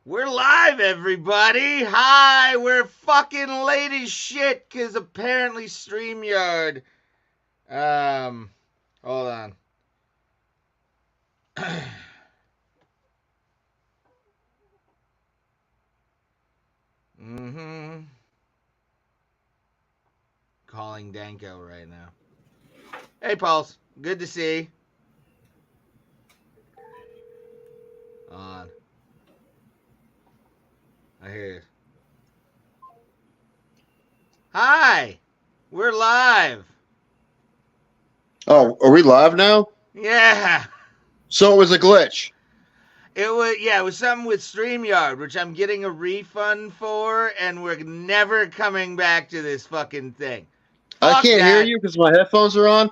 We're live, everybody. Hi, we're fucking late as shit because apparently StreamYard. Hold on. mm-hmm. Calling Danko right now. Hey, Pulse. Good to see. On. I hear you. Hi. We're live. Oh, are we live now? Yeah. So it was a glitch. It was something with StreamYard, which I'm getting a refund for, and we're never coming back to this fucking thing. I Fuck can't hear that. you because my headphones are on.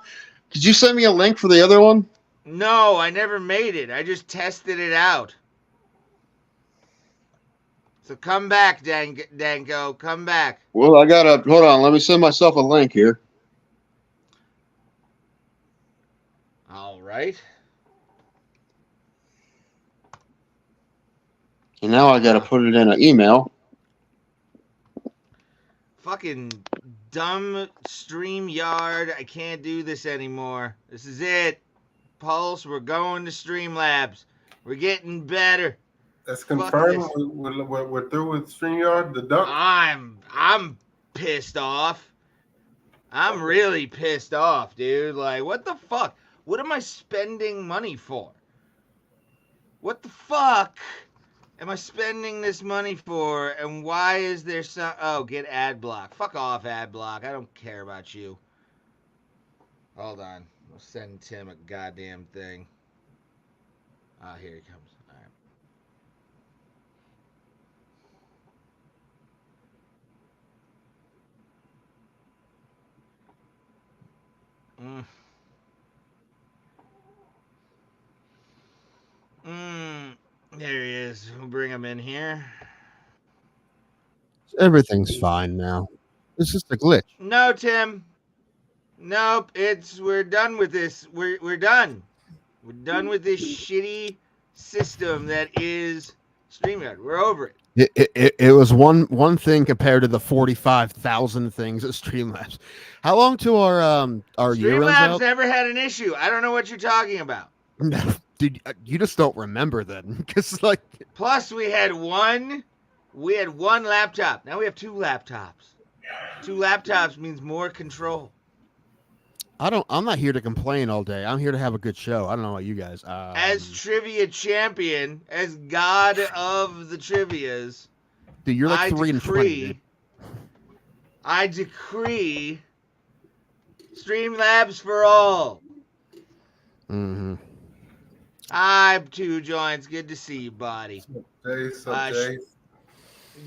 Could you send me a link for the other one? No, I never made it. I just tested it out. So come back, Danko. Come back. Well, hold on. Let me send myself a link here. All right. And now I got to put it in an email. Fucking dumb StreamYard. I can't do this anymore. This is it. Pulse, we're going to Streamlabs. We're getting better. That's confirmed. We're through with StreamYard. The dump. I'm pissed off. I'm really pissed off, dude. Like, what the fuck? What am I spending money for? What the fuck am I spending this money for? And why is there some... Oh, get ad block. Fuck off, ad block. I don't care about you. Hold on. I'll send Tim a goddamn thing. Ah, here he comes. All right. There he is. We'll bring him in here. Everything's fine now. It's just a glitch. No, Tim. Nope. We're done with this. We're done. We're done with this shitty system that is StreamYard. We're over it. It was one thing compared to the 45,000 things at Streamlabs. How long till our year runs Streamlabs out? never had an issue. I don't know what you're talking about. Dude, you just don't remember then, because like. Plus, we had one laptop. Now we have two laptops. Two laptops means more control. I'm not here to complain all day. I'm here to have a good show. I don't know about you guys. As trivia champion, as god of the trivias, dude, you're like 3-20. I decree Streamlabs for all. Mm-hmm. Hi, Two Joints. Good to see you, buddy. Jay.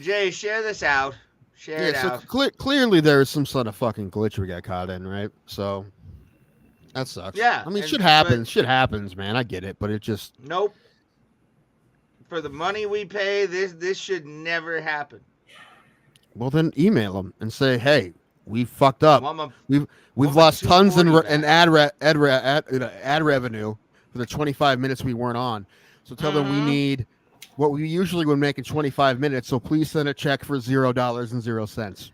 Jay, share this out. Share it out. Clearly there is some sort of fucking glitch we got caught in, right? So that sucks. Yeah. I mean, shit happens. Shit happens, man. I get it, but it just... Nope. For the money we pay, this should never happen. Well, then email them and say, hey, we fucked up. We've lost tons in ad revenue for the 25 minutes we weren't on. So tell them we need what we usually would make in 25 minutes. So please send a check for $0.00.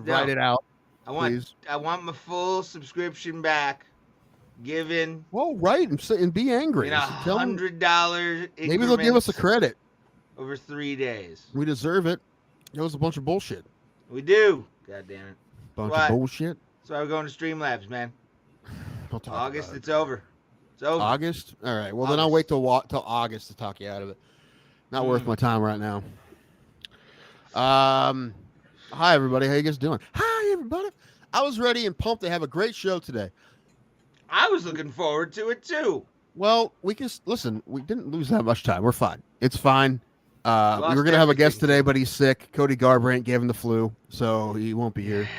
Write it out. I want my full subscription back. Given. Well, right, and be angry. $100. Maybe they'll give us a credit over 3 days. We deserve it. It was a bunch of bullshit. We do. God damn it. Bunch of bullshit. That's why we're going to Streamlabs, man. August, it's over. It's over. August? All right. Well, then I'll wait till August to talk you out of it. Not worth my time right now. Hi, everybody. How you guys doing? Hi, everybody. I was ready and pumped to have a great show today. I was looking forward to it, too. Well, we didn't lose that much time. We're fine. It's fine. We were going to have a guest today, but he's sick. Cody Garbrandt gave him the flu, so he won't be here.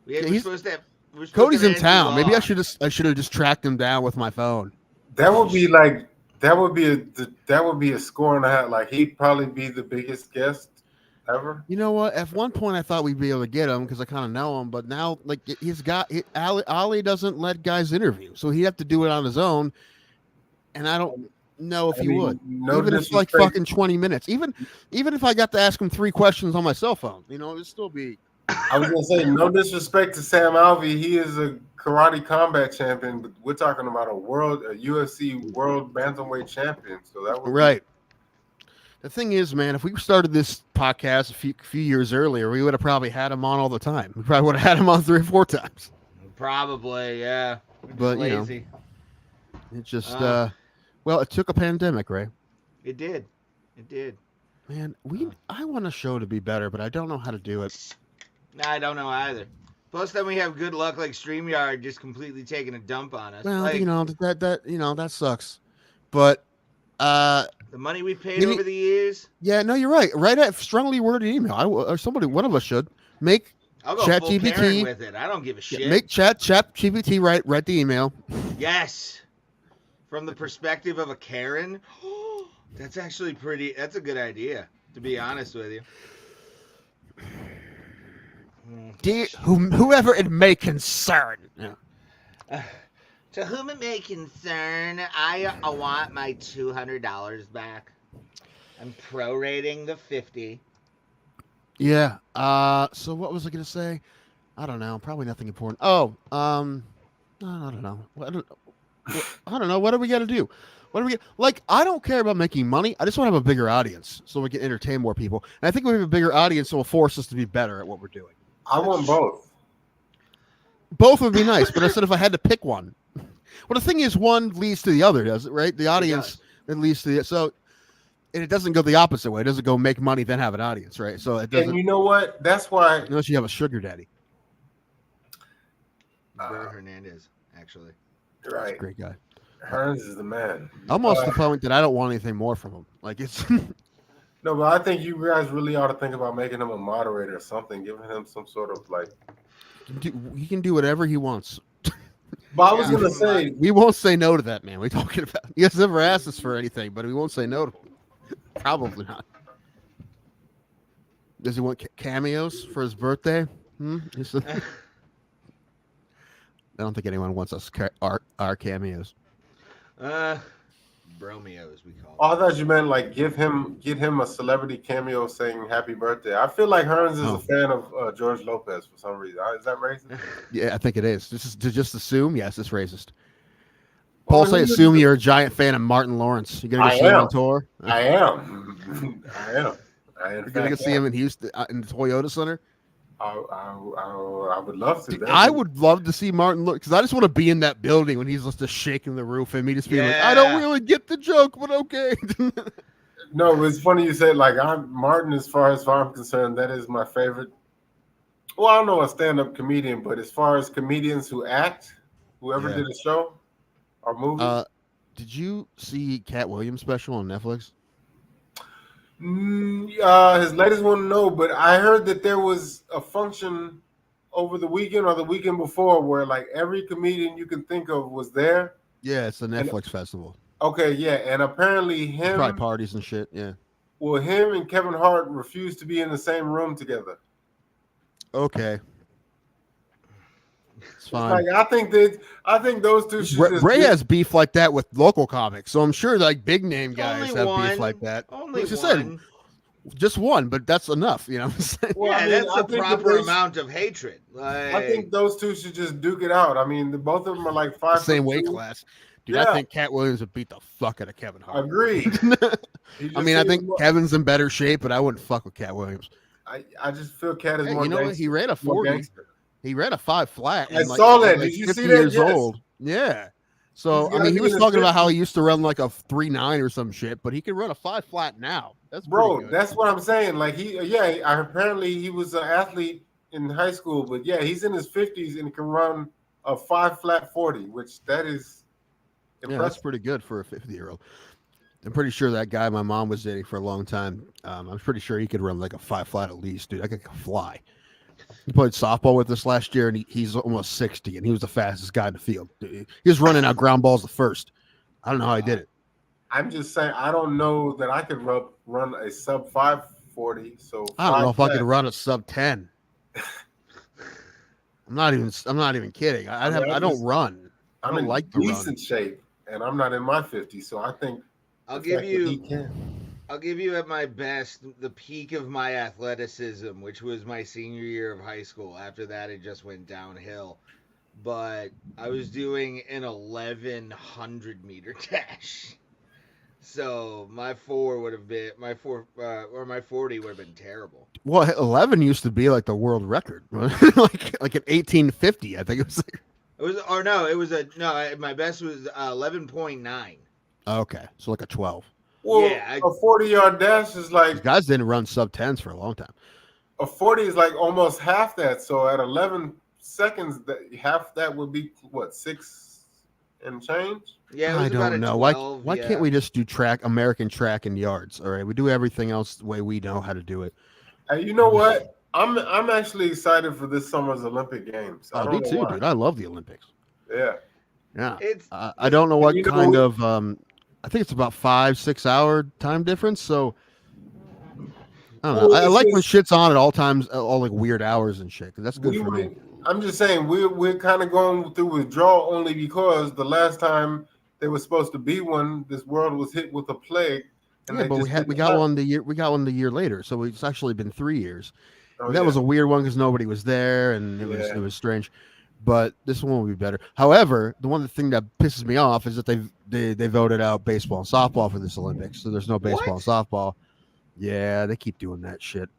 We're supposed to have... Cody's in town. Maybe I should have just tracked him down with my phone. That would be a score and a half. Like, he'd probably be the biggest guest ever. You know what? At one point, I thought we'd be able to get him because I kind of know him. But now, like, Ali doesn't let guys interview, so he'd have to do it on his own. And I don't know if I he mean, would. no Even if it's like disrespect. fucking 20 minutes. Even if I got to ask him 3 questions on my cell phone, it'd still be. I was gonna say no disrespect to Sam Alvey. He is a karate combat champion, but we're talking about a UFC world bantamweight champion. So that would Right. The thing is, man, if we started this podcast a few years earlier, we would have probably had him on all the time. We probably would have had him on 3 or 4 times. Probably, yeah. We're just But, lazy. It just it took a pandemic, Ray. It did. It did. Man, I want a show to be better, but I don't know how to do it. I don't know either. Plus, then we have good luck like StreamYard just completely taking a dump on us. Well, like, that sucks. But the money we paid over the years. Yeah, no, you're right. Write a strongly worded email. One of us should make I'll go full Karen with it. I don't give a shit. Make Chat GPT write the email. Yes. From the perspective of a Karen, that's actually that's a good idea, to be honest with you. Dear whoever it may concern. Yeah. To whom it may concern, I want my $200 back. I'm prorating the 50. Yeah. So what was I gonna say? I don't know. Probably nothing important. Oh. I don't know. I don't know. What do we got to do? I don't care about making money. I just want to have a bigger audience so we can entertain more people. And I think we have a bigger audience, it will force us to be better at what we're doing. I want both. Both would be nice, but I said if I had to pick one. Well, the thing is, one leads to the other, does it? Right? The audience it leads to the so, and it doesn't go the opposite way. It doesn't go make money then have an audience, right? So it doesn't. And you know what? That's why. Unless you have a sugar daddy. Hernandez, actually. Right. He's a great guy. Hearns is the man. Almost the point that I don't want anything more from him. Like it's. No, but I think you guys really ought to think about making him a moderator or something, giving him some sort of like. He can do whatever he wants. But I was gonna say we won't say no to that man. We're talking about. He has never asked us for anything, but we won't say no to him. Probably not. Does he want cameos for his birthday? I don't think anyone wants us our cameos. Bromeos, we call it. Oh, I thought you meant like get him a celebrity cameo saying happy birthday. I feel like Hearns is a fan of George Lopez for some reason. Is that racist? Yeah, I think it is. Just assume, yes, it's racist. Paul, say assume you're a giant fan of Martin Lawrence. You're gonna go see him on tour. I am. You're gonna go see him in Houston in the Toyota Center. I would love to. I would love to see Martin look because I just want to be in that building when he's just shaking the roof and me just being like, I don't really get the joke, but okay. No, it's funny you said like Martin. As far as I'm concerned, that is my favorite. Well, I don't know a stand-up comedian, but as far as comedians who act, whoever did a show or movie. Did you see Cat Williams' special on Netflix? His latest one, no, but I heard that there was a function over the weekend or the weekend before where like every comedian you can think of was there. Yeah, it's a Netflix festival. Okay, yeah, and apparently him probably parties and shit. Yeah. Well, him and Kevin Hart refused to be in the same room together. Okay. It's fine. Like, I think those two should Ray has beef like that with local comics, so I'm sure like big name guys only have one. beef like that. Only Like I one. said, just one, but that's enough, you know what I'm saying? Well, Yeah, I mean, that's I the think proper amount of hatred. Like, I think those two should just duke it out. I mean, both of them are like 5'2". Same weight class. Dude, Yeah. I think Cat Williams would beat the fuck out of Kevin Hart. Agreed. I mean, I think Kevin's in better shape, but I wouldn't fuck with Cat Williams. I just feel Cat is more. You know what? He ran a 40. He ran a 5 flat. I saw that. Did you see that? Years old. Yeah. So I mean, he was talking about how he used to run like a 3.9 or some shit, but he can run a 5 flat now. That's bro. That's what I'm saying. Like apparently he was an athlete in high school, but yeah, he's in his 50s and can run a 5 flat 40, which that is impressive. Yeah, that's pretty good for a 50-year-old. I'm pretty sure that guy my mom was dating for a long time. I'm pretty sure he could run like a 5 flat at least, dude. I could fly. He played softball with us last year, and he's almost 60, and he was the fastest guy in the field. Dude, he was running out ground balls the first. I don't know how he did it. I'm just saying, I don't know that I could run a sub 540. So I don't know if I could run a sub 10. I'm not even kidding. I don't run. I don't like to run. Decent shape, and I'm not in my 50s, so I think I'll The give fact that he you. can. I'll give you at my best the peak of my athleticism, which was my senior year of high school. After that, it just went downhill. But I was doing an 1100-meter dash. So my 40 would have been terrible. Well, 11 used to be like the world record, like at 1850. I think it was. It was, or no, it was a no. My best was 11.9. Okay, so like a 12. Well, Yeah, a 40-yard dash is like These guys didn't run sub 10s for a long time. a 40 is like almost half that. So at 11 seconds, half that would be what, 6 and change? Yeah, it was I about don't a know. 12, Why yeah. can't we just do American track and yards? All right, we do everything else the way we know how to do it. Hey, you know what? I'm actually excited for this summer's Olympic Games. I Oh, don't me know too, why. dude. I love the Olympics. Yeah. Yeah. It's I don't know what you know, kind of. I think it's about 5-6 hour time difference. So I don't know. Well, I it's like when just- shit's on at all times, all like weird hours and shit. 'Cause that's good for me. I'm just saying we're kind of going through withdrawal only because the last time there was supposed to be one, this world was hit with a plague. And Yeah, they but just we didn't got have- one the year later. So it's actually been 3 years. Oh, And that yeah. was a weird one because nobody was there and Yeah. it was strange. But this one will be better. However, the one thing that pisses me off is that they voted out baseball and softball for this Olympics, so there's no baseball and softball. Yeah, they keep doing that shit.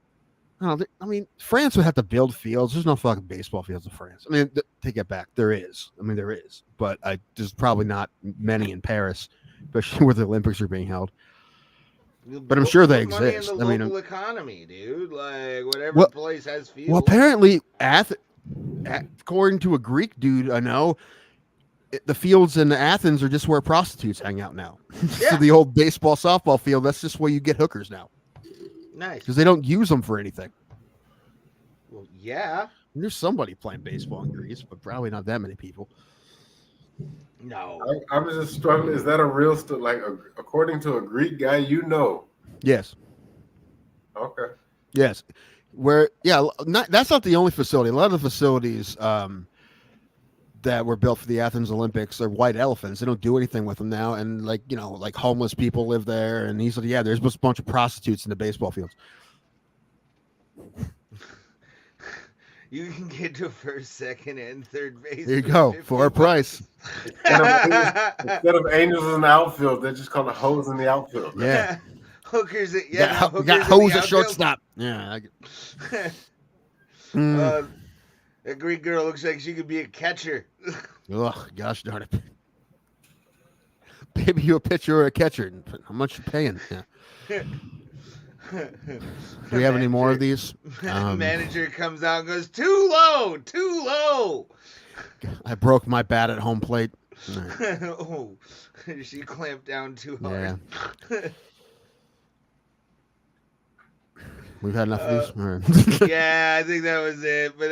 I mean, France would have to build fields. There's no fucking baseball fields in France. I mean, take it back. There is. I mean, there is, but there's probably not many in Paris, especially where the Olympics are being held. But I'm sure they Put money exist. in the I mean, local economy, dude. Like whatever Well- place has fields. Well, apparently, according to a Greek dude I know, the fields in Athens are just where prostitutes hang out now. Yeah. So the old baseball, softball field, that's just where you get hookers now Nice. because they don't use them for anything. Well, yeah. And there's somebody playing baseball in Greece, but probably not that many people. No. I'm just struggling. Is that a real according to a Greek guy, you know? Yes. Okay. Yes. That's not the only facility. A lot of the facilities that were built for the Athens Olympics are white elephants. They don't do anything with them now. And like homeless people live there. And he's like, yeah, there's just a bunch of prostitutes in the baseball fields. You can get to first, second, and third base. There you go. For a price. Instead of angels in the outfield, they're just called a hose in the outfield. Yeah. Hookers. We got hookers hose in the at shortstop. Yeah. That Greek girl looks like she could be a catcher. Ugh, gosh darn it. Baby, you a pitcher or a catcher? How much you paying? Yeah. Do we have any more of these? Manager comes out and goes, too low, too low. I broke my bat at home plate. Oh, she clamped down too hard. Yeah. We've had enough of these. All right. Yeah, I think that was it. But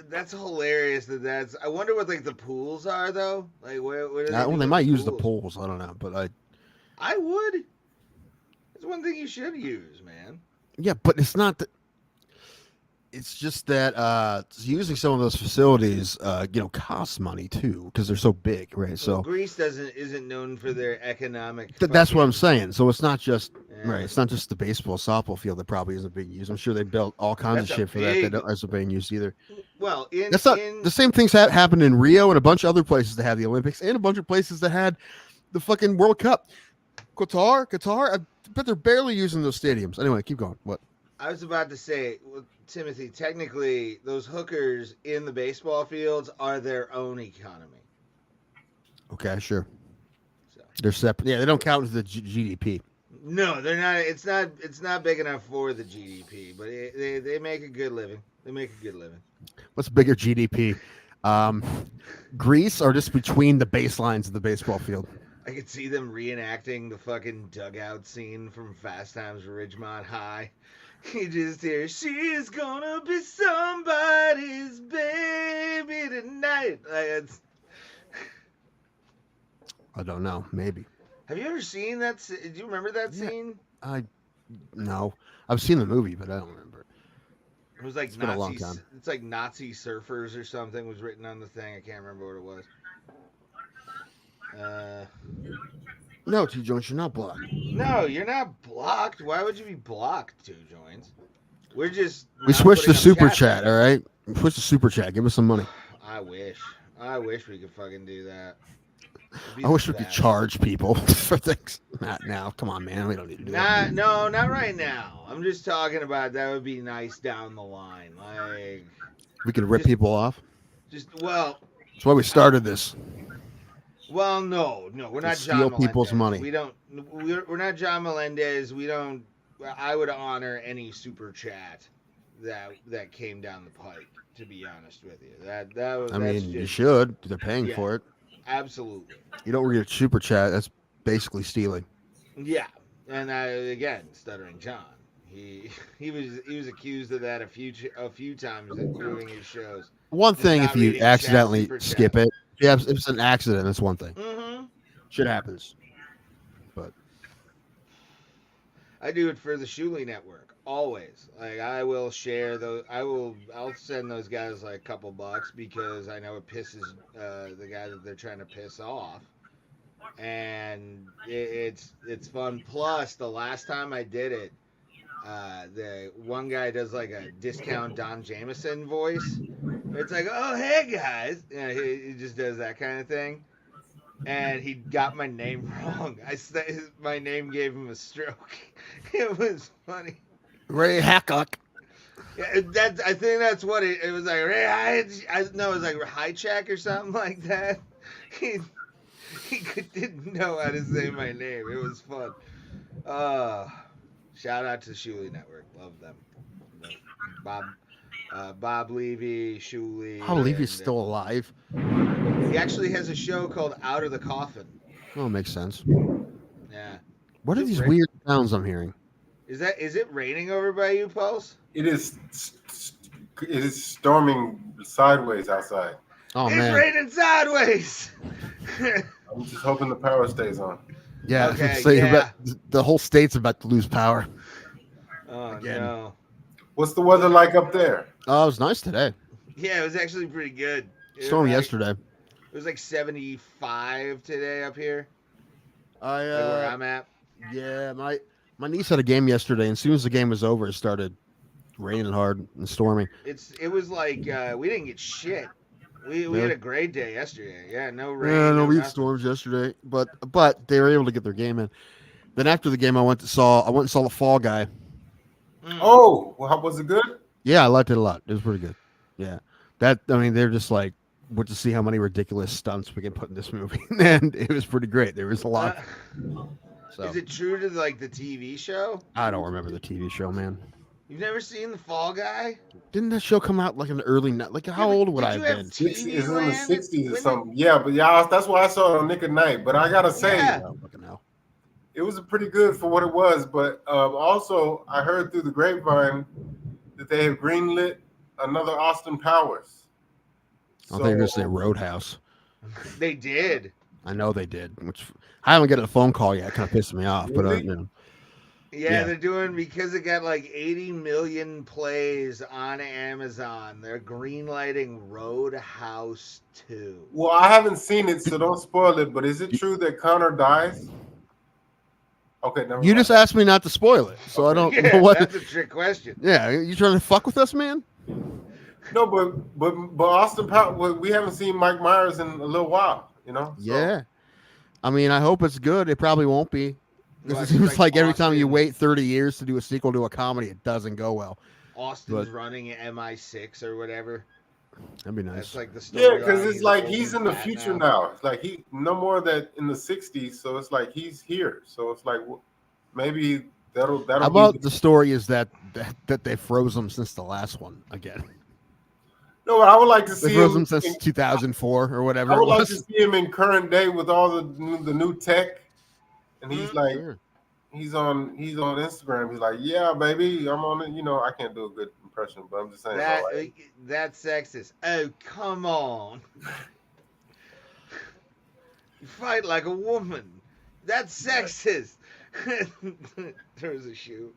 that's hilarious. That's. I wonder what like the pools are though. Like where do Well, they might use the pools. I don't know, but I would. That's one thing you should use, man. yeah, but it's not. It's just that using some of those facilities, costs money too because they're so big, right? So Greece isn't known for their economic. that's what I'm saying. So it's not just Yeah. right. It's not just the baseball, softball field that probably isn't being used. I'm sure they built all kinds That's of a shit for that big- isn't being used either. Well, That's not the same things happened in Rio and a bunch of other places that had the Olympics and a bunch of places that had the fucking World Cup. Qatar. I bet they're barely using those stadiums. Anyway, keep going. What? I was about to say, Timothy, technically, those hookers in the baseball fields are their own economy. Okay, sure. So. They're separate. Yeah, they don't count as the GDP. No, they're not. It's not big enough for the GDP, but they make a good living. They make a good living. What's bigger GDP? Greece or just between the baselines of the baseball field? I could see them reenacting the fucking dugout scene from Fast Times at Ridgemont High. You just hear, she's gonna be somebody's baby tonight. Like it's. I don't know. Maybe. Have you ever seen that? Do you remember that Yeah. scene? No. I've seen the movie, but I don't remember. It was like It's been a long Nazi. time. It's like Nazi surfers or something was written on the thing. I can't remember what it was. No, Two Joints, you're not blocked. No, you're not blocked. Why would you be blocked, Two Joints? We're just. We not switched to putting up Super chat Chat, rooms. all right? We switched to Super Chat. Give us some money. I wish. I wish we could fucking do that. It'd be I the wish we could best. charge people for things. Not now. Come on, man. We don't need to do that. No, not right now. I'm just talking about that would be nice down the line. Like, We could rip just- people off. well, That's why we started this. no, we're not steal John people's Melendez. money. We're not John Melendez. We don't. I would honor any super chat that came down the pike. To be honest with you, that was. I that's mean, you just- should. They're paying Yeah. for it. Absolutely. You don't read a Super Chat. That's basically stealing. Yeah, and again, Stuttering John. He was accused of that a few times during his shows. One thing not if you reading chat, accidentally Super Chat. skip it. Yeah, if it's an accident, that's one thing. Mm-hmm. Shit happens. But I do it for the Shuley Network always. Like I will share those. I'll send those guys like a couple bucks because I know it pisses the guy that they're trying to piss off, and it's fun. Plus, the last time I did it, the one guy does like a discount Don Jameson voice. It's like, oh hey guys, he just does that kind of thing. And he got my name wrong. My name gave him a stroke. It was funny. Ray Hacklock. Yeah, I think that's what it was like. Ray, no, it was like Hijack or something like that. He didn't know how to say my name. It was fun. Shout out to the Shuley Network. Love them. Bob Levy, Shuley. Bob Levy's and, still alive. He actually has a show called Out of the Coffin. Oh, makes sense. Yeah. What are Just these right- weird sounds I'm hearing? Is it raining over by you, Pulse? It is storming sideways outside. Oh It's man. raining sideways. I'm just hoping the power stays on. Yeah. Okay, so you're yeah. the whole state's about to lose power. Oh Again. no. What's the weather like up there? Oh, it was nice today. Yeah, it was actually pretty good. Storm It yesterday. was like 75 today up here, I like where I'm at. yeah, my niece had a game yesterday, and as soon as the game was over, it started raining hard and storming. It was like we didn't get shit. We Yeah. had a great day yesterday. Yeah, no rain. Yeah, no, we had nothing. storms yesterday, but they were able to get their game in. Then after the game, I went and saw the Fall Guy. Mm. Oh, well, was it good? Yeah, I liked it a lot. It was pretty good. Yeah, they're just like went to see how many ridiculous stunts we can put in this movie, and it was pretty great. There was a lot. So Is it true to like the TV show? I don't remember the TV show, man. You've never seen the Fall Guy? Didn't that show come out like in the early like how but old would did I you have have been? t- It's in the Land? 60s or When something. Yeah, but yeah, that's why I saw it on Nick at Night. But I gotta say, Yeah. I don't fucking know. it was pretty good for what it was. But also, I heard through the grapevine that they have greenlit another Austin Powers. I think you're gonna say Roadhouse. They did. I know they did, which I haven't gotten a phone call yet. It kind of pissed me off, but Really? you know. Yeah, Yeah. they're doing because it got like 80 million plays on Amazon. They're greenlighting Roadhouse 2. Well, I haven't seen it, so don't spoil it. But is it true that Connor dies? Okay, never You mind. just asked me not to spoil it, so I don't Yeah, know what. that's a trick question. Yeah, you trying to fuck with us, man? No, but Austin Powers, we haven't seen Mike Myers in a little while, you know? So- Yeah. I mean, I hope it's good. It probably won't be. 'Cause Well, it it's seems like every time you Austin- wait 30 years to do a sequel to a comedy, it doesn't go well. Austin's But- running MI6 or whatever. That'd be That's nice. like the story. Yeah, because it's like he's in the old and future fat now. It's like he no more that in the 60s, so it's like he's here. So it's like maybe that'll How be about the story is that they froze him since the last one again? No, I would like to They see froze him. him since 2004 or whatever I it would like to was. see him in current day with all the new tech, and he's like Sure. he's on Instagram. He's like, yeah, baby, I'm on it. You know, I can't do a good impression, but I'm just saying. That's sexist. Oh, come on. You fight like a woman. That's sexist. There's a shoe.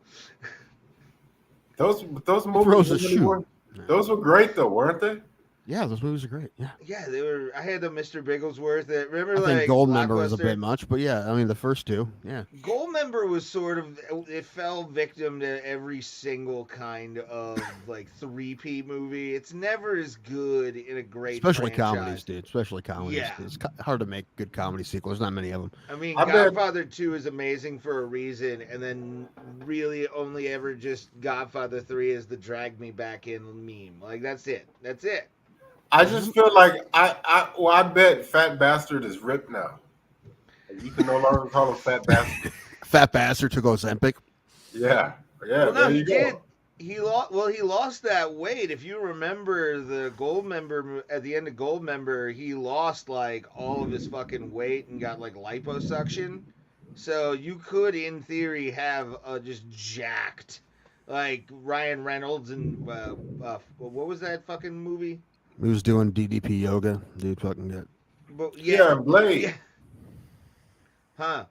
Those movies Throws a really shoe. were- those were great though, weren't they? Yeah, those movies are great. Yeah. Yeah, they were. I had the Mr. Bigglesworth. That remember, I like think Goldmember was a Blockbuster? bit much, but yeah, I mean the first two, yeah. Goldmember was sort of it fell victim to every single kind of like 3P movie. It's never as good in a great Especially franchise. comedies, dude. Especially comedies. Yeah. It's hard to make good comedy sequels. Not many of them. I mean, I bet- Godfather 2 is amazing for a reason, and then really only ever just Godfather 3 is the drag me back in meme. Like that's it. That's it. I just feel like I bet Fat Bastard is ripped now. You can no longer call him Fat Bastard. Fat Bastard took Ozempic. Yeah. Well, no, There he you did. go. He lost. Well, he lost that weight. If you remember the Goldmember at the end of Goldmember, he lost like all of his fucking weight and got like liposuction. So you could, in theory, have just jacked like Ryan Reynolds and what was that fucking movie? He was doing DDP yoga. Dude, fucking good. But Yeah, Blade. Yeah. Huh?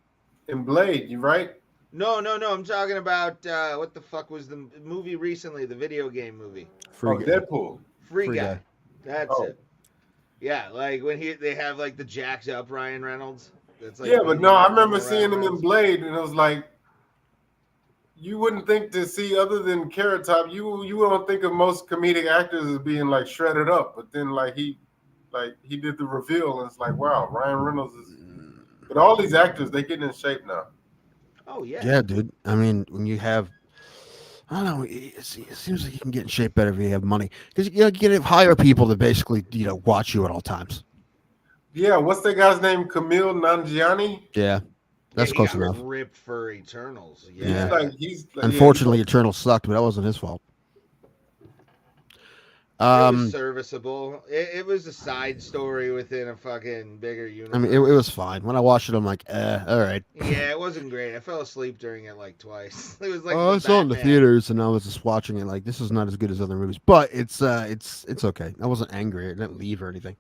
In Blade, you right? No. I'm talking about what the fuck was the movie recently? The video game movie. Free guy. Deadpool. Free Free Guy. Guy. That's Oh. it. Yeah, like when they have like the jacked up Ryan Reynolds. That's like Yeah, but no, I remember Ryan seeing him in Reynolds. Blade, and it was like, you wouldn't think to see other than Carrot Top. You don't think of most comedic actors as being like shredded up, but then he did the reveal, and it's like, wow, Ryan Reynolds is. But all these actors, they getting in shape now. Oh yeah. Yeah, dude. I mean, when you have, I don't know, it seems like you can get in shape better if you have money because you can hire people to basically watch you at all times. Yeah, what's that guy's name? Camille Nanjiani. Yeah, that's he close got enough. ripped for Eternals. Yeah. Yeah. He's like, Unfortunately, Eternal sucked, but that wasn't his fault. It was serviceable. It was a side story within a fucking bigger universe. I mean, it was fine. When I watched it, I'm like, all right. Yeah, it wasn't great. I fell asleep during it like twice. It was like Oh, I the saw it in the Batman. theaters, and I was just watching it. Like, this is not as good as other movies, but it's okay. I wasn't angry. I didn't leave or anything.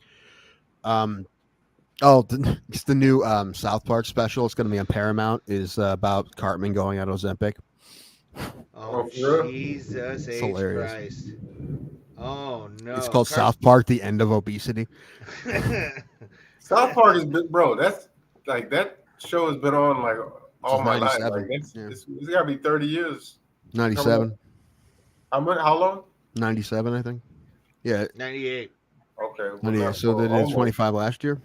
It's the new South Park special. It's going to be on Paramount. Is about Cartman going on Ozempic. Oh, for real? Jesus H. hilarious. Christ. Oh, no. It's called South Park: The End of Obesity. South Park is big, bro. That's like that show has been on like all Since my life. 97, Like, it's yeah. got to be 30 years. 97. How long? 97, I think. Yeah, 98. Okay. well, 98. not- So they did almost. 25 last year.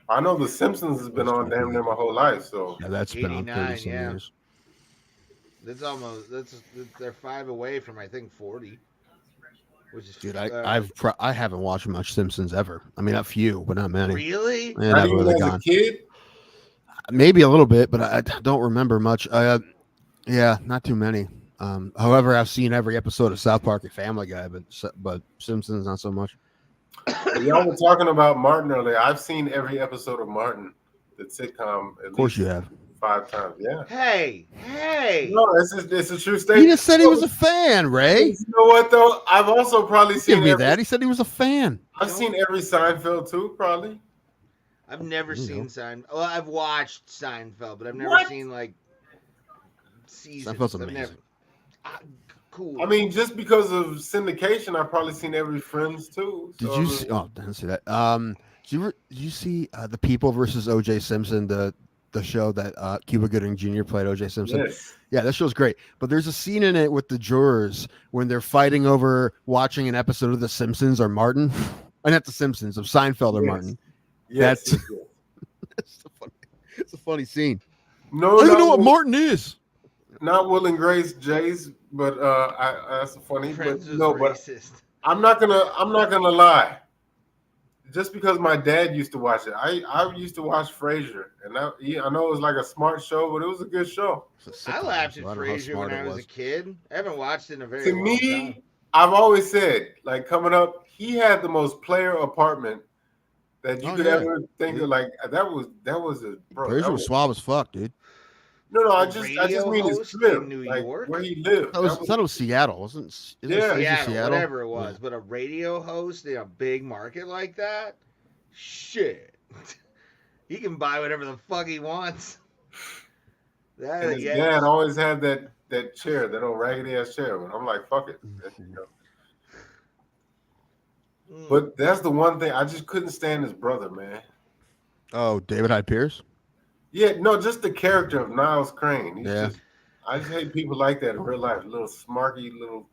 I know The Simpsons has been on damn near my whole life. So Yeah, that's been on 89, 30 some yeah. years. They're 5 away from, I think, 40. Which is, Dude, I haven't watched much Simpsons ever. I mean, a few, but not many. Really? Yeah, not I've even really as a gone. kid. Maybe a little bit, but I don't remember much. Yeah, not too many. However, I've seen every episode of South Park and Family Guy, but Simpsons not so much. Y'all were talking about Martin earlier. I've seen every episode of Martin, the sitcom. At Of course, least you have. 5 times. Yeah. Hey. No, it's a true He statement. just said he was a fan, Ray. You know what though? I've also probably Give seen me every, that. He said he was a fan. I've seen every Seinfeld too, probably. I've never There you seen Seinfeld. Well, I've watched Seinfeld, but I've never What? seen like seasons. Seinfeld's I've amazing. never- cool. I mean, just because of syndication, I've probably seen every Friends too. Did So, you I mean, see? Oh, didn't see that. Did you see The People versus O.J. Simpson, the show that Cuba Gooding Jr. played O.J. Simpson? Yes. Yeah, that show's great. But there's a scene in it with the jurors when they're fighting over watching an episode of The Simpsons or Martin. Not The Simpsons, of Seinfeld or Yes. Martin. Yes. That's- It's a funny scene. No, I don't know not, what Martin is. not Will and Grace Jays, but that's funny. Friends But was no, but racist. I'm not gonna lie. Just because my dad used to watch it, I used to watch Frasier, and I know it was like a smart show, but it was a good show. I laughed at I don't know how Frasier smart when it I was a kid. I haven't watched it in a very To long me, time. I've always said, like coming up, he had the most player apartment that you Oh, could yeah. ever think of. Like that was a bro. Frasier that was suave as fuck, dude. No, I A just radio mean his host crib, in New like York? where he lived. I thought it was Seattle, wasn't it? Yeah. Seattle, whatever it was, but a radio host in a big market like that, shit, he can buy whatever the fuck he wants. That, And his yeah, dad always had that chair, that old raggedy ass chair. But I'm like, fuck it. But that's the one thing I just couldn't stand his brother, man. Oh, David Hyde Pierce. Yeah, no, just the character of Niles Crane. He's Yeah. just. I just hate people like that in real life. Little smarky, little.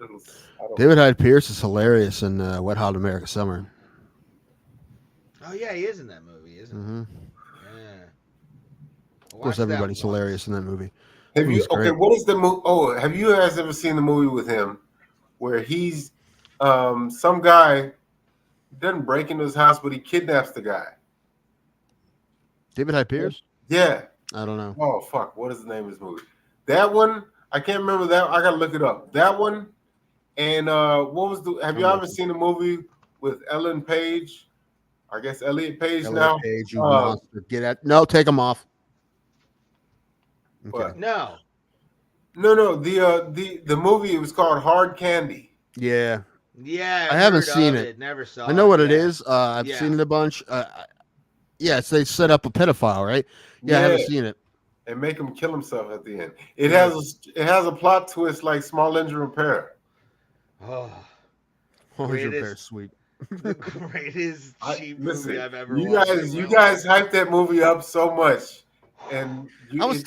I don't. David Hyde Pierce is hilarious in Wet Hot American Summer. Oh yeah, he is in that movie, isn't Mm-hmm. he? Yeah. Of course, everybody's hilarious in that movie. Have you? Movie's Okay, great. what is the movie? Oh, have you guys ever seen the movie with him, where he's some guy doesn't break into his house, but he kidnaps the guy? David Hyde Pierce? Yeah. I don't know. Oh fuck! What is the name of this movie? That one I can't remember. That I gotta look it up. That one and what was the? Have you ever seen a movie with Ellen Page? I guess Elliot Page Elliot now. Page, you monster. Get at no, take them off. Okay. What? No. No. The movie, it was called Hard Candy. Yeah. Yeah, I haven't heard seen of it. Never saw. I know what it yeah. is. I've seen it a bunch. Yes, they set up a pedophile, right? Yeah, I haven't seen it. And make him kill himself at the end. It has a plot twist like Small Engine Repair. Oh, Your Bear, sweet. the greatest cheap movie I've ever you watched. You guys hyped that movie up so much, and I was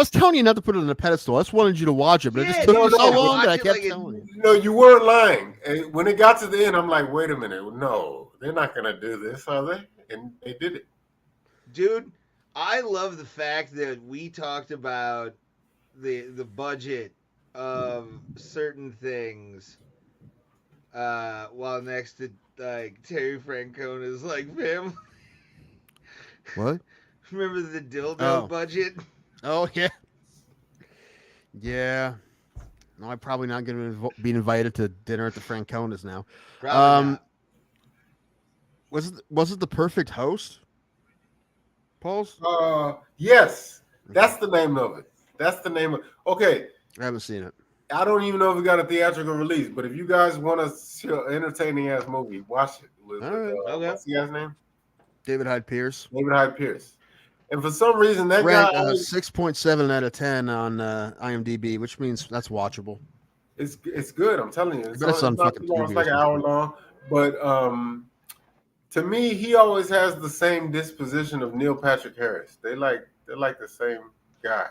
telling you not to put it on a pedestal. I just wanted you to watch it, but it just took me so long that I kept telling you. No, you weren't lying. And when it got to the end, I'm like, wait a minute, no, they're not gonna do this, are they? And they did it. Dude, I love the fact that we talked about the budget of certain things while next to like Terry Francona's like family. What? Remember the dildo budget? Oh yeah. Yeah. No, I'm probably not going to be invited to dinner at the Franconas now. Probably not. Was it The Perfect Host? Pauls? Yes, that's the name of it. That's the name of. Okay, I haven't seen it. I don't even know if it got a theatrical release, but if you guys want to see an entertaining ass movie, watch it. What's the guy's name? David Hyde Pierce. David Hyde Pierce. And for some reason, that ranked guy 6.7 out of 10 on IMDb, which means that's watchable. It's good. I'm telling you, it's That's not too long. It's like an hour long, but to me, he always has the same disposition of Neil Patrick Harris. They're like the same guy.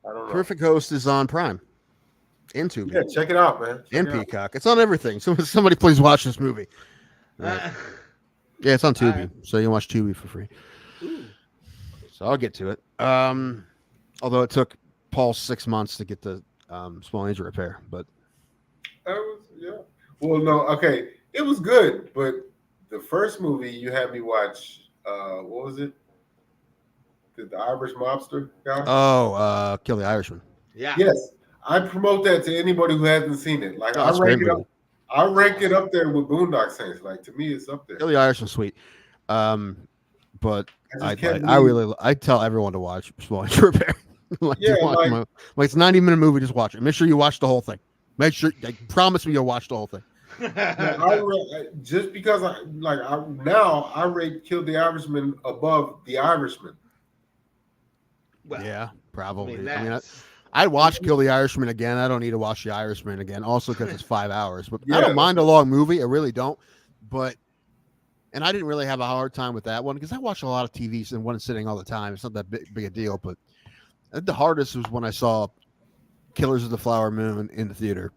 I don't know. Perfect Host is on Prime. And Tubi. Yeah, check it out, man. And Peacock. It's on everything. So somebody please watch this movie. Right. Yeah, it's on Tubi. So you can watch Tubi for free. Ooh. So I'll get to it. Although it took Paul 6 months to get the Small Engine Repair, but Well, no, okay. It was good, but the first movie you had me watch, what was it? The Irish mobster guy? Oh, Kill the Irishman. Yeah. Yes. I promote that to anybody who hasn't seen it. Like I rank it up there with Boondock Saints. Like to me, it's up there. Kill the Irishman, sweet. But I tell everyone to watch Small Engine Repair. It's a 90-minute movie. Just watch it. Make sure you watch the whole thing. Make sure. Promise me you'll watch the whole thing. Just because I rate Kill the Irishman above The Irishman. Well, yeah, probably. I'd watch Kill the Irishman again. I don't need to watch The Irishman again. Also because it's 5 hours. But I don't mind a long movie. I really don't. And I didn't really have a hard time with that one because I watch a lot of TVs in one sitting all the time. It's not that big a deal. But the hardest was when I saw Killers of the Flower Moon in the theater.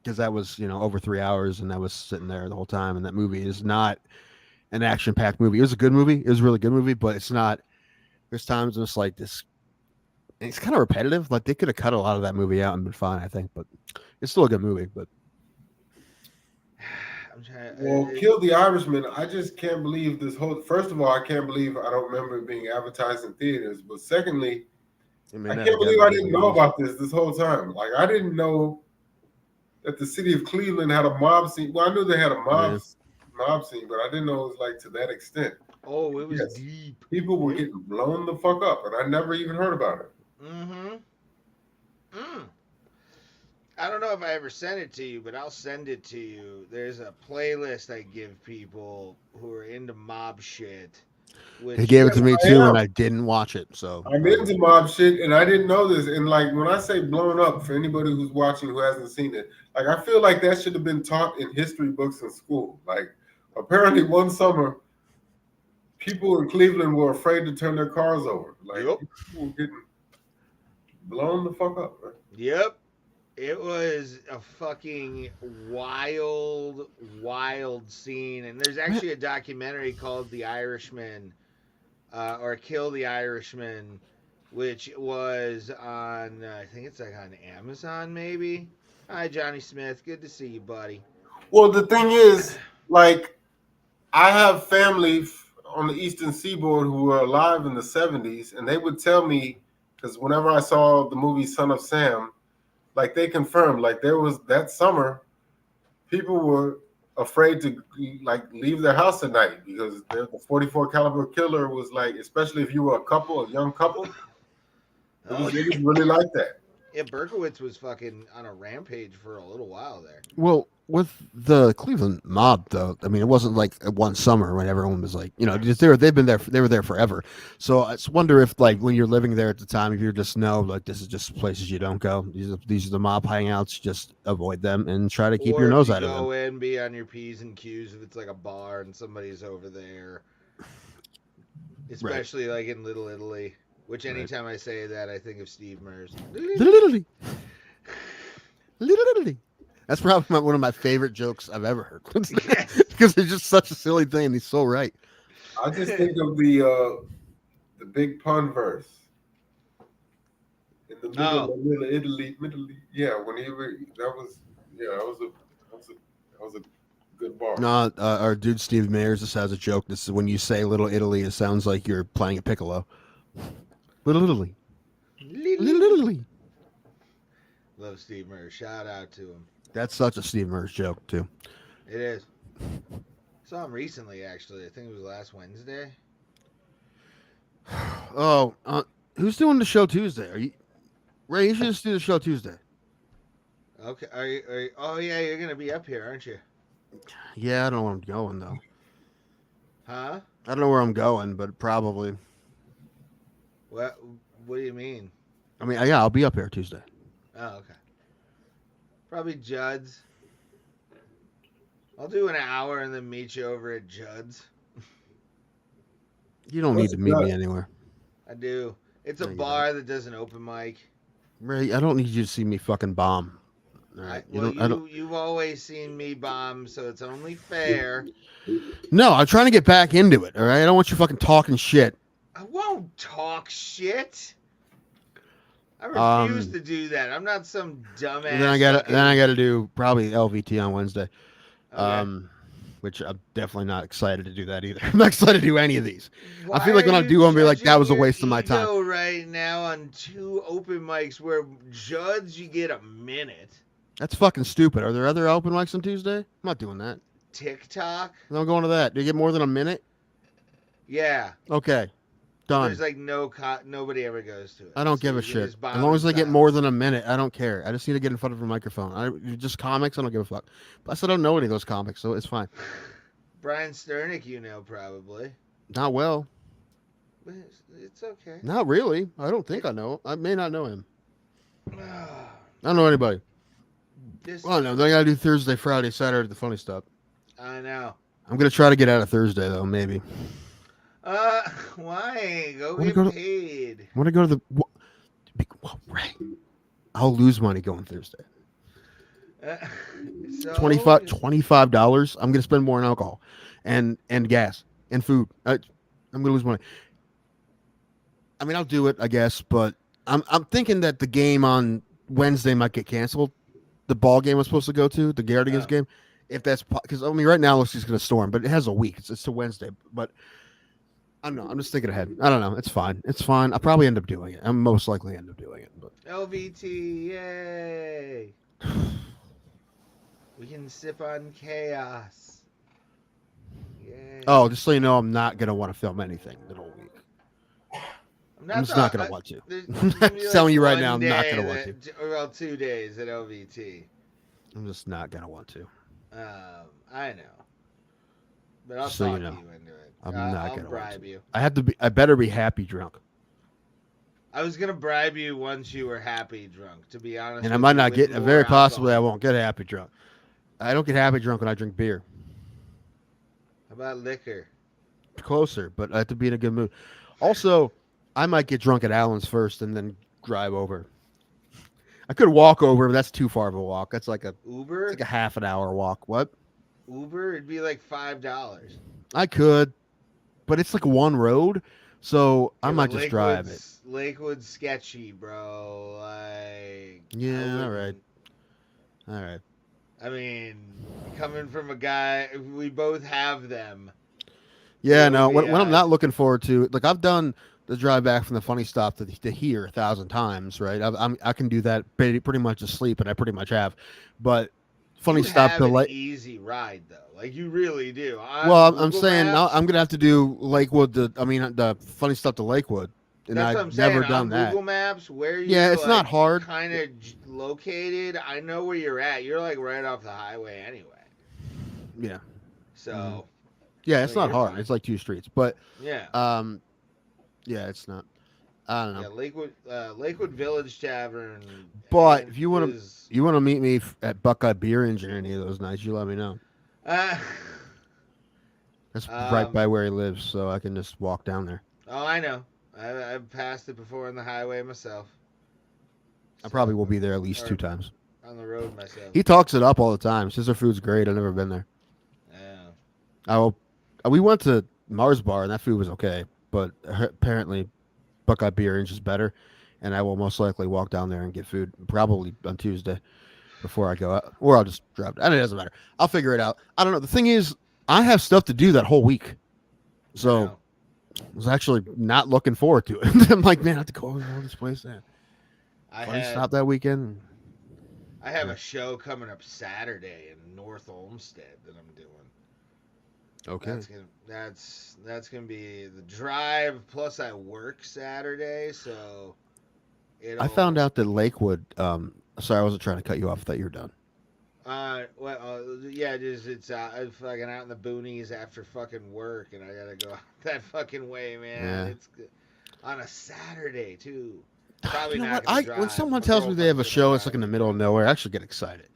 Because that was, over 3 hours, and I was sitting there the whole time. And that movie is not an action-packed movie. It was a good movie. It was a really good movie, but it's not. There's times when it's like this. It's kind of repetitive. Like they could have cut a lot of that movie out and been fine, I think. But it's still a good movie. But Kill the Irishman. I just can't believe this whole. First of all, I can't believe I don't remember it being advertised in theaters. But secondly, I can't believe I didn't know about this whole time. Like I didn't know that the city of Cleveland had a mob scene. Well, I knew they had a mob scene, but I didn't know it was like to that extent. Oh, it was deep. People were getting blown the fuck up, and I never even heard about it. I don't know if I ever sent it to you, but I'll send it to you. There's a playlist I give people who are into mob shit. He gave it to me I too, am. and I didn't watch it. So I'm into mob shit, and I didn't know this. And like when I say blown up, for anybody who's watching who hasn't seen it, like I feel like that should have been taught in history books in school. Like apparently one summer, people in Cleveland were afraid to turn their cars over. Like Yep. people were getting blown the fuck up. Man. Yep. It was a fucking wild, wild scene. And there's actually a documentary called The Irishman, or Kill the Irishman, which was on, I think it's like on Amazon maybe. Hi, Johnny Smith. Good to see you, buddy. Well, the thing is, like, I have family on the Eastern Seaboard who were alive in the 70s, and they would tell me, because whenever I saw the movie Son of Sam, like they confirmed, like there was that summer, people were afraid to like leave their house at night because the 44 caliber killer was like, especially if you were a young couple, it was really like that. Yeah, Berkowitz was fucking on a rampage for a little while there. well, with the Cleveland mob, though, I mean, it wasn't like one summer when everyone was like, just they've been there, they were there forever. So I just wonder if, like, when you're living there at the time, if you just know, like, this is just places you don't go. These are the mob hangouts. Just avoid them and try to keep your nose out of them. Go in, be on your P's and Q's if it's like a bar and somebody's over there. Especially like in Little Italy, which anytime I say that, I think of Steve Mers. Literally. That's probably one of my favorite jokes I've ever heard. Because it's just such a silly thing, and he's so right. I just think of the big pun verse in the middle of Italy. Yeah, when that was a good bar. No, our dude Steve Mayers just has a joke. This is when you say Little Italy, it sounds like you're playing a piccolo. Little Italy. Little Italy. Love Steve Mers. Shout out to him. That's such a Steve Mers joke, too. It is. Saw him recently, actually. I think it was last Wednesday. Oh, who's doing the show Tuesday? Are you, Ray? You should just do the show Tuesday. Okay. Are you, oh yeah, you're gonna be up here, aren't you? Yeah, I don't know where I'm going though. Huh? I don't know where I'm going, but probably. What do you mean? I mean, yeah, I'll be up here Tuesday. Oh, okay. Probably Judd's. I'll do an hour and then meet you over at Judd's. You don't need to meet me anywhere. I do. It's a bar that does an open mic. Ray, I don't need you to see me fucking bomb. All right. You've always seen me bomb, so it's only fair. No, I'm trying to get back into it. All right. I don't want you fucking talking shit. I won't talk shit. I refuse to do that. I'm not some dumbass. Then I gotta do probably LVT on Wednesday. Okay. Which I'm definitely not excited to do that either. I'm not excited to do any of these. I feel like when I do one, I'll be like, that was a waste of my time. Right now on 2 open mics where Judd's you get a minute. That's fucking stupid. Are there other open mics on Tuesday? I'm not doing that. TikTok? I'm going to that. Do you get more than a minute? Yeah. Okay. Done. There's like nobody ever goes to it. I don't give a shit. As long as I get more than a minute, I don't care. I just need to get in front of a microphone. Just comics, I don't give a fuck. Plus, I don't know any of those comics, so it's fine. Brian Sternick, probably. Not well. It's okay. Not really. I don't think I know. I may not know him. I don't know anybody. Well, no, they gotta do Thursday, Friday, Saturday, the funny stuff. I know. I'm gonna try to get out of Thursday though, maybe. Why? Go get paid. I want to go to the. Right. I'll lose money going Thursday. So, $25. I'm gonna spend more on alcohol, and gas and food. I'm gonna lose money. I mean, I'll do it, I guess, but I'm thinking that the game on Wednesday might get canceled. The ball game I was supposed to go to, the Guardians game. If that's because I mean, right now it looks like it's gonna storm, but it has a week. It's to Wednesday, but. I don't know. I'm just thinking ahead. I don't know. It's fine. It's fine. I'll probably end up doing it. I'm most likely end up doing it. But LVT, yay! We can sip on chaos. Yay. Oh, just so you know, I'm not gonna want to film anything the whole week. I'm just not gonna want to. I'm telling you right now, I'm not gonna want to. Well, 2 days at LVT. I'm just not gonna want to. I know, but I'll so talk you know. you into it. I'm not I'll gonna bribe you. I better be happy drunk. I was gonna bribe you once you were happy drunk. To be honest, And I with might you, not with get. more Very possibly, I alcohol. won't get happy drunk. I don't get happy drunk when I drink beer. How about liquor? Closer, but I have to be in a good mood. Also, I might get drunk at Allen's first and then drive over. I could walk over, but that's too far of a walk. That's like Uber? a half an hour walk. What? Uber? It'd be like $5. I could, but it's like one road, so I Yeah, might but just drive it. Lakewood's sketchy, bro. Like, Yeah, all right. I mean, coming from a guy, we both have them. Yeah, It no. would be, When I'm not looking forward to, like, I've done the drive back from the funny stop to here 1,000 times, right? I can do that pretty much asleep, and I pretty much have. But funny you stop have to an Lake. easy ride though. Like you really do. On Well, I'm Google saying now Maps, I'm gonna have to do Lakewood. The funny stuff to Lakewood, and that's what I'm I've saying. never On done that. Google Maps, where you're Yeah, it's not hard. kind of located. I know where you're at. You're like right off the highway anyway. Yeah, So yeah, it's So not you're hard. fine. It's like 2 streets, but yeah. yeah, it's not. I don't know. Yeah, Lakewood Village Tavern. But if you want to, is, you want to meet me at Buckeye Beer Engine any of those nights, you let me know. That's right by where he lives, so I can just walk down there. oh, I know. I've passed it before on the highway myself. I probably will be there at least or 2 times. on the road myself. He talks it up all the time. Says their food's great. I've never been there. Yeah. We went to Mars Bar and that food was okay, but apparently Buckeye Beer Engine is better, and I will most likely walk down there and get food probably on Tuesday before I go out, or I'll just drive. And it doesn't matter. I'll figure it out. I don't know. The thing is, I have stuff to do that whole week, so I was actually not looking forward to it. I'm like, man, I have to go over to all this place. Funny stop that weekend. I have a show coming up Saturday in North Olmsted that I'm doing. Okay. That's gonna be the drive. Plus, I work Saturday, so I found out that Lakewood. Sorry, I wasn't trying to cut you off. I thought you were done. Yeah, it's fucking out in the boonies after fucking work, and I gotta go out that fucking way, man. Yeah. It's on a Saturday too. Probably You know not what? gonna drive. When someone My tells me they have a girlfriend's show gonna that's like in the drive. middle of nowhere, I actually get excited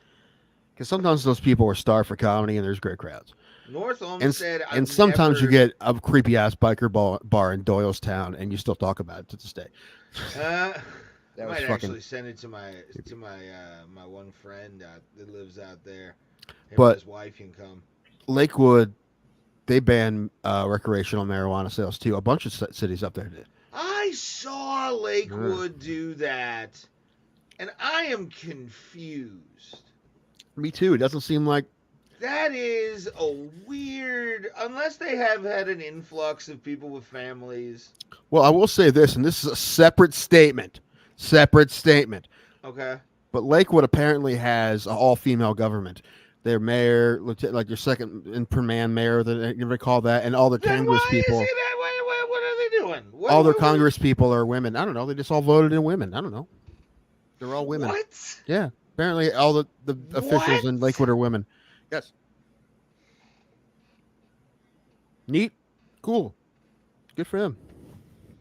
because sometimes those people are starved for comedy and there's great crowds. North Olmsted, And sometimes you get a creepy ass biker bar in Doylestown, and you still talk about it to this day. I That was might fucking actually send it to my my one friend that lives out there. Him But- and his wife can come. Lakewood. They ban recreational marijuana sales too. A bunch of cities up there did. I saw Lakewood do that, and I am confused. Me too. It doesn't seem like. That is a weird, unless they have had an influx of people with families. Well, I will say this, and this is a separate statement. Separate statement. Okay. But Lakewood apparently has an all-female government. Their mayor, like their second in per man mayor, that you ever call that, and all their Then Congress why people. is it that? What are they doing? All their Congress people are women. I don't know. They just all voted in women. I don't know. They're all women. What? Yeah. Apparently, all the officials in Lakewood are women. Yes. Neat. Cool. Good for them.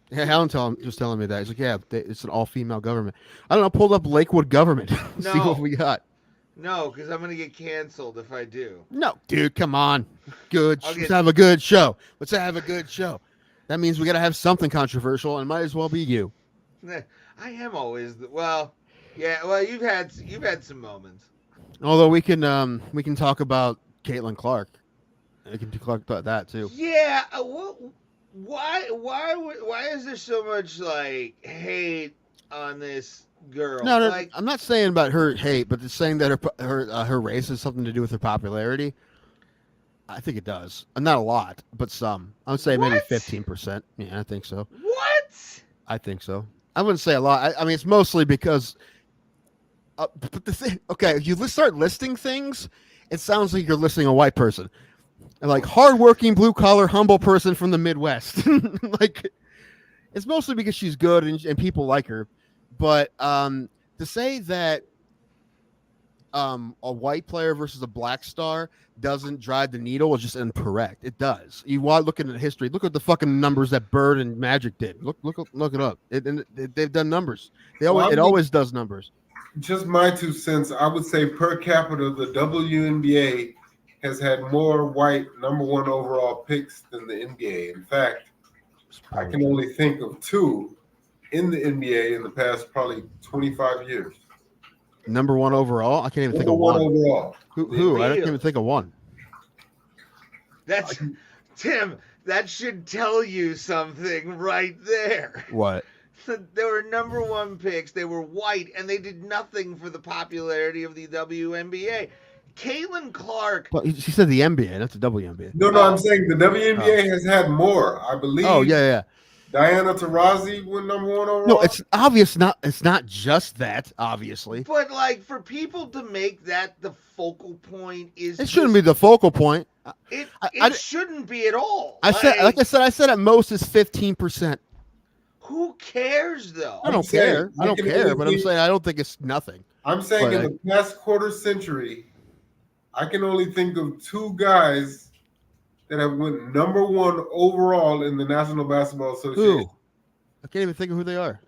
Yeah, Alan was telling me that. He's like, yeah, it's an all-female government. I don't know. Pulled up Lakewood government. See No. what we got. No, because I'm gonna get canceled if I do. No, dude, come on. Good. I'll Let's get- have a good show. Let's have a good show. That means we got to have something controversial, and it might as well be you. I am always well. Yeah. Well, you've had some moments. Although we can talk about Caitlin Clark. We can talk about that too. Yeah. Why is there so much like hate on this girl? No, Like, I'm not saying about her hate, but it's saying that her race has something to do with her popularity. I think it does. Not a lot, but some. I would say maybe What? 15%. Yeah, I think so. what? I think so. I wouldn't say a lot. I mean, it's mostly because. But the thing, okay, if you start listing things, it sounds like you're listing a white person, and like hardworking, blue collar, humble person from the Midwest. Like, it's mostly because she's good and people like her. But to say that a white player versus a black star doesn't drive the needle is just incorrect. It does. You want looking at history. Look at the fucking numbers that Bird and Magic did. Look it up. They've done numbers. It always does numbers. Just my 2 cents. I would say per capita, the WNBA has had more white number 1 overall picks than the NBA. In fact, I can only think of 2 in the NBA in the past probably 25 years. Number 1 overall? I can't even think of one. Overall. Who? I can't even think of one. That's Tim. That should tell you something right there. What? They were number 1 picks. They were white, and they did nothing for the popularity of the WNBA. Caitlin Clark. Well, she said the NBA, not the WNBA. No, I'm saying the WNBA has had more. I believe. Oh yeah. Diana Taurasi went number 1 overall. No, it's obvious. It's not just that, obviously. But like for people to make that the focal point it shouldn't be the focal point. It shouldn't be at all. I said at most is 15%. Who cares though? I don't care, but I'm saying I don't think it's nothing. I'm saying in the past quarter century, I can only think of 2 guys that have went number 1 overall in the National Basketball Association. Who? I can't even think of who they are.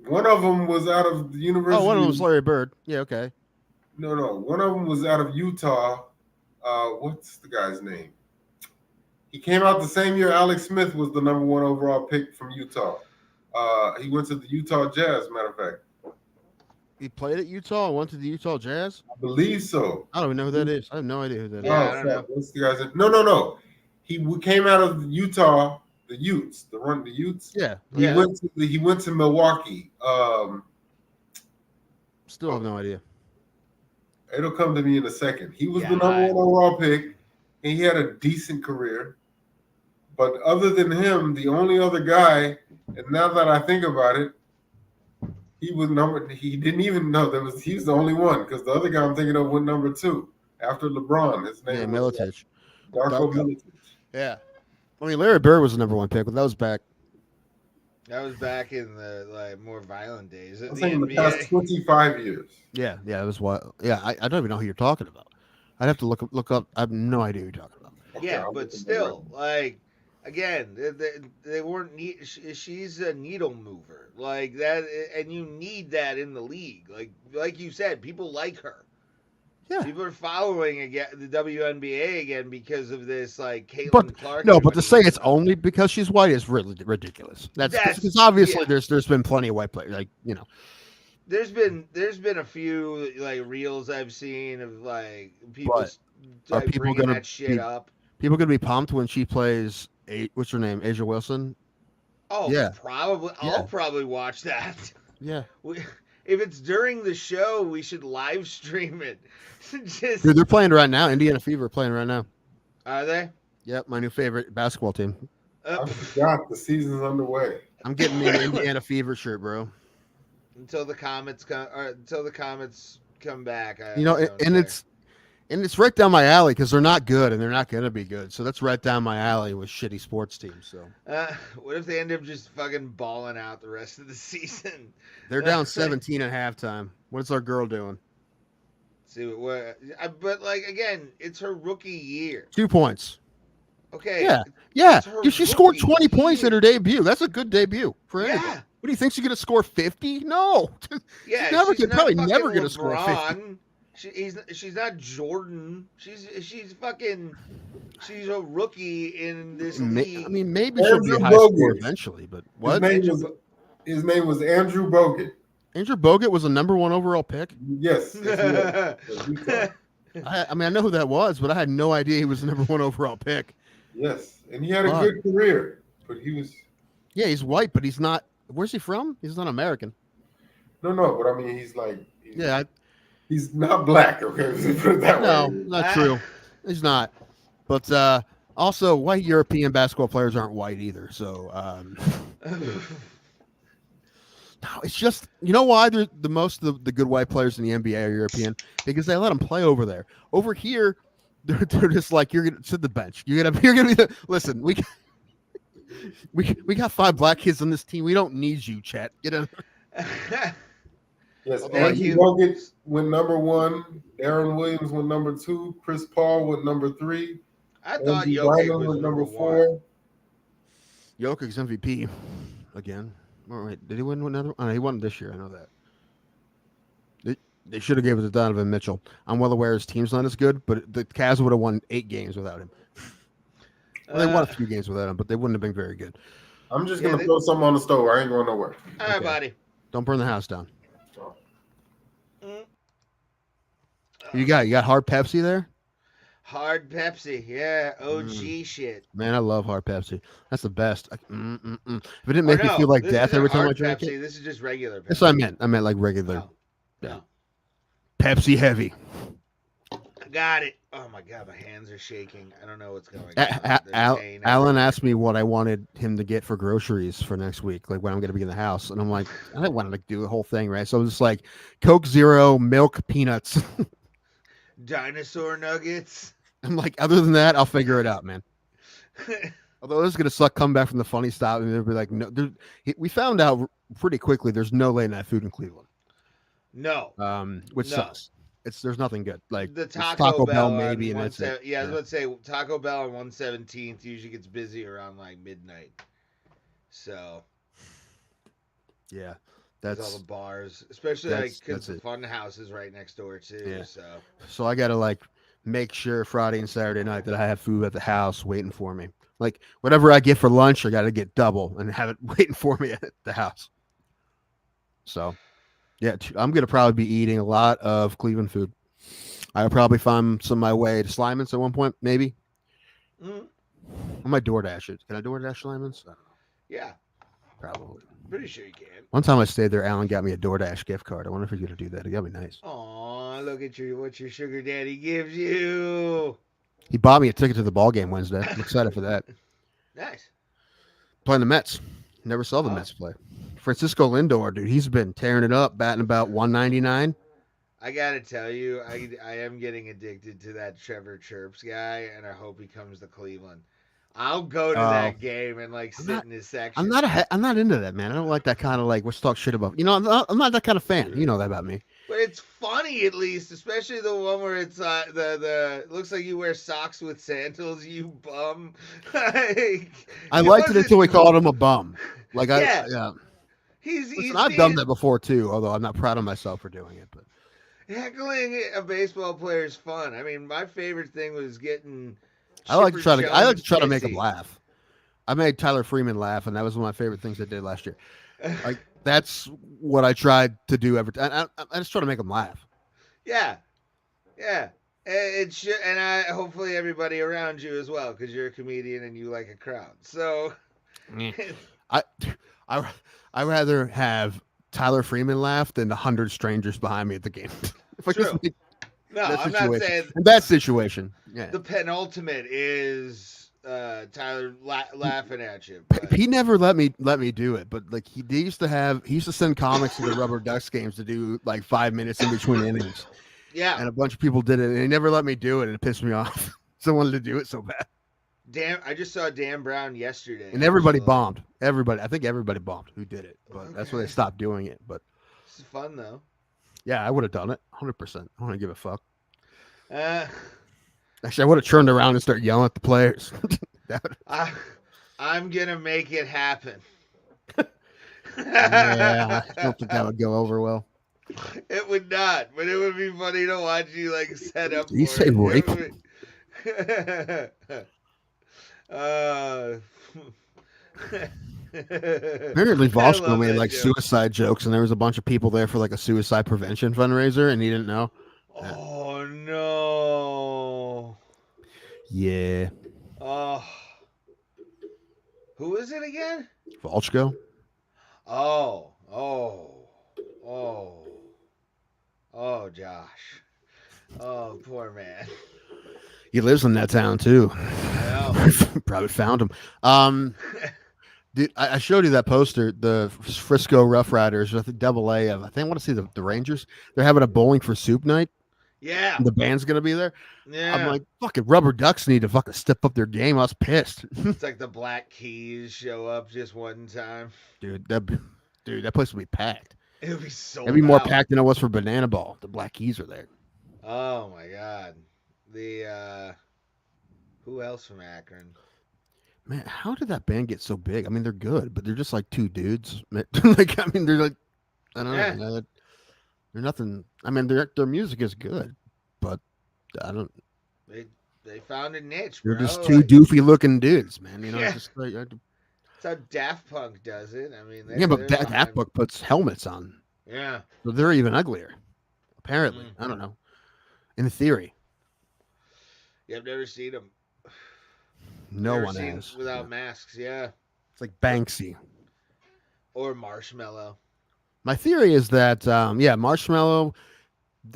One of them was out of the University. Oh, one of them was Larry Bird. Yeah, okay. No. One of them was out of Utah. What's the guy's name? He came out the same year Alex Smith was the number 1 overall pick from Utah. He went to the Utah Jazz, matter of fact. He played at Utah and went to the Utah Jazz? I believe so. I don't even know who that is. I have no idea who that is. I don't know. What's the guy's name? No. He came out of Utah, the Utes, the Utes. Yeah. He went to Milwaukee. Still have no idea. It'll come to me in a second. He was the number 1 overall pick, and he had a decent career. But other than him, the only other guy, and now that I think about it, he didn't even know he was the only one, because the other guy I'm thinking of went number 2 after LeBron. His name was Milicic. Darko Milicic. Yeah. I mean, Larry Bird was the number 1 pick, but that was back. That was back in the more violent days. I'm saying in the past 25 years. Yeah, it was what. Yeah, I don't even know who you're talking about. I'd have to look up. I have no idea who you're talking about. Yeah, but still, again, they weren't. She's a needle mover like that, and you need that in the league. Like you said, people like her. Yeah, people are following again the WNBA again because of this, Caitlin Clark. No, but to say it's only because she's white is really ridiculous. That's because obviously there's been plenty of white players, There's been a few reels I've seen of people bringing that shit up. People gonna be pumped when she plays. What's her name? Asia Wilson. Oh yeah, probably. Yeah. I'll probably watch that. Yeah. If it's during the show, we should live stream it. Dude, they're playing right now. Indiana Fever are playing right now. Are they? Yep, my new favorite basketball team. I forgot the season's underway. I'm getting me an Indiana Fever shirt, bro. Until the Comets come back. It's right down my alley because they're not good and they're not going to be good. So that's right down my alley with shitty sports teams. So what if they end up just fucking balling out the rest of the season? They're down 17 at halftime. What's our girl doing? But again, it's her rookie year. 2 points. Okay. Yeah. She scored 20 points in her debut. That's a good debut for anybody. Yeah. What do you think she's going to score 50? No. Yeah. She's probably never going to score 50. She's not Jordan. She's a rookie in this league. I mean, maybe she'll be a high score eventually, but what? His name was Andrew Bogut. Andrew Bogut was a number 1 overall pick? Yes. I know who that was, but I had no idea he was the number 1 overall pick. Yes, and he had a good career, but he was... Yeah, he's white, but he's not... Where's he from? He's not American. No, but I mean, he's yeah. He's not black, okay? Let's put it that way. No, not true. He's not. But also, white European basketball players aren't white either. So, no, it's just, you know why the most of the good white players in the NBA are European? Because they let them play over there. Over here, they're just like, you're gonna sit the bench. You're gonna be listen. We got 5 black kids on this team. We don't need you, Chet. Yes, Thank Andrew you. Bogut went number 1. Aaron Williams went number 2. Chris Paul went number 3. I thought Andrew Jokic Bynum was went number number 1. 4. Jokic's MVP again. All right, did he win another? Oh, no, he won this year. I know that. They should have gave it to Donovan Mitchell. I'm well aware his team's not as good, but the Cavs would have won 8 games without him. Well, they won a few games without him, but they wouldn't have been very good. I'm just gonna throw something on the stove. I ain't going nowhere. All right, buddy. Don't burn the house down. You got hard Pepsi there? Hard Pepsi, yeah, OG shit. Man, I love hard Pepsi. That's the best. If it didn't make me feel like death every time I drank Pepsi. it. This is just regular Pepsi. That's what I meant. I meant like regular. No. Pepsi heavy. I got it. Oh my god, my hands are shaking. I don't know what's going on. Alan asked me what I wanted him to get for groceries for next week, like when I'm going to be in the house, and I'm like, I don't want to do the whole thing, right? So I was just like, Coke Zero, milk, peanuts, dinosaur nuggets. I'm like, other than that, I'll figure it out, man. Although this is gonna suck. Come back from the funny stop, and they'll be like, no. We found out pretty quickly there's no late night food in Cleveland. No. Which sucks. There's nothing good. Like the Taco Bell maybe, and that's it. Yeah, I was about to say Taco Bell on 117th usually gets busy around like midnight. So. Yeah, that's all the bars, especially like because the Fun House is right next door too. Yeah. So I gotta like make sure Friday and Saturday night that I have food at the house waiting for me. Like whatever I get for lunch, I gotta get double and have it waiting for me at the house. So. Yeah, I'm going to probably be eating a lot of Cleveland food. I'll probably find some of my way to Slyman's at one point, maybe. I might DoorDash it. Can I DoorDash Slyman's? I don't know. Yeah. Probably. Pretty sure you can. One time I stayed there, Alan got me a DoorDash gift card. I wonder if he's going to do that. It got me nice. Aw, look at what your sugar daddy gives you. He bought me a ticket to the ball game Wednesday. I'm excited for that. Nice. Playing the Mets. Never saw the Mets play. Francisco Lindor, dude, he's been tearing it up, batting about 199. I gotta tell you, I am getting addicted to that Trevor Chirps guy, and I hope he comes to Cleveland. I'll go to that game and like sit in his section. I'm not into that, man. I don't like that kind of like let's talk shit about. You know, I'm not that kind of fan. You know that about me. But it's funny at least, especially the one where it's the looks like you wear socks with sandals, you bum. I liked it until we called him a bum. Like yeah. I've done that before too, although I'm not proud of myself for doing it. But heckling a baseball player is fun. I mean, my favorite thing was getting. I like to try to make him laugh. I made Tyler Freeman laugh, and that was one of my favorite things I did last year. Like that's what I tried to do every time. I just try to make him laugh. Yeah. It should, and I hopefully everybody around you as well, because you're a comedian and you like a crowd. So, I rather have Tyler Freeman laugh than 100 strangers behind me at the game. True. No, I'm not saying in that situation. Yeah, the penultimate is Tyler laughing at you. But he never let me do it, but like he used to send comics to the Rubber Ducks games to do like 5 minutes in between innings. Yeah, and a bunch of people did it, and he never let me do it, and it pissed me off. So I wanted to do it so bad. I just saw Dan Brown yesterday, and everybody bombed. I think everybody bombed who did it, but that's why they stopped doing it. But it's fun though. Yeah, I would have done it 100%. I don't give a fuck. Actually, I would have turned around and started yelling at the players. I'm gonna make it happen. Yeah, I don't think that would go over well. It would not, but it would be funny to watch you like set up. Did you say rape? Apparently Voshko made like suicide jokes, and there was a bunch of people there for like a suicide prevention fundraiser, and he didn't know. Oh no. Yeah. Oh. Who is it again? Voshko. Oh, Josh. Oh, poor man. He lives in that town too. I know. Probably found him. Dude, I showed you that poster, the Frisco Rough Riders, I think AA of. I think I want to see the Rangers. They're having a bowling for soup night. Yeah. The band's gonna be there. Yeah. I'm like, fucking Rubber Ducks need to fucking step up their game. I was pissed. It's like the Black Keys show up just one time. Dude, that place will be packed. It would be sold It'd be more out. packed than it was for Banana Ball. The Black Keys are there. Oh my god. The who else from Akron? Man, how did that band get so big? I mean, they're good, but they're just like two dudes. Like, I mean, they're like, I don't Eh, know. They're nothing. I mean, their music is good, but I don't. they found a niche, They're bro. just two Like, doofy looking dudes, man. You know, yeah, just like that's how Daft Punk does it. I mean, yeah. But they're that behind. book puts helmets on, Yeah. so they're even uglier. Apparently, I don't know. In theory, Yeah, I've never seen them. no Never one seen has. without Yeah. masks. Yeah. It's like Banksy. Or Marshmallow. My theory is that, yeah, Marshmallow,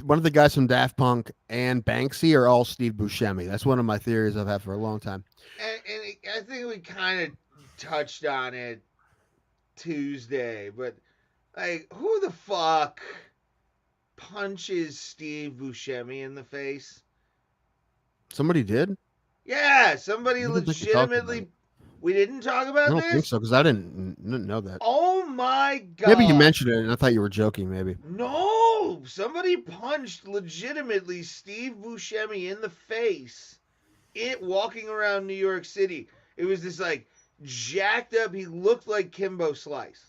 one of the guys from Daft Punk, and Banksy are all Steve Buscemi. That's one of my theories I've had for a long time. And I think we kind of touched on it Tuesday, but like, who the fuck punches Steve Buscemi in the face? Somebody did? Yeah, somebody I don't think we talked about legitimately. it. We didn't talk I about don't think this. so because I didn't know that. Oh my god! Maybe you mentioned it and I thought you were joking. Maybe. No, somebody punched legitimately Steve Buscemi in the face. It walking around New York City. It was this like jacked up. He looked like Kimbo Slice.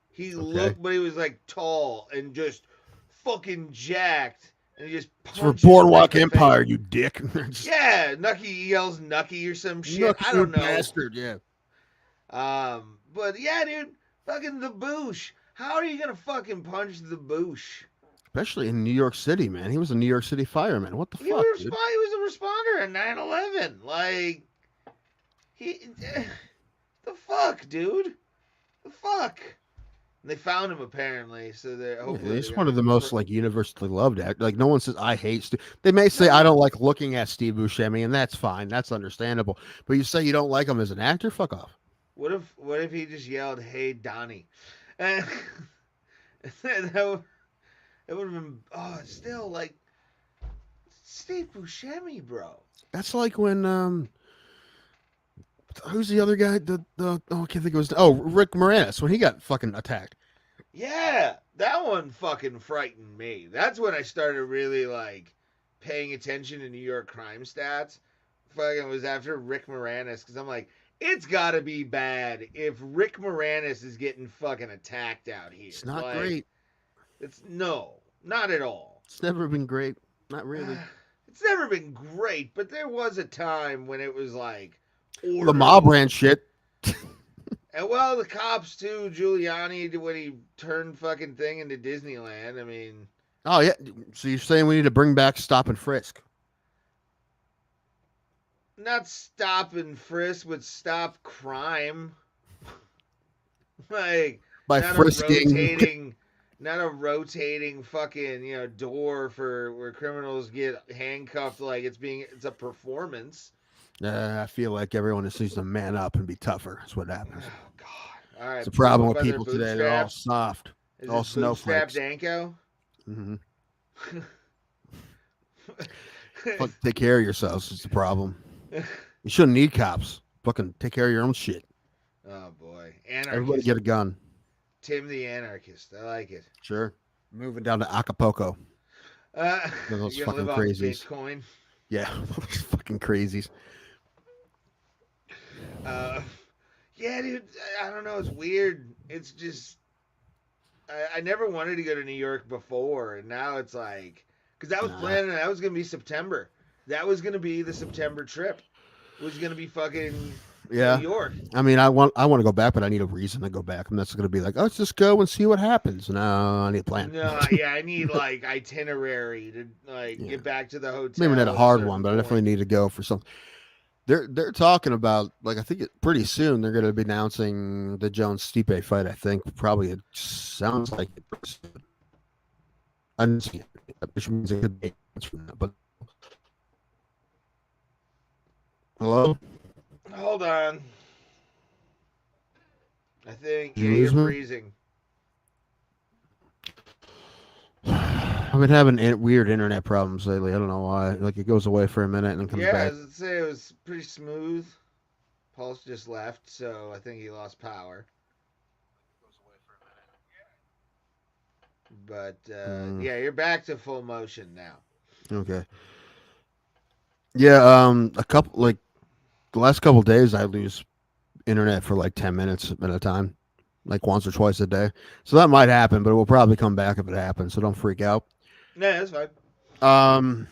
He looked, but he was like tall and just fucking jacked. And he just It's for punched him Boardwalk right in the face. Empire, you dick. Yeah, Nucky yells Nucky or some shit. Look, I you don't know. bastard. Yeah. But yeah, dude, fucking the Boosh. How are you gonna fucking punch the Boosh? Especially in New York City, man. He was a New York City fireman. What the He fuck, was dude? he was a responder in 9/11. Like he, the fuck, dude, the fuck. And they found him apparently, so they're Yeah, hopefully he's they're one gonna of the most like universally loved act. Like no one says I hate Steve. They may say I No. don't like looking at Steve Buscemi, and that's fine. That's understandable. But you say you don't like him as an actor? Fuck off. What if he just yelled, "Hey, Donnie," and that would have been still like Steve Buscemi, bro. That's like when who's the other guy? I can't think of his. Rick Moranis when he got fucking attacked. Yeah, that one fucking frightened me. That's when I started really like paying attention to New York crime stats. Fucking was after Rick Moranis because I'm like, it's got to be bad if Rick Moranis is getting fucking attacked out here. It's not like, great. It's not at all. It's never been great. Not really. It's never been great, but there was a time when it was like The mob ran shit. And well, the cops too. Giuliani when he turned fucking thing into Disneyland. I mean, Oh yeah. So you're saying we need to bring back stop and frisk? not stop and frisk, but stop crime. Like By not frisking. not a rotating fucking door for where criminals get handcuffed. Like it's a performance. I feel like everyone just needs to man up and be tougher. That's what happens. Oh God! All right, It's the problem with up on their people today. They're all bootstraps. soft. Is all this bootstrap snowflakes. Danko? Mm-hmm. Take care of yourselves. It's the problem. You shouldn't need cops. Fucking take care of your own shit. Oh boy, anarchist. Everybody get a gun. Tim the anarchist. I like it. Sure. Moving down to Acapulco. Those You gonna fucking live crazies. off Bitcoin? Yeah, those fucking crazies. Yeah, dude. I don't know. It's weird. It's just I never wanted to go to New York before, and now it's like because I was planning that was gonna be September. That was gonna be the September trip. It was gonna be fucking New York. I mean, I want to go back, but I need a reason to go back. I'm not going to be like, let's just go and see what happens. No, I need a plan. No, yeah, I need like itinerary to get back to the hotel. Maybe not a hard one, but point. I definitely need to go for something. They're talking about I think pretty soon they're going to be announcing the Jones Stipe fight. I think probably it sounds like it. I didn't see it, which means it could be from that. But hello. Hold on. I think you're freezing. I've been having weird internet problems lately. I don't know why. Like it goes away for a minute and then comes back. Yeah, I'd say it was pretty smooth. Pulse just left, so I think he lost power. But yeah, you're back to full motion now. Okay. Yeah. A couple like the last couple days, I lose internet for like 10 minutes at a time, like once or twice a day. So that might happen, but it will probably come back if it happens. So don't freak out. Yeah, that's fine.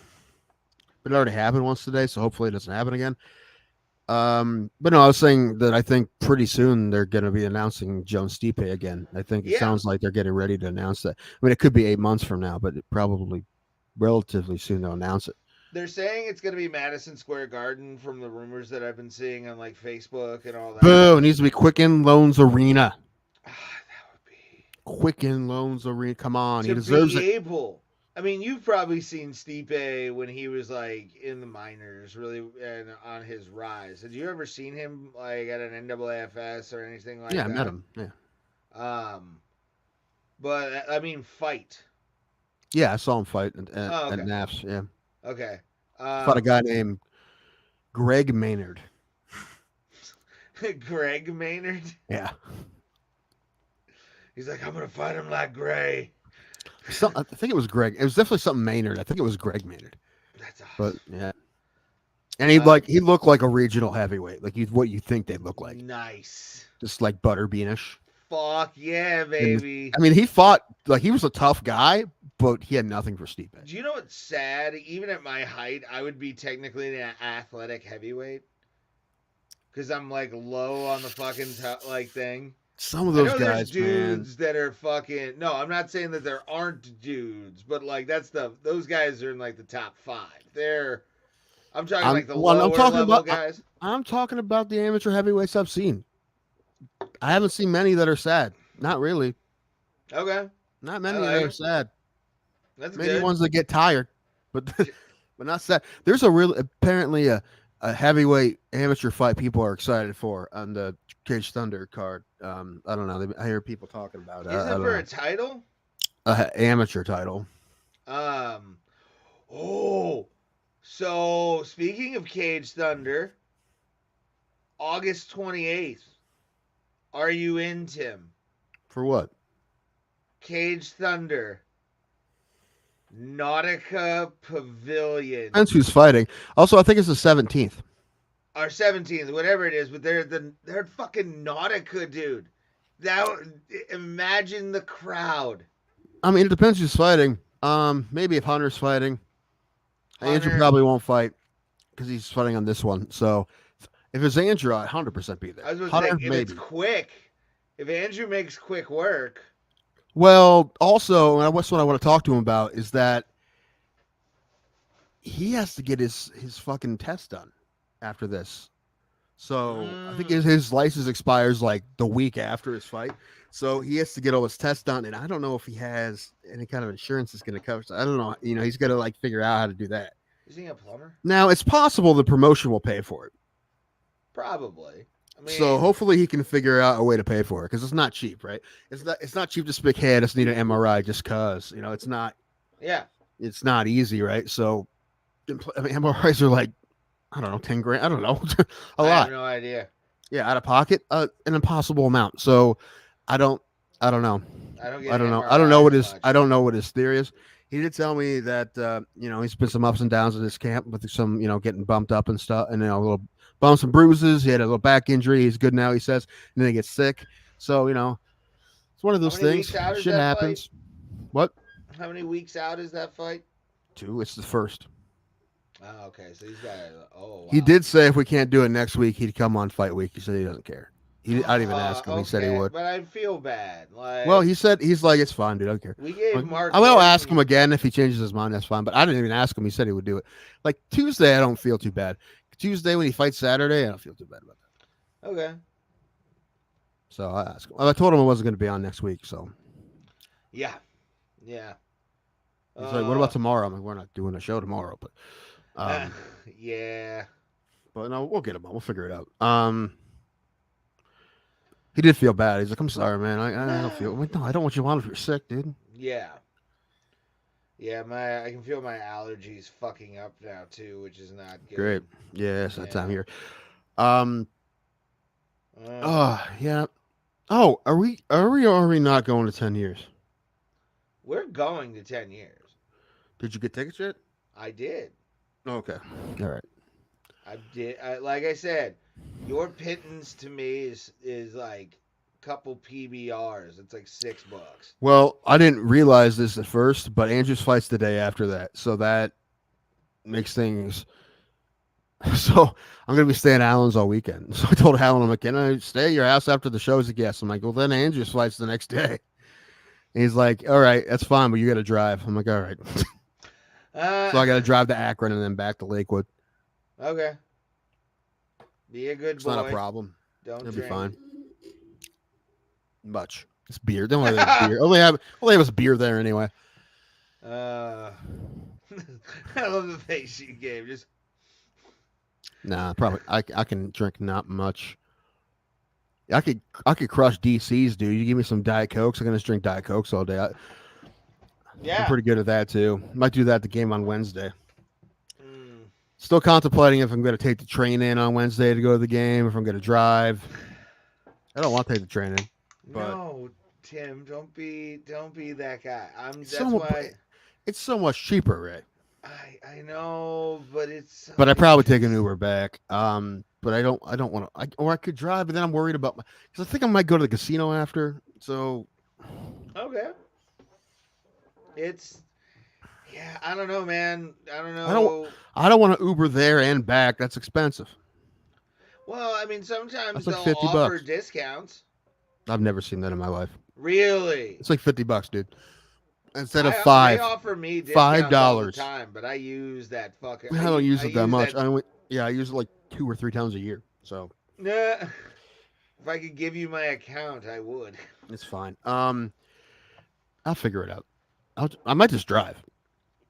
But it already happened once today, so hopefully it doesn't happen again. But no, I was saying that I think pretty soon they're going to be announcing Joan Stipe again. I think it Yeah. sounds like they're getting ready to announce that. I mean, it could be 8 months from now, but it probably relatively soon they'll announce it. They're saying it's going to be Madison Square Garden from the rumors that I've been seeing on like Facebook and all that. Boo! It needs to be Quicken Loans Arena. That would be Quicken Loans Arena. Come on, to he deserves be it. able. I mean, you've probably seen Stipe when he was like in the minors, really, and on his rise. Had you ever seen him like at an NAAFS or anything like Yeah, that? I met him. Yeah, But I mean, fight. yeah, I saw him fight at Oh, okay. NAFS. Yeah, Okay. fought a guy named Greg Maynard. Greg Maynard. Yeah, He's like, I'm gonna fight him like Gray. I think it was Greg. It was definitely something Maynard. I think it was Greg Maynard. That's awesome. But yeah, and he looked like a regional heavyweight, like what you think they'd look like, Nice. just like butterbeanish. Fuck yeah, baby. I mean, he fought like he was a tough guy, but he had nothing for Stipe. Do you know what's sad? Even at my height, I would be technically an athletic heavyweight because I'm like low on the fucking like thing. Some of I those know guys, there's man. dudes that are fucking. No, I'm not saying that there aren't dudes, but like those guys are in like the top 5. I'm talking like the lower level guys. I'm talking about the amateur heavyweights I've seen. I haven't seen many that are sad. Not really. Okay. Not many that are sad. That's Maybe good. ones that get tired, but but not sad. There's apparently a heavyweight amateur fight people are excited for on the Cage Thunder card. I don't know. I hear people talking about it. Is it for a title? Amateur title. Oh. So speaking of Cage Thunder, August 28th. Are you in, Tim? For what? Cage Thunder. Nautica Pavilion. Depends who's fighting. Also, I think it's the 17th. Or 17th, whatever it is, but they're fucking Nautica, dude. Imagine the crowd. I mean, it depends who's fighting. Maybe if Hunter's fighting. Andrew probably won't fight because he's fighting on this one. So if it's Andrew, I'd 100% be there. I was going Hunter, to say, if it's quick, if Andrew makes quick work. Well, also, and that's what I want to talk to him about is that he has to get his fucking test done after this. So I think his license expires like the week after his fight. So he has to get all his tests done, and I don't know if he has any kind of insurance that's going to cover. So I don't know. He's got to like figure out how to do that. Is he a plumber? Now it's possible the promotion will pay for it. Probably. I mean, so hopefully he can figure out a way to pay for it because it's not cheap, right? It's not cheap to speak. Hey, I just need an MRI just cause it's not. Yeah. It's not easy, right? So, I mean, MRIs are like, I don't know, 10 grand. I don't know, a lot. I have no idea. Yeah, out of pocket, an impossible amount. So, I don't know. I don't know what his theory is. He did tell me that he's been some ups and downs at his camp with some getting bumped up and stuff, and a little bumps and bruises. He had a little back injury. He's good now, he says, and then he gets sick. So it's one of those things. Shit happens. What? How many weeks out is that fight? 2. It's the first. Oh, okay. So he's got. Oh, wow. He did say if we can't do it next week, he'd come on fight week. He said he doesn't care. I didn't even ask him. Okay, he said he would. But I feel bad. Like, well, he's like, it's fine, dude. I don't care. We gave Mark. I will ask him again if he changes his mind. That's fine. But I didn't even ask him. He said he would do it. Like Tuesday, I don't feel too bad. Tuesday when he fights Saturday, I don't feel too bad about that. Okay. So I asked him. I told him I wasn't going to be on next week. So. Yeah. He's like, what about tomorrow? I'm like, we're not doing a show tomorrow, but. Yeah. But no, we'll get him on. We'll figure it out. He did feel bad. He's like, I'm sorry, man. I don't feel. I'm like, no, I don't want you on if you're sick, dude. Yeah. Yeah, I can feel my allergies fucking up now too, which is not good. Great. Yeah, it's that time of year. Yeah. Oh, are we not going to 10 years? We're going to 10 years. Did you get tickets yet? I did. Okay. All right. I did. Like I said, your pittance to me is like a couple PBRs. It's like $6. Well, I didn't realize this at first, but Andrew's flight's the day after that, so that makes things. So I'm gonna be staying at Alan's all weekend. So I told Alan, I'm like, can I stay at your house after the show? He's like, yes. I'm like, well, then Andrew's flight's the next day. And he's like, all right, that's fine, but you got to drive. I'm like, all right. So I got to drive to Akron and then back to Lakewood. Okay. Be a good It's boy. not a problem. Don't It'll drink. be fine. Much. It's beer. They only have beer. Only have us beer there anyway. I love the face you gave. Just Nah, probably. I can drink not much. I could crush DCs, dude. You give me some Diet Cokes, I'm gonna just drink Diet Cokes all day. I'm pretty good at that too. Might do that at the game on Wednesday. Still contemplating if I'm gonna take the train in on Wednesday to go to the game, if I'm gonna drive. I don't want to take the train in. But no, Tim, don't be that guy. It's so much cheaper, Ray. I know, but it's. But I probably take an Uber back. But I don't want to. Or I could drive, but then I'm worried about because I think I might go to the casino after. So. Okay. I don't know, man. I don't know. I don't want to Uber there and back. That's expensive. Well, I mean, sometimes That's like they'll $50. offer discounts. I've never seen that in my life. Really? It's like $50, dude. Instead of They $5. offer me discounts all the $5. time, but I use that fucking. I don't use it that much. I use it like 2 or 3 times a year. So. Nah. If I could give you my account, I would. It's fine. I'll figure it out. I might just drive.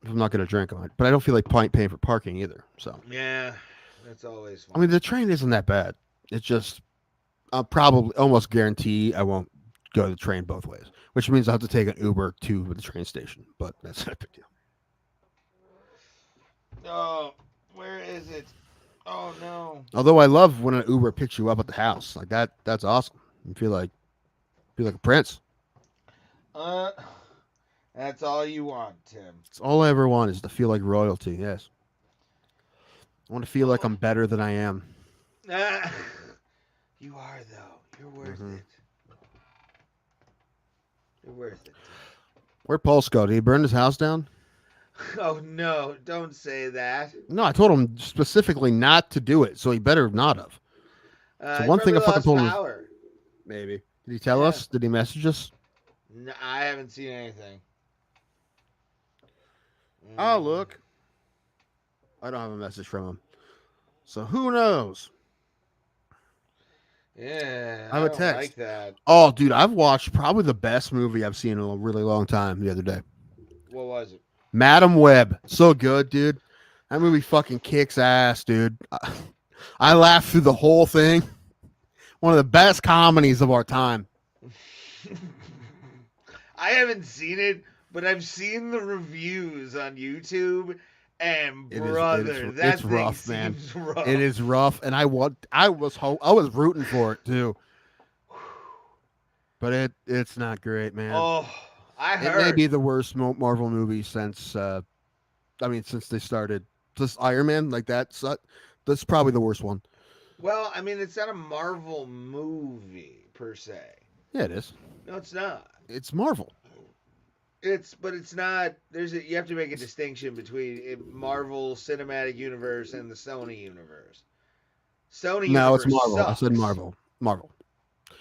If I'm not going to drink, I might. But I don't feel like paying for parking either. So. Yeah, that's always fun. I mean, the train isn't that bad. It's just, I'll probably almost guarantee I won't go to the train both ways, which means I'll have to take an Uber to the train station. But that's not a big deal. Oh, where is it? Oh no. Although I love when an Uber picks you up at the house like that. That's awesome. You feel like a prince. That's all you want, Tim. It's all I ever want is to feel like royalty. Yes. I want to feel like I'm better than I am. You are though. You're worth it. You're worth it. Where'd Pulse go? Did he burn his house down? Oh no! Don't say that. No, I told him specifically not to do it, so he better not have. So one thing I fucking told him. Maybe. Did he tell us? Did he message us? No, I haven't seen anything. Oh, look. I don't have a message from him. So who knows? Yeah, I have a don't text. like that. Oh, dude, I've watched probably the best movie I've seen in a really long time the other day. What was it? Madam Web. So good, dude. That movie fucking kicks ass, dude. I laughed through the whole thing. One of the best comedies of our time. I haven't seen it, but I've seen the reviews on YouTube, and brother, that thing rough, man. seems rough. It is rough, and I was rooting for it too. But it's not great, man. Oh, I heard. It may be the worst Marvel movie since since they started. Just Iron Man, like that's probably the worst one. Well, I mean, it's not a Marvel movie per se. Yeah, it is. No, it's not. It's Marvel. But it's not. You have to make a distinction between Marvel Cinematic Universe and the Sony universe. No, it's Marvel. Sucks, I said Marvel.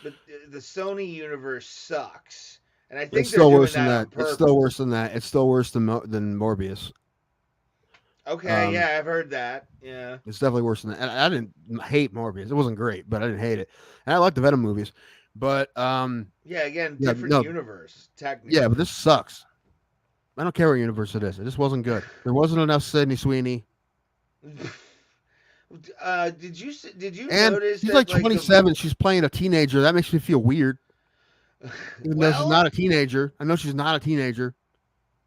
But the Sony universe sucks, and I think it's still worse than that. It's still worse than that. It's still worse than Morbius. Okay, yeah, I've heard that. Yeah, it's definitely worse than that. And I didn't hate Morbius. It wasn't great, but I didn't hate it. And I like the Venom movies. But different universe technically. Yeah, but this sucks. I don't care what universe it is. It just wasn't good. There wasn't enough Sydney Sweeney. Did you and notice she's that, like 27? She's playing a teenager. That makes me feel weird. Even though she's not a teenager. I know she's not a teenager.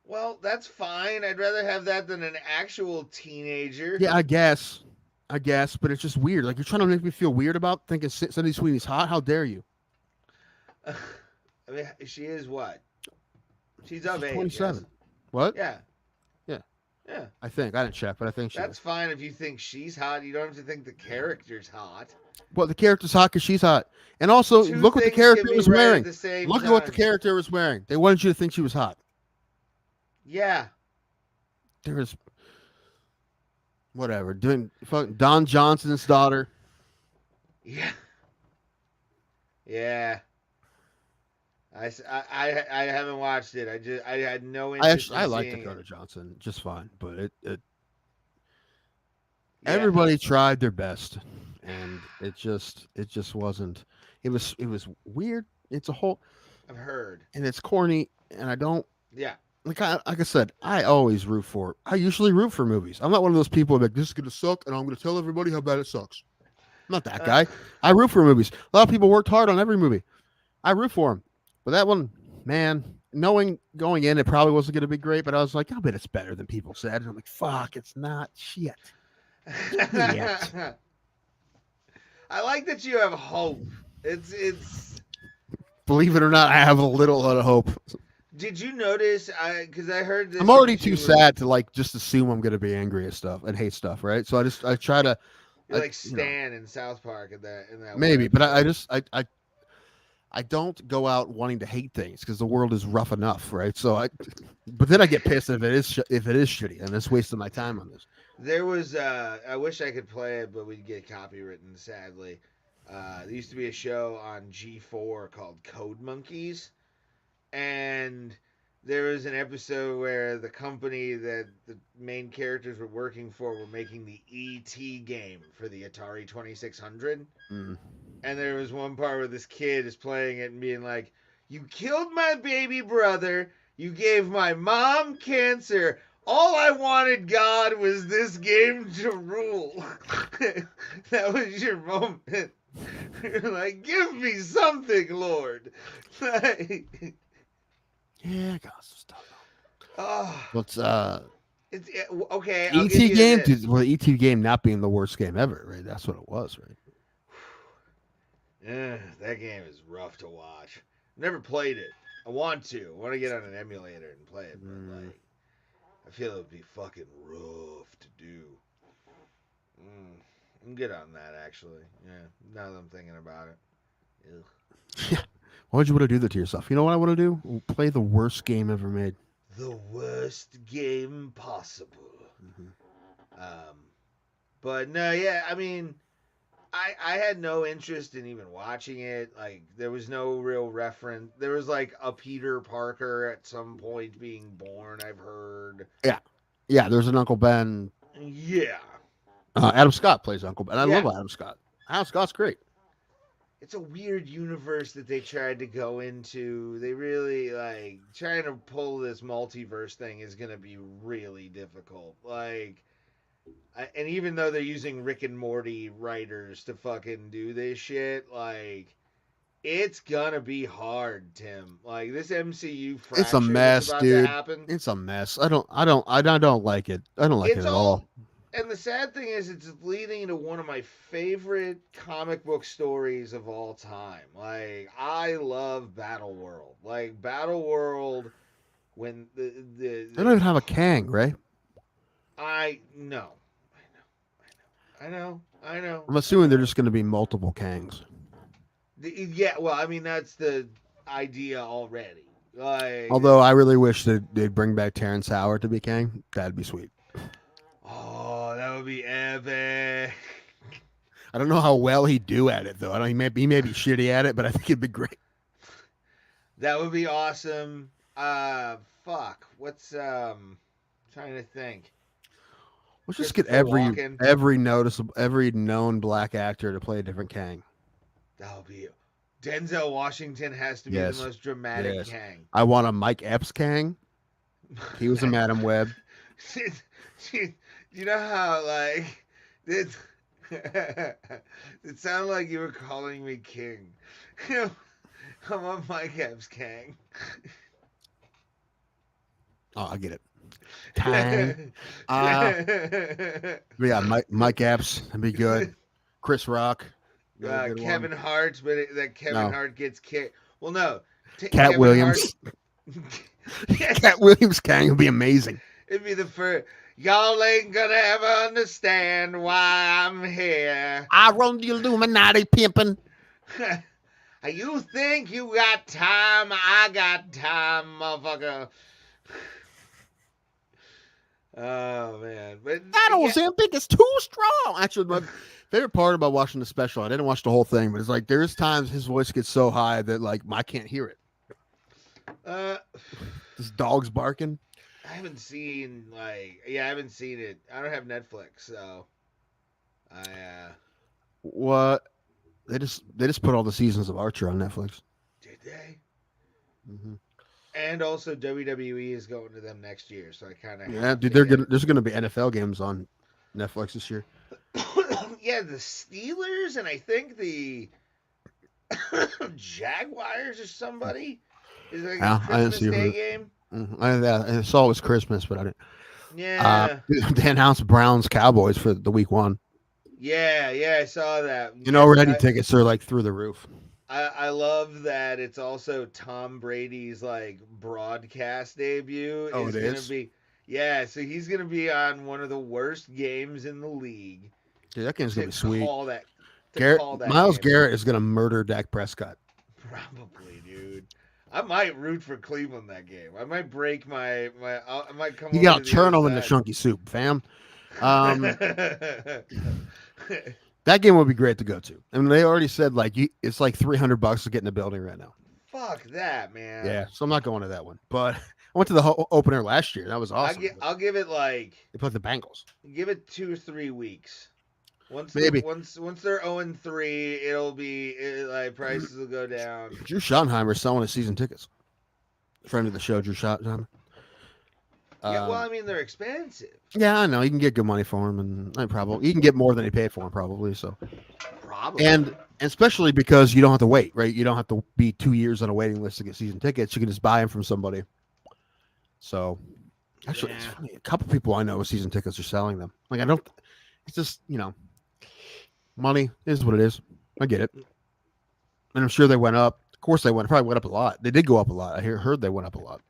Well, that's fine. I'd rather have that than an actual teenager. Yeah, I guess, but it's just weird. Like, you're trying to make me feel weird about thinking Sydney Sweeney's hot. How dare you? I mean, she is what? She's of age. 27. Yes. What? Yeah. Yeah. Yeah. I think. I didn't check, but I think she That's is. fine if you think she's hot. You don't have to think the character's hot. Well, the character's hot because she's hot. And also, Two look what the things character can be was right wearing. at the same Look time. at what the character was wearing. They wanted you to think she was hot. Yeah. There's whatever. Doing fucking Don Johnson's daughter. Yeah. Yeah. I haven't watched it. I had no interest. I like seeing Dakota it. Johnson just fine, but it Yeah. everybody tried their best, and it just wasn't. It was weird. It's a whole, I've heard. and it's corny, and I don't Yeah. like I said. I always root for. I usually root for movies. I'm not one of those people like this is gonna suck, and I'm gonna tell everybody how bad it sucks. I'm not that guy. I root for movies. A lot of people worked hard on every movie. I root for them, but that one, man, knowing going in, it probably wasn't gonna be great. But I was like, I bet it's better than people said. And I'm like, fuck, it's not shit. Yet. I like that you have hope. It's. Believe it or not, I have a little of hope. Did you notice? Because I heard this. I'm already too sad to like just assume I'm gonna be angry at stuff and hate stuff, right? So I try to. You're like Stan in South Park in that. Maybe, but I don't go out wanting to hate things because the world is rough enough, right? So but then I get pissed if it is shitty and it's wasting my time on this. There was I wish I could play it, but we'd get copywritten, sadly. There used to be a show on G4 called Code Monkeys, and there was an episode where the company that the main characters were working for were making the E.T. game for the Atari 2600. Mm. And there was one part where this kid is playing it and being like, "You killed my baby brother. You gave my mom cancer. All I wanted, God, was this game to rule." That was your moment. You're like, "Give me something, Lord." Yeah, got some stuff. Oh, What's okay. I'll give ET you game? this. Well, ET game not being the worst game ever, right? That's what it was, right? That game is rough to watch. Never played it. I want to. I want to get on an emulator and play it, but like, I feel it would be fucking rough to do. I'm good on that, actually. Yeah, now that I'm thinking about it. Ugh. Why would you want to do that to yourself? You know what I want to do? Play the worst game ever made. The worst game possible. But no, yeah, I mean, I had no interest in even watching it. Like, there was no real reference. There was like a Peter Parker at some point being born, I've heard. Yeah, there's an Uncle Ben. Yeah. Adam Scott plays Uncle Ben. I Yeah. love Adam Scott. Adam Scott's great. It's a weird universe that they tried to go into. They really, like, trying to pull this multiverse thing is going to be really difficult. Like, and even though they're using Rick and Morty writers to fucking do this shit, like, it's gonna be hard, Tim. Like, this MCU fracture It's a mess, that's about dude. to happen. It's a mess. I don't like it. I don't like it at all. And the sad thing is, it's leading to one of my favorite comic book stories of all time. Like, I love Battle World. Like, Battle World, when They don't even have a Kang, right? I know. I'm assuming they're just going to be multiple Kangs. Yeah, well, I mean, that's the idea already. Like, Although I really wish they'd bring back Terrence Howard to be Kang. That'd be sweet. oh, that would be epic. I don't know how well he'd do at it, though. He may be shitty at it, but I think it'd be great. That would be awesome. Fuck. What's trying to think. Let's just get Walken. every known black actor to play a different Kang. That'll be Denzel Washington has to be the most dramatic Kang. I want a Mike Epps Kang. He was a Madam Web. You know how like it sounded like you were calling me King. I'm a Mike Epps Kang. Oh, I get it. Kang. Yeah, Mike Epps. That'd be good. Chris Rock. Kevin Hart, but that Kevin Hart gets kicked. Well, no. Cat Williams. Yes. Cat Williams Kang would be amazing. It'd be the first. Y'all ain't gonna ever understand why I'm here. I run the Illuminati pimping. You think you got time? I got time, motherfucker. Oh man, but That Ozempic is too strong. Actually, my favorite part about watching the special, I didn't watch the whole thing, but it's like there's times his voice gets so high that like I can't hear it. This dog's barking. I haven't seen I haven't seen it. I don't have Netflix, so What? They just put all the seasons of Archer on Netflix. Did they? Mm-hmm. And also WWE is going to them next year, so I kind of Dude. There's gonna be NFL games on Netflix this year. Yeah, the Steelers and I think the Jaguars or somebody is like a Christmas Day game. I saw it was Christmas, but I didn't. Yeah. They announced Browns Cowboys for the week 1. Yeah, I saw that. Already tickets are like through the roof. I love that it's also Tom Brady's like broadcast debut. Oh, it is? So he's gonna be on one of the worst games in the league. Dude, that game's gonna be sweet. Miles Garrett is gonna murder Dak Prescott. Probably, dude. I might root for Cleveland that game. I might break I might come. You gotta turn them into chunky soup, fam. That game would be great to go to. I mean, they already said it's like $300 to get in the building right now. Fuck that, man. Yeah, so I'm not going to that one. But I went to the opener last year. That was awesome. I'll give it they played the Bengals. Give it 2 or 3 weeks. Once they're 0-3, it'll be prices will go down. Drew Schottenheimer's selling his season tickets. Friend of the show, Drew Schottenheimer. Yeah, well, I mean they're expensive. Yeah, I know. You can get good money for him, and you can get more than he paid for him, probably. So, probably, and especially because you don't have to wait, right? You don't have to be 2 years on a waiting list to get season tickets. You can just buy them from somebody. So, actually, It's funny. A couple people I know with season tickets are selling them. It's just money is what it is. I get it, and I'm sure they went up. Of course, probably went up a lot. They did go up a lot. I heard they went up a lot.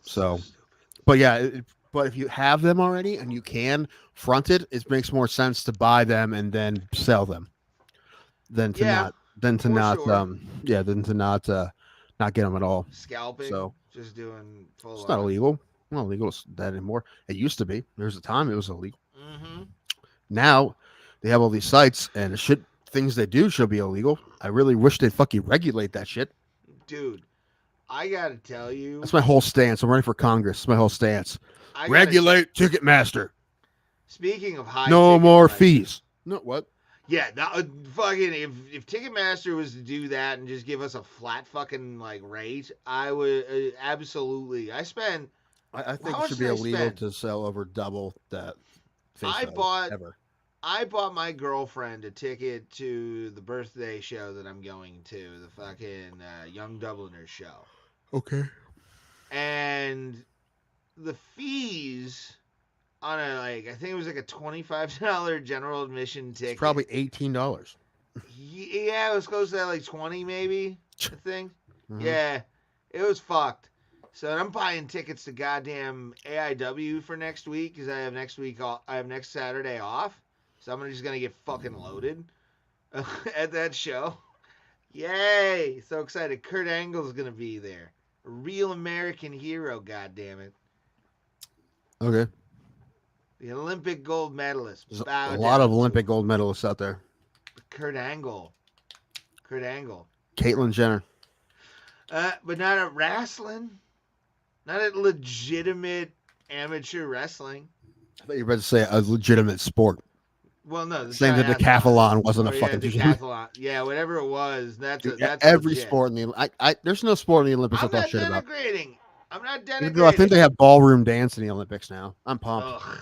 So. But yeah, but if you have them already and you can front it, it makes more sense to buy them and then sell them than to not get them at all. Scalping. So just doing full. It's not illegal. Not illegal that anymore. It used to be. There was a time it was illegal. Mm-hmm. Now they have all these sites and things they do should be illegal. I really wish they'd fucking regulate that shit, dude. I gotta tell you, that's my whole stance. I'm running for Congress. That's my whole stance. Regulate Ticketmaster. Speaking of high, no more fees. No, what? Yeah, that would fucking if Ticketmaster was to do that and just give us a flat fucking rate, I would absolutely. I think it should be illegal to sell over double that. I bought my girlfriend a ticket to the birthday show that I'm going to, the fucking Young Dubliners show. Okay. And the fees on I think it was like a $25 general admission ticket. It's probably $18. Yeah, it was close to that, 20 maybe, I think. Mm-hmm. Yeah, it was fucked. So I'm buying tickets to goddamn AIW for next week because I have next Saturday off. So I'm just gonna get fucking loaded at that show. Yay! So excited. Kurt Angle's gonna be there. A real American hero, goddammit. Okay. The Olympic gold medalist. There's a lot of Olympic gold medalists out there. Kurt Angle. Caitlyn Jenner. But not at wrestling. Not at legitimate amateur wrestling. I thought you were about to say a legitimate sport. Well, no. Saying the decathlon wasn't a fucking decathlon. Yeah, whatever it was. That's every legit. sport in the. There's no sport in the Olympics I talk shit about. I'm not denigrating. I think they have ballroom dance in the Olympics now. I'm pumped. Ugh.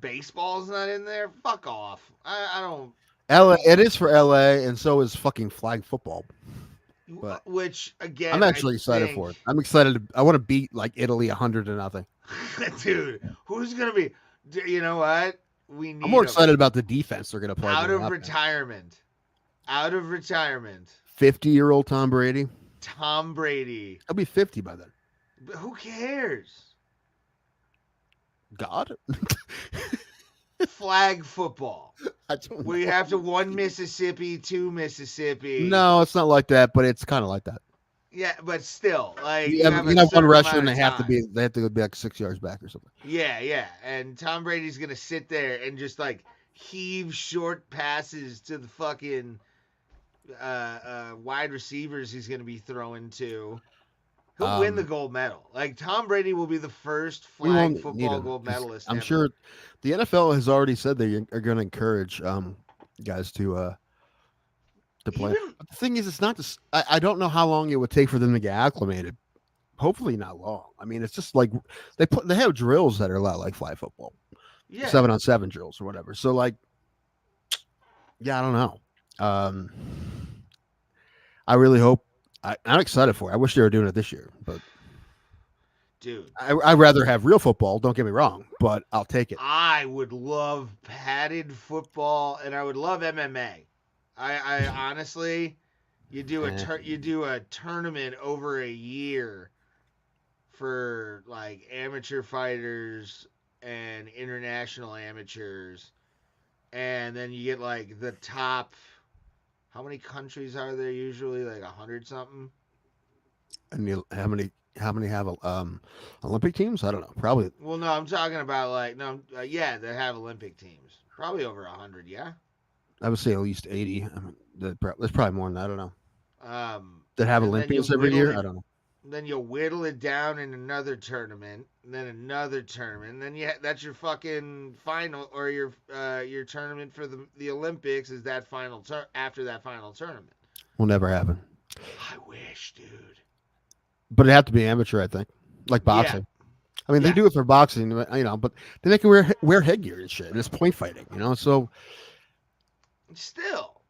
Baseball's not in there. Fuck off. I don't. LA. It is for LA, and so is fucking flag football. But which again, I'm actually excited for it. I'm excited. I want to beat Italy 100-0. Dude, who's gonna be? You know what? I'm more excited about the defense they're gonna play. Out of retirement. 50-year-old Tom Brady. Tom Brady. I'll be 50 by then. But who cares? God. Flag football. I don't Where you know. have to 1 Mississippi, 2 Mississippi. No, it's not like that, but it's kind of like that. Yeah, but still, like You have a one certain rusher, and amount they of have to time. be like 6 yards back or something. Yeah. And Tom Brady's gonna sit there and just like heave short passes to the fucking wide receivers he's gonna be throwing to. He'll win the gold medal. Like Tom Brady will be the first We flag won't need football him, gold 'cause medalist. I'm ever. sure the NFL has already said they are going to encourage guys to play. Even But the thing is, it's not this. I don't know how long it would take for them to get acclimated. Hopefully, not long. I mean, it's just like they have drills that are a lot like flag football, yeah. 7-on-7 drills or whatever. So like, yeah, I don't know. I really hope. I'm excited for it. I wish they were doing it this year, but Dude, I'd rather have real football. Don't get me wrong, but I'll take it. I would love padded football, and I would love MMA. I honestly, you do a tournament over a year for like amateur fighters and international amateurs, and then you get like the top. How many countries are there usually? Like 100 something. And how many have Olympic teams? I don't know. Probably. Well, no, I'm talking about like yeah, they have Olympic teams. Probably over 100, yeah. I would say at least 80. I mean, there's probably more than that. I don't know. That have And then Olympians you every whittle year. it- I don't know. Then you'll whittle it down in another tournament, and then another tournament, and then that's your fucking final or your tournament for the Olympics is that final after that final tournament. Will never happen. I wish, dude. But it have to be amateur, I think, like boxing. I mean, they Yeah. do it for boxing, but then they can wear headgear and shit, and it's point fighting, So, Still.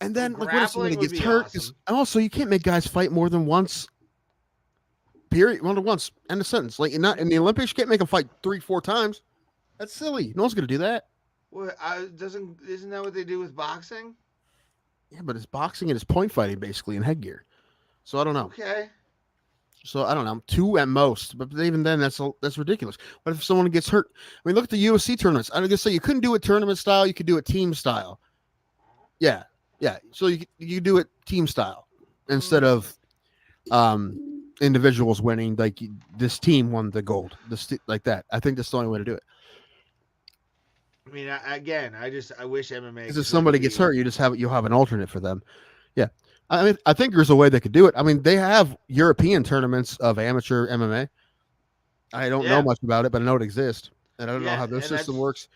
and then Well, like, what if somebody grappling would gets be hurt? awesome. And also, you can't make guys fight more than once. Period. More than once. End of sentence. Like not in the Olympics, you can't make them fight 3-4 times. That's silly. No one's gonna do that. Well, isn't that what they do with boxing? Yeah, but it's boxing and it's point fighting basically in headgear. So I don't know. Okay. So I don't know. 2 at most, but even then, that's ridiculous. What if someone gets hurt? I mean, look at the UFC tournaments. I'm gonna say you couldn't do it tournament style. You could do it team style. Yeah. So you do it team style instead of individuals winning. Like this team won the gold. Like that. I think that's the only way to do it. I mean, I wish MMA. Because if somebody gets hurt, you'll have an alternate for them. Yeah. I mean, I think there's a way they could do it. I mean, they have European tournaments of amateur MMA. I don't know much about it, but I know it exists, and I don't know how their system works.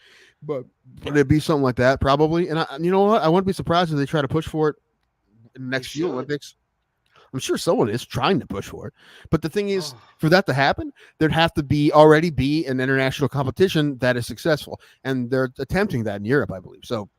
But it'd be something like that probably. And you know what? I wouldn't be surprised if they try to push for it in the next few Olympics. I'm sure someone is trying to push for it. But the thing is, for that to happen, there'd have to already be an international competition that is successful, and they're attempting that in Europe, I believe. So,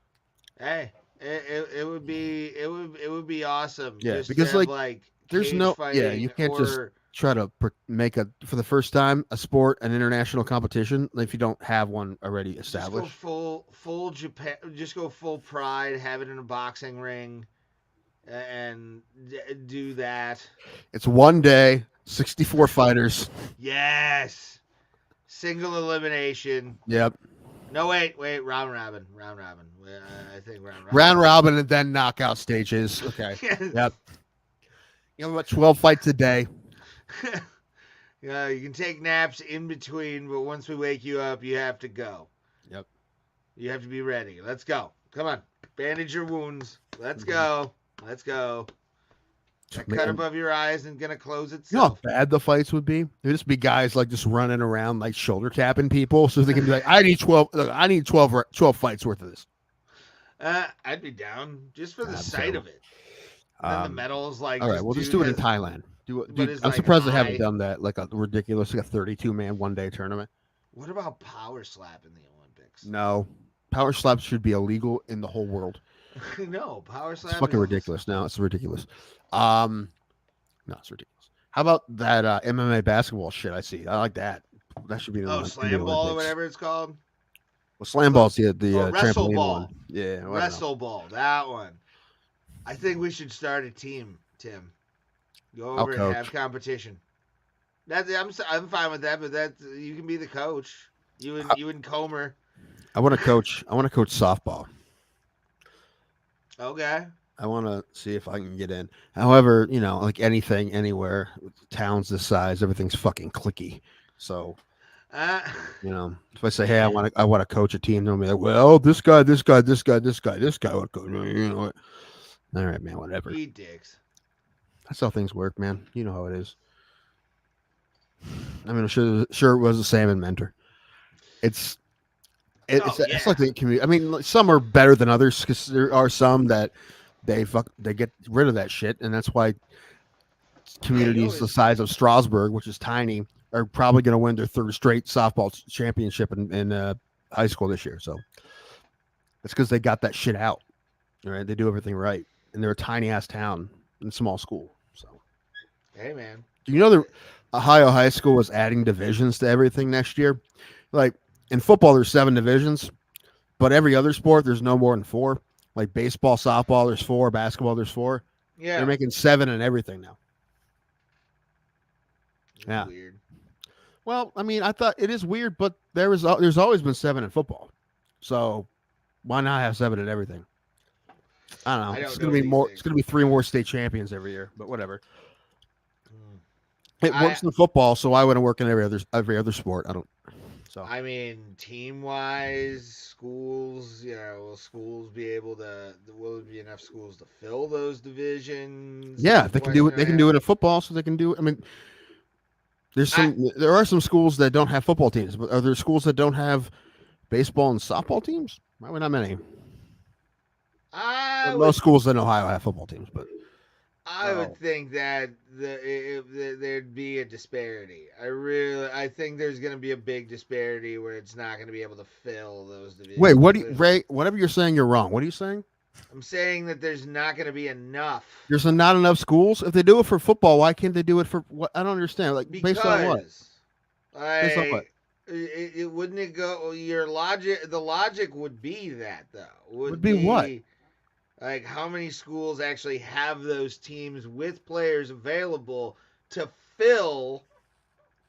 hey. It would be awesome. Yeah, just because to have, there's no you can't just try to make for the first time a sport an international competition if you don't have one already established. Just go full Japan. Just go full pride. Have it in a boxing ring, and do that. It's one day, 64 fighters. Yes, single elimination. Yep. No, wait, round robin. I think round robin and then knockout stages. Okay. Yep. You have about 12 fights a day. Yeah, you can take naps in between, but once we wake you up, you have to go. Yep. You have to be ready. Let's go. Come on. Bandage your wounds. Let's go. That cut above your eyes and gonna close itself. You know how bad the fights would be? There'd just be guys like just running around like shoulder tapping people so they can be like, I need 12 fights worth of this. I'd be down just for the sight of it. And then the medals, like. All right, we'll just do it in Thailand. I'm surprised they haven't done that, like a ridiculous, like a 32-man one-day tournament. What about power slap in the Olympics? No, power slap should be illegal in the whole world. No, power slap. It's fucking ridiculous. No, it's ridiculous. No, it's ridiculous. How about that MMA basketball shit? I see. I like that. That should be slam ball or whatever it's called. Well, slam ball's the wrestle trampoline ball. one. Yeah, wrestle ball. That one. I think we should start a team, Tim. Go I'll over and have coach. competition. I'm fine with that, but you can be the coach. You and Comer. I want to coach. I want to coach softball. Okay. I want to see if I can get in. However, like anything, anywhere, towns this size, everything's fucking clicky. So, Uh, if I say, hey, I want to coach a team, they'll be like, well, this guy would coach. All right, man, whatever. eat dicks. That's how things work, man. You know how it is. I mean, I'm sure it was the same in Mentor. It's like the community. I mean, some are better than others because there are some that they get rid of that shit, and that's why communities the size of Strasbourg, which is tiny, are probably going to win their third straight softball championship in high school this year. So it's because they got that shit out. All right, they do everything right, and they're a tiny ass town and small school. So, hey, man, do you know the Ohio High School is adding divisions to everything next year? Like in football, there's 7 divisions, but every other sport there's no more than 4. Like baseball, softball, there's 4. Basketball, there's 4. Yeah, they're making 7 in everything now. That's weird. Well, I mean, I thought it is weird, but there's always been 7 in football, so why not have 7 in everything? I don't know. It's gonna be more. It's gonna be 3 more state champions every year, but whatever. It works in football, so why wouldn't it work in every other sport? I don't. So I mean, team wise, schools. Will schools be able to? Will there be enough schools to fill those divisions? Yeah, they can do it. They can do it in football, so they can do it. I mean, there are some schools that don't have football teams, but are there schools that don't have baseball and softball teams? Probably not many. Most schools in Ohio have football teams, but I would think that there'd be a disparity. I think there's going to be a big disparity where it's not going to be able to fill those divisions. Wait, Ray? Whatever you're saying, you're wrong. What are you saying? I'm saying that there's not going to be enough. There's not enough schools. If they do it for football, why can't they do it for what? I don't understand. Like based on what? Based on what? It wouldn't it go? Your logic. The logic would be that though. Would be what? Like, how many schools actually have those teams with players available to fill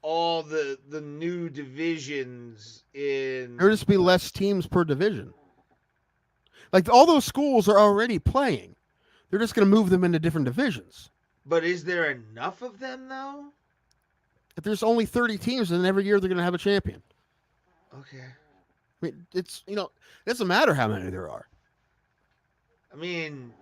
all the new divisions in? There would just be less teams per division. Like, all those schools are already playing. They're just going to move them into different divisions. But is there enough of them, though? If there's only 30 teams, then every year they're going to have a champion. Okay. I mean, it doesn't matter how many there are. I mean,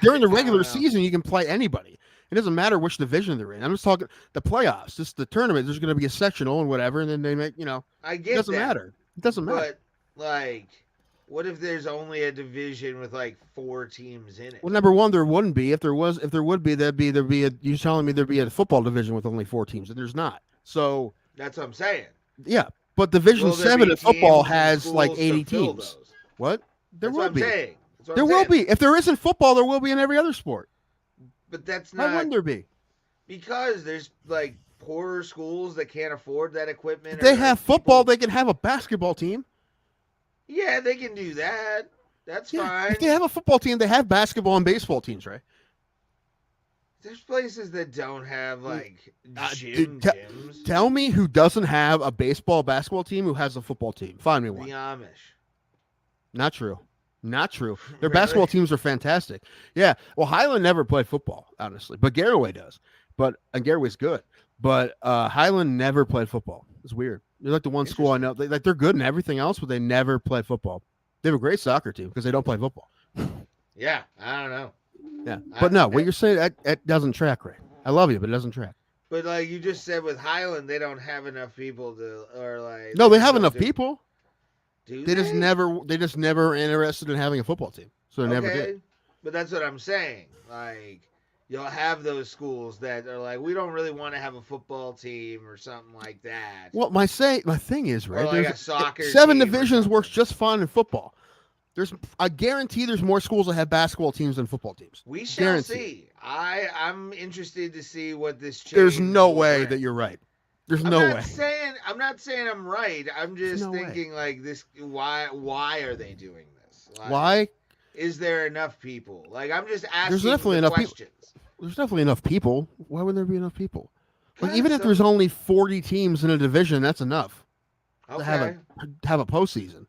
during the regular season, you can play anybody. It doesn't matter which division they're in. I'm just talking the playoffs, just the tournament. There's going to be a sectional and whatever, and then they make, I get it doesn't matter. It doesn't matter. But, like, what if there's only a division with, like, 4 teams in it? Well, number one, there wouldn't be. If there would be, there'd be you're telling me there'd be a football division with only 4 teams, and there's not. So that's what I'm saying. Yeah, but Division 7 in football has like 80 teams. Those? What? There will be. There will be. If there isn't football, there will be in every other sport. But that's not. Why wouldn't there be? Because there's like poorer schools that can't afford that equipment. If they have football, they can have a basketball team. Yeah, they can do that. That's fine. If they have a football team, they have basketball and baseball teams, right? There's places that don't have like gyms. Tell me who doesn't have a baseball, basketball team who has a football team. Find me one. The Amish. Not true. Not true. Their basketball teams are fantastic. Yeah. Well, Highland never played football, honestly, but Garraway does. And Garraway's good. But Highland never played football. It's weird. They're like the one school I know. They're good in everything else, but they never play football. They have a great soccer team because they don't play football. Yeah, I don't know. Yeah, but no, what you're saying that doesn't track, right? I love you, but it doesn't track. But like you just said, with Highland, they don't have enough people to, or like. No, they have enough people. Do they just never interested in having a football team, so they never did. But that's what I'm saying. Like, you'll have those schools that are like, we don't really want to have a football team or something like that. Well, my thing is, right? Or like a soccer 7 divisions works just fine in football. I guarantee there's more schools that have basketball teams than football teams. We shall see. I'm interested to see what this change. There's no way that you're right. There's no way. I'm not saying I'm right. I'm just thinking like this. Why are they doing this? Like, why? Is there enough people? Like I'm just asking. There's definitely enough questions. people. There's definitely enough people. Why wouldn't there be enough people? Like, Yeah, even if there's only 40 teams in a division, that's enough to okay. have a postseason.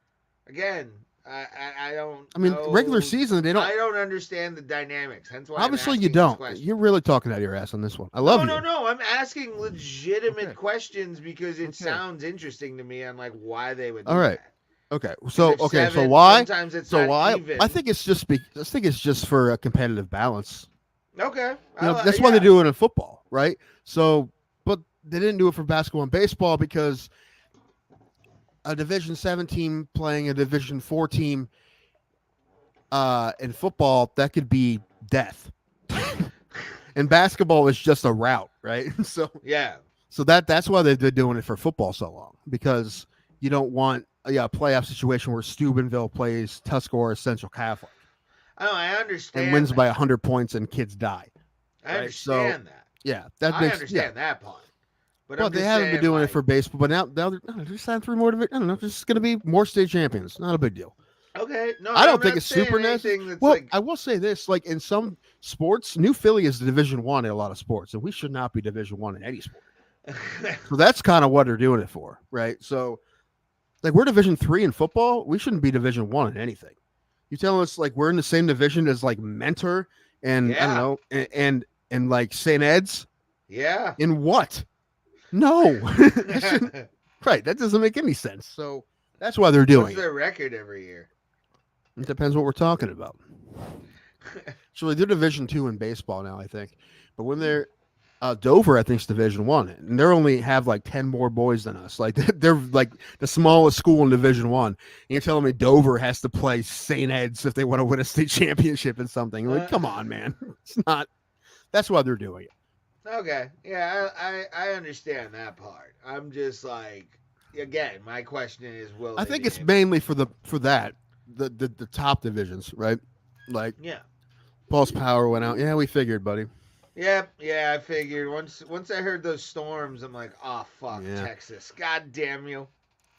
Again, I don't. I mean, know. regular season, they don't. I don't understand the dynamics. Hence why. Obviously, I'm you asking don't. This question. You're really talking out of your ass on this one. I love you. No. I'm asking legitimate Okay. questions because it Okay. sounds interesting to me on like why they would. Do All right. That. Okay. So If seven, So why? Sometimes it's So not why? even. I think it's just for a competitive balance. Okay. That's why they do it in football, right? So, but they didn't do it for basketball and baseball because a Division 7 team playing a Division 4 team in football, that could be death. And basketball is just a route, right? So Yeah. So that's why they've been doing it for football so long, because you don't want a playoff situation where Steubenville plays Tuscarora Central Catholic I understand. and wins that. by 100 points and kids die. I understand that. Yeah, I understand that part. But they haven't been doing it for baseball. But now they're just having 3 more. I don't know. There's going to be more state champions. Not a big deal. Okay. No, I don't I'm think not it's super saying necessary. anything that's Well, like, I will say this: like in some sports, New Philly is Division 1 in a lot of sports, and we should not be Division 1 in any sport. So that's kind of what they're doing it for, right? So, like, we're Division 3 in football. We shouldn't be Division 1 in anything. You telling us like we're in the same division as like Mentor and I don't know and like St. Ed's? Yeah. In what? No. Right. That doesn't make any sense. So that's why they're doing What's their record every year? it. It depends what we're talking about. So they're Division 2 in baseball now, I think. But when they're Dover, I think, is Division 1, and they only have like 10 more boys than us. Like they're like the smallest school in Division 1. And you're telling me Dover has to play St. Ed's if they want to win a state championship in something? Like, come on, man. It's not. That's why they're doing it. Okay. Yeah, I understand that part. I'm just like, again, my question is, will I they think be it's able- mainly for the top divisions, right? Like Yeah. Pulse Power went out. Yeah, we figured, buddy. Yep. Yeah, I figured once I heard those storms, I'm like, oh fuck, Yeah. Texas, god damn you.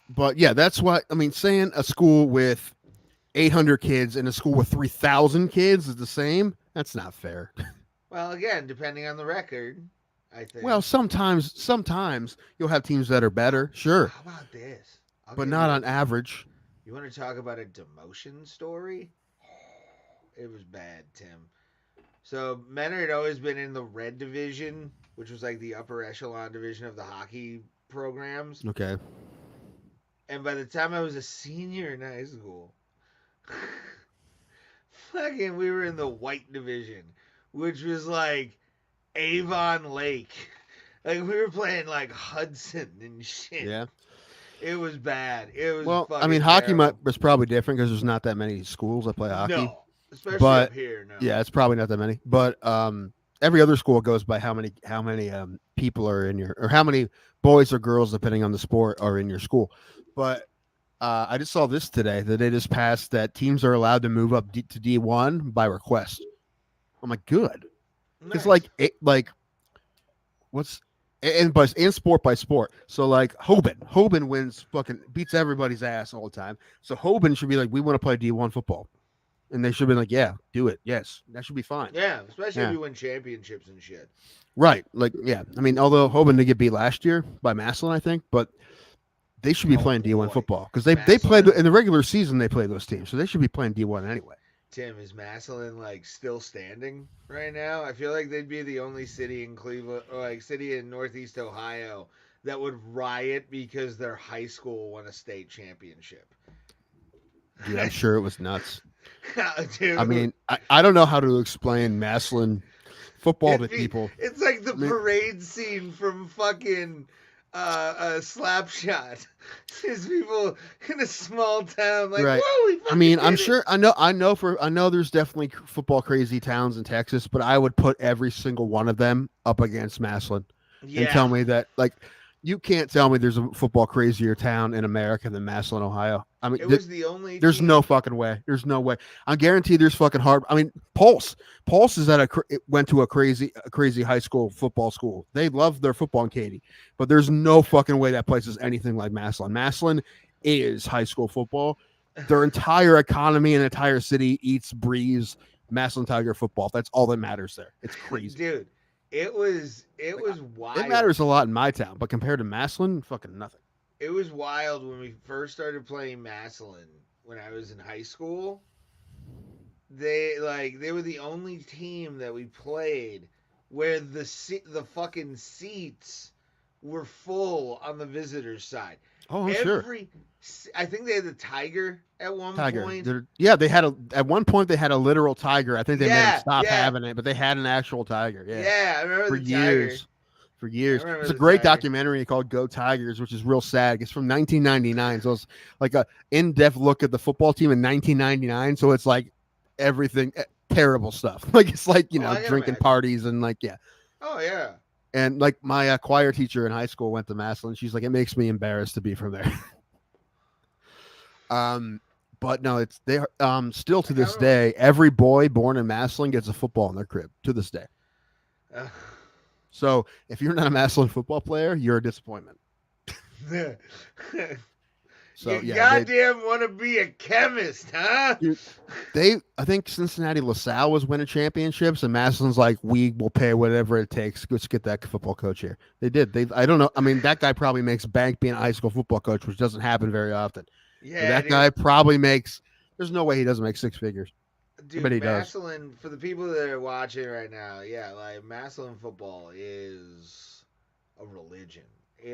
But yeah, that's why. I mean, saying a school with 800 kids and a school with 3,000 kids is the same. That's not fair. Well, again, depending on the record, I think. Well, sometimes you'll have teams that are better, sure, How about this? I'll but give not you- on average. You want to talk about a demotion story? It was bad, Tim. So Menor had always been in the red division, which was like the upper echelon division of the hockey programs. Okay. And by the time I was a senior in high school, fucking, we were in the white division, which was like Avon Lake. Like, we were playing like Hudson and shit. Yeah. It was bad. It was Well, I fucking mean, hockey terrible. was probably different because there's not that many schools that play hockey. No, especially But- up here. No. Yeah, it's probably not that many. But every other school goes by how many people are in your, or how many boys or girls, depending on the sport, are in your school. But I just saw this today that it is passed that teams are allowed to move up to D1 by request. I'm like, good. It's Nice. like what's and sport by sport. So like Hoban wins, beats everybody's ass all the time. So Hoban should be like, we want to play D1 football, and they should be like, yeah, do it. Yes, that should be fine. Yeah, especially Yeah. if you win championships and shit. Right. Like, yeah. I mean, although Hoban did get beat last year by Massillon, I think, but they should be Oh, playing D1 boy. football because they played Massillon. in the regular season. They play those teams, so they should be playing D1 anyway. Tim, is Massillon like still standing right now? I feel like they'd be the only city in Cleveland, or like city in Northeast Ohio, that would riot because their high school won a state championship. Dude, I'm sure it was nuts. Dude, I mean, I don't know how to explain Massillon football to it'd be- people. It's like the I mean- parade scene from fucking Slapshot. There's people in a small town like, Right. whoa, we I fucking mean, did I'm it. sure I know there's definitely football crazy towns in Texas, but I would put every single one of them up against Massillon and tell me that, like, you can't tell me there's a football crazier town in America than Massillon, Ohio. I mean, It was the only. there's team- no fucking way. There's no way. I guarantee there's fucking hard. I mean, Pulse is went to a crazy high school football school. They love their football in Katy, but there's no fucking way that place is anything like Massillon. Massillon is high school football. Their entire economy and entire city eats, breathes Massillon Tiger football. That's all that matters there. It's crazy. Dude, it was wild. It matters a lot in my town, but compared to Massillon, fucking nothing. It was wild when we first started playing Massillon when I was in high school. They were the only team that we played where the fucking seats were full on the visitors' side. Oh, I'm sure. I think they had the Tiger at one point. They had at one point they had a literal tiger. I think they made them stop having it, but they had an actual tiger. Yeah, I remember for the years. Tiger. For years, it's a great documentary called "Go Tigers," which is real sad. It's from 1999, so it's like a in-depth look at the football team in 1999. So it's like everything terrible stuff. Like it's like drinking parties and Oh yeah. And like my choir teacher in high school went to Massillon. She's like, it makes me embarrassed to be from there. But no, they still to this day, every boy born in Massillon gets a football in their crib to this day. So if you're not a Massillon football player, you're a disappointment. So you goddamn want to be a chemist, huh? Dude, I think Cincinnati LaSalle was winning championships, and Massillon's like, we will pay whatever it takes. Let's get that football coach here. They did. I don't know. I mean, that guy probably makes bank being a high school football coach, which doesn't happen very often. Yeah, that guy probably makes. There's no way he doesn't make six figures. Dude, but he Massillon, does. For the people that are watching right now, like Massillon football is a religion.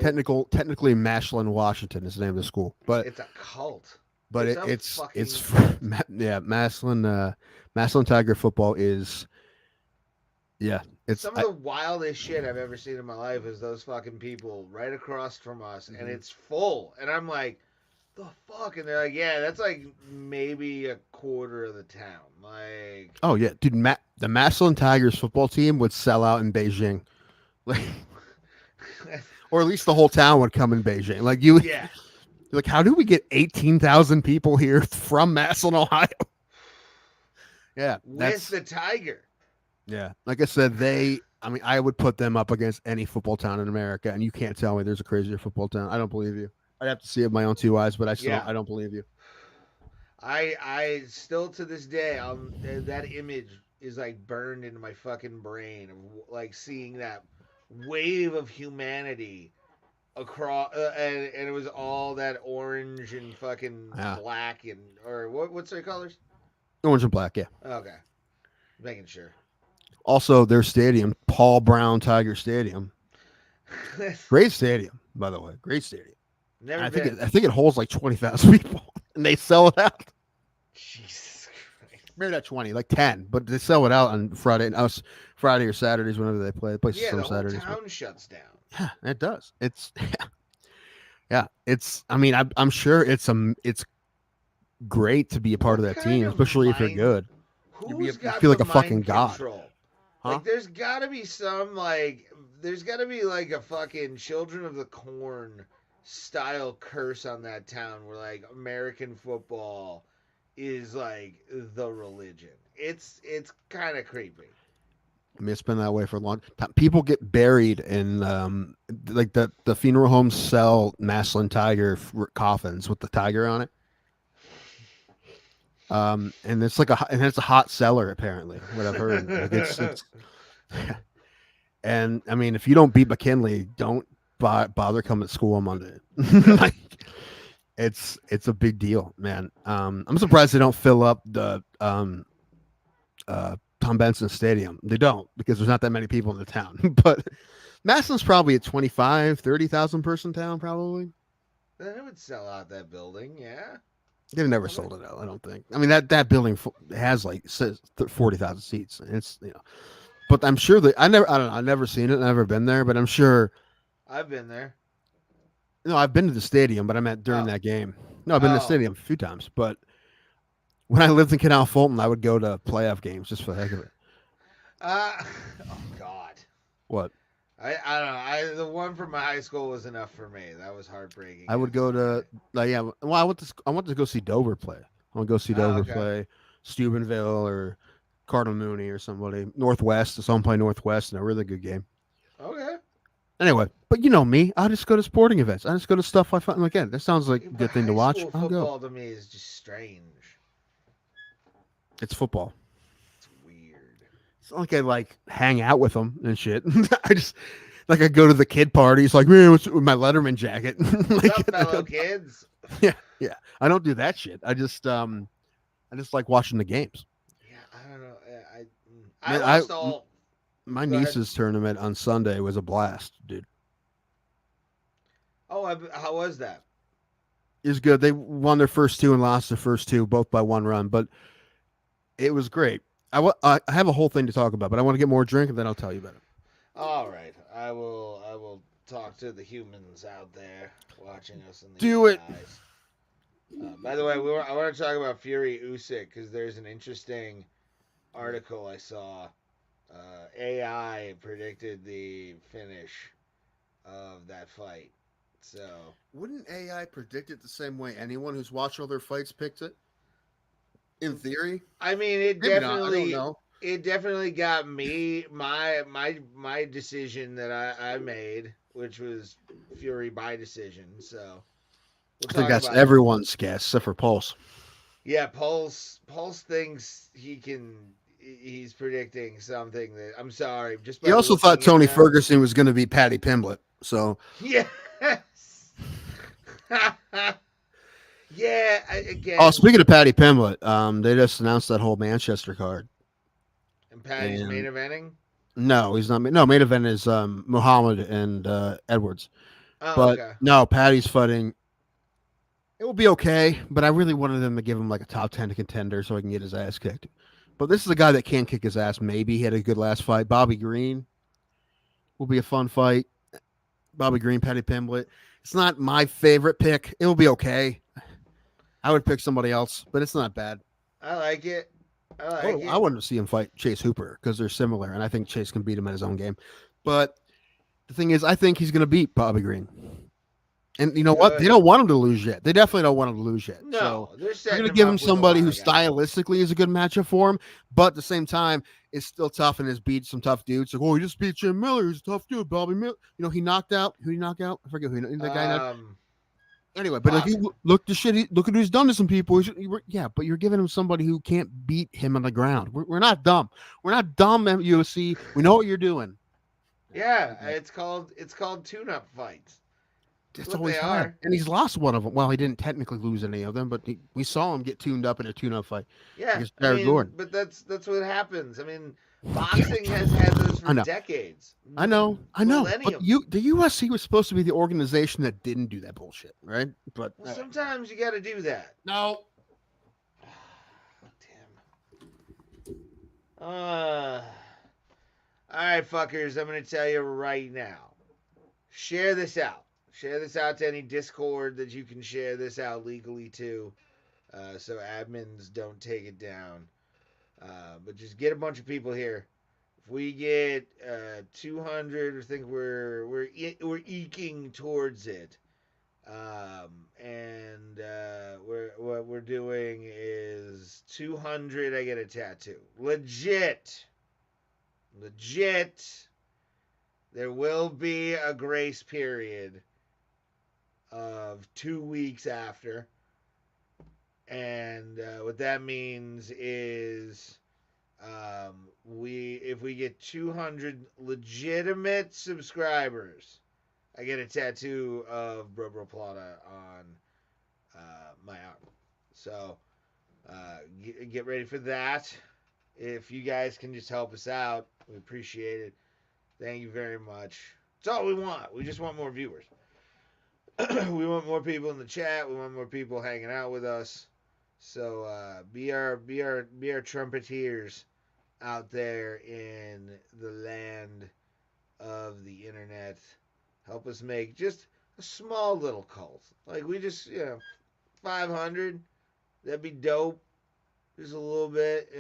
Technically, Massillon, Washington is the name of the school, but it's a cult. But Massillon Tiger football is, it's some of the wildest shit I've ever seen in my life is those fucking people right across from us, and it's full, and I'm like, the fuck, and they're like, yeah, that's like maybe a quarter of the town, like. Oh yeah, dude, the Massillon Tigers football team would sell out in Beijing, like. Or at least the whole town would come in Beijing. Like you, like, how do we get 18,000 people here from Massillon, Ohio? Yeah, with the Tiger. Yeah, like I said, I would put them up against any football town in America, and you can't tell me there's a crazier football town. I don't believe you. I'd have to see it with my own two eyes, but I don't believe you. I still to this day, that image is like burned into my fucking brain of like seeing that wave of humanity across and it was all that orange and fucking black and or what's their colors? Orange and black, yeah. Okay. Making sure. Also, their stadium, Paul Brown Tiger Stadium. Great stadium, by the way. Great stadium. I think it holds like 20,000 people and they sell it out. Jesus Christ. Maybe not 20, like 10, but they sell it out on Friday or Saturdays whenever they play. They play some Saturdays. The whole town shuts down. Yeah, it does. It's it's. I mean, I'm sure it's great to be a part of that team, especially if you're good. You feel like a fucking god. Huh? Like, there's got to be some there's got to be like a fucking Children of the Corn style curse on that town where like American football is like the religion. It's kind of creepy. I mean, it's been that way for a long time. People get buried in like the funeral homes sell Massillon Tiger coffins with the tiger on it. And it's like it's a hot seller apparently. What I've heard, like it's and I mean, if you don't beat McKinley, don't bother coming to school on Monday. Like, it's a big deal, man. I'm surprised they don't fill up the Tom Benson Stadium. They don't, because there's not that many people in the town. But Massillon's probably a 30,000 person town, probably. Then it would sell out that building, yeah. They've never sold it out, I don't think. I mean, that building has like 40,000 seats. It's but I'm sure that I've never seen it, never been there, but I'm sure. I've been there. No, I've been to the stadium, but I meant during that game. No, I've been to the stadium a few times, but when I lived in Canal Fulton, I would go to playoff games just for the heck of it. Oh God. What? I don't know. The one from my high school was enough for me. That was heartbreaking. I would go to Well, I want to go see Dover play. I want to go see Dover play Steubenville or Cardinal Mooney or somebody. Northwest. Someone play Northwest in a really good game. Okay. Anyway, but you know me. I just go to sporting events. I just go to stuff I find. Again, that sounds like a good thing to watch. I'll go. Football to me is just strange. It's football. It's It's not like I like hang out with them and shit. I just like I go to the kid parties, like man, what's with my Letterman jacket? What's Like, up, fellow kids? yeah. I don't do that shit. I just like watching the games. Yeah, I don't know. I Man, watched all. my Go ahead. niece's tournament on Sunday was a blast, dude. Oh, how was that? It was good. They won their first two and lost their first two, both by one run, but it was great. I have a whole thing to talk about, but I want to get more drink and then I'll tell you about it. All right, I will. I will talk to the humans out there watching us in the Do it. eyes. By the way, I want to talk about Fury Usyk because there's an interesting article I saw. AI predicted the finish of that fight. So Wouldn't AI predict it the same way anyone who's watched all their fights picked it? In theory, I mean, maybe not. I don't know. it definitely got me my decision that I made, which was Fury by decision. So we'll I think talk that's about it. everyone's guess, except for Pulse. Yeah, Pulse thinks he's predicting something that I'm sorry. Just by He also thought looking at Tony that- Ferguson was going to be Patty Pimblett. So Yes. Yeah. Again. oh, speaking of Patty Pimblett, they just announced that whole Manchester card. And Patty's and- main eventing. No, he's not. No, main event is Muhammad and Edwards. Oh, But okay. no, Patty's fighting. It will be okay, but I really wanted them to give him like a top 10 contender so he can get his ass kicked. But this is a guy that can kick his ass. Maybe he had a good last fight. Bobby Green will be a fun fight. Bobby Green, Patty Pimblett. It's not my favorite pick. It will be okay. I would pick somebody else, but it's not bad. I like it. I like Oh, it. I wanted to see him fight Chase Hooper because they're similar, and I think Chase can beat him at his own game. But the thing is, I think he's going to beat Bobby Green. And you know what? Good. They don't want him to lose yet. They definitely don't want him to lose yet. No, So they're they're setting going to give up him with a somebody lot who of guys. stylistically is a good matchup for him, but at the same time, it's still tough and has beat some tough dudes. Like, oh, he just beat Jim Miller. He's a tough dude. Bobby Miller. You know, he knocked out. Who he knocked out? I forget who the guy knocked. Anyway, but like, Bobby. you look the shit. Look at what he's done to some people. Yeah, but you're giving him somebody who can't beat him on the ground. We're not dumb. We're not dumb, UFC. We know what you're doing. Yeah, it's called tune-up fights. That's What all he's they had. are. And he's lost one of them. Well, he didn't technically lose any of them, but we saw him get tuned up in a tune-up fight. Yeah, Against Jared Gordon. but that's what happens. I mean, boxing has had those I for know. decades. I know. But Millennium. the UFC was supposed to be the organization that didn't do that bullshit, right? But Well, sometimes you got to do that. no. Damn. All right, fuckers. I'm gonna tell you right now. Share this out. Share this out to any Discord that you can share this out legally to, so admins don't take it down. But just get a bunch of people here. If we get 200, I think we're eking towards it. And what we're doing is 200. I get a tattoo. Legit. There will be a grace period of 2 weeks after. And what that means is if we get 200 legitimate subscribers, I get a tattoo of Bro Plata on my arm. So get ready for that. If you guys can just help us out, we appreciate it. Thank you very much. That's all we want. We just want more viewers. We want more people in the chat. We want more people hanging out with us. So be our trumpeteers out there in the land of the internet. Help us make just a small little cult. Like we just 500. That'd be dope. Just a little bit,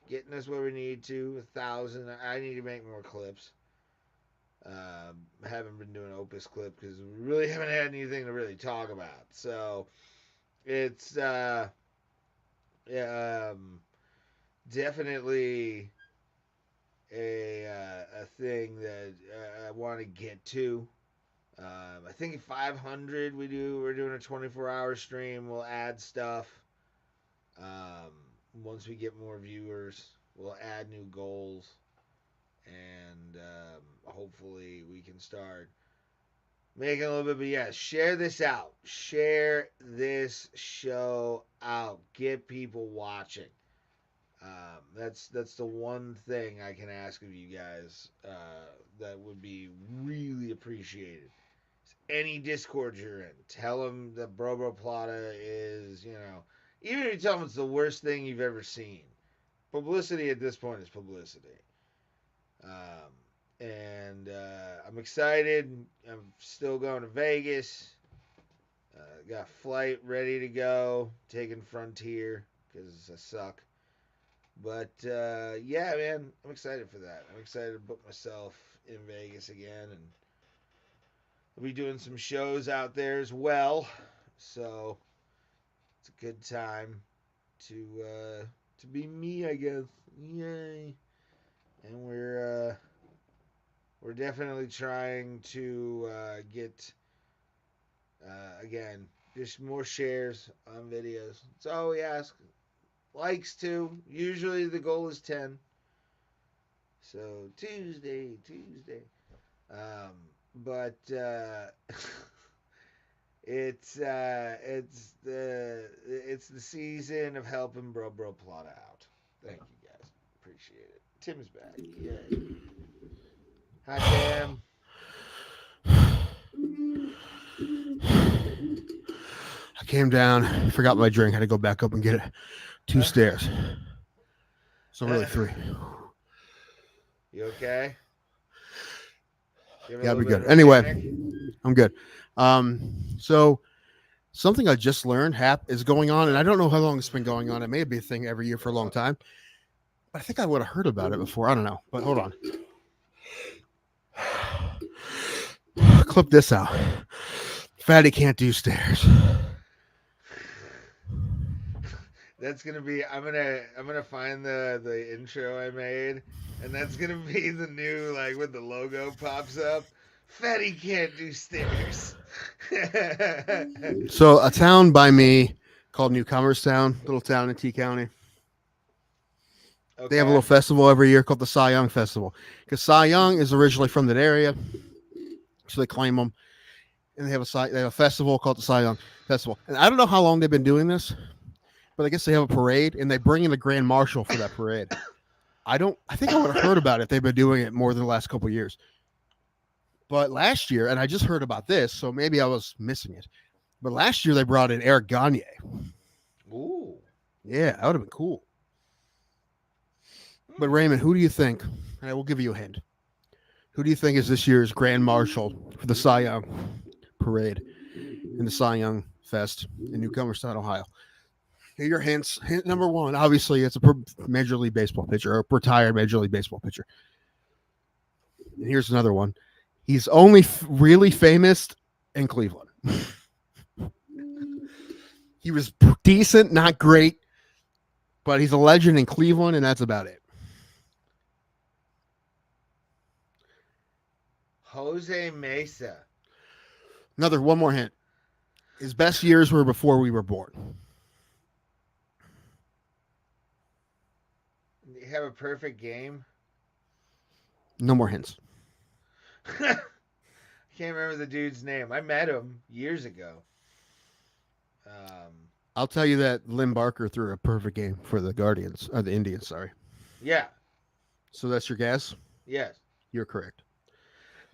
getting us where we need to. 1,000. I need to make more clips. Haven't been doing Opus clip because we really haven't had anything to really talk about. So it's definitely a thing that I want to get to. I think at 500 we're doing a 24-hour stream. We'll add stuff once we get more viewers. we'll add new goals, and hopefully we can start making a little bit. But yeah, share this out. Share this show out. Get people watching. That's the one thing I can ask of you guys that would be really appreciated. Any Discord you're in, tell them that Bro Plata is, even if you tell them it's the worst thing you've ever seen. Publicity at this point is publicity. And I'm excited. I'm still going to Vegas. Got a flight ready to go. Taking Frontier because I suck. But yeah, man, I'm excited for that. I'm excited to book myself in Vegas again, and I'll be doing some shows out there as well. So it's a good time to be me, I guess. Yay! And we're definitely trying to get again just more shares on videos. That's all we ask. Likes too. Usually the goal is 10. So Tuesday. But it's the season of helping Bro Plata out. Thank you guys. Appreciate it. Tim's back. Yay. Hi Tim. I came down, forgot my drink, had to go back up and get it. 2 stairs. So really 3. You okay? Yeah, I'll be good. Anyway, I'm good. So something I just learned is going on, and I don't know how long it's been going on. It may be a thing every year for a long time. But I think I would have heard about it before. I don't know. But hold on. Clip this out. Fatty can't do stairs. That's gonna be. I'm gonna find the intro I made, and that's gonna be the new, like, when the logo pops up. Fatty can't do stairs. So a town by me called Newcomerstown, little town in T County. Okay. They have a little festival every year called the Cy Young Festival, because Cy Young is originally from that area, so they claim them, and they have a festival called the Cy Young Festival. And I don't know how long they've been doing this, but I guess they have a parade, and they bring in the Grand Marshal for that parade. I think I would have heard about it if they've been doing it more than the last couple of years. But last year, and I just heard about this, so maybe I was missing it. But last year they brought in Eric Gagne. Ooh. Yeah, that would have been cool. But Raymond, who do you think? And I will give you a hint. Who do you think is this year's Grand Marshal for the Cy Young parade in the Cy Young Fest in Newcomerstown, Ohio? Here are your hints. Hint number 1, obviously, it's a Major League Baseball pitcher, or a retired Major League Baseball pitcher. And here's another one. He's only really famous in Cleveland. He was decent, not great, but he's a legend in Cleveland, and that's about it. Jose Mesa. One more hint. His best years were before we were born. You have a perfect game. No more hints. I can't remember the dude's name. I met him years ago. I'll tell you that Lynn Barker threw a perfect game for the Guardians, or the Indians, sorry. Yeah. So that's your guess? Yes. You're correct.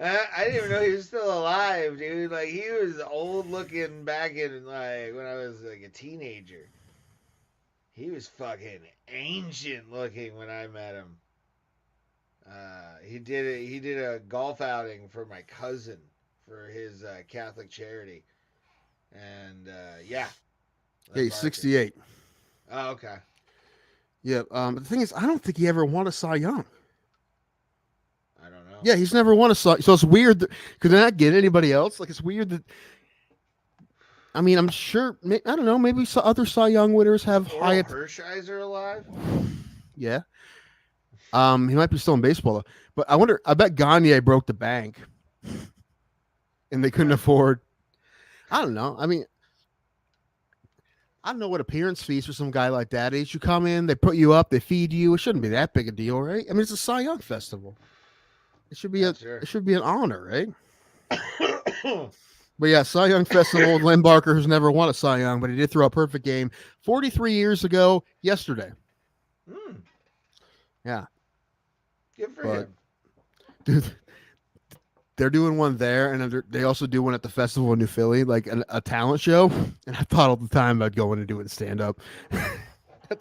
I didn't even know he was still alive, dude. Like, he was old looking back in, like, when I was, like, a teenager. He was fucking ancient looking when I met him. He did a golf outing for my cousin for his Catholic charity. And, yeah. Yeah, he's 68. Oh, okay. Yeah, but the thing is, I don't think he ever won a Cy Young. I don't know. Yeah, he's never won a Cy. So it's weird that could they not get anybody else? Like, it's weird that. I mean, I'm sure. I don't know. Maybe some other Cy Young winners have Oral Hershiser alive. Yeah. He might be still in baseball though. But I wonder. I bet Gagne broke the bank, and they couldn't afford. I don't know. I mean, I don't know what appearance fees for some guy like that is. You come in, they put you up, they feed you. It shouldn't be that big a deal, right? I mean, it's a Cy Young festival. It should be Sure. it should be an honor, right? But yeah, Cy Young Festival. Lynn Barker, who's never won a Cy Young, but he did throw a perfect game 43 years ago yesterday. Yeah. Good for him. Dude, they're doing one there, and they also do one at the festival in New Philly, like a talent show. And I thought all the time I'd go in and do it stand up.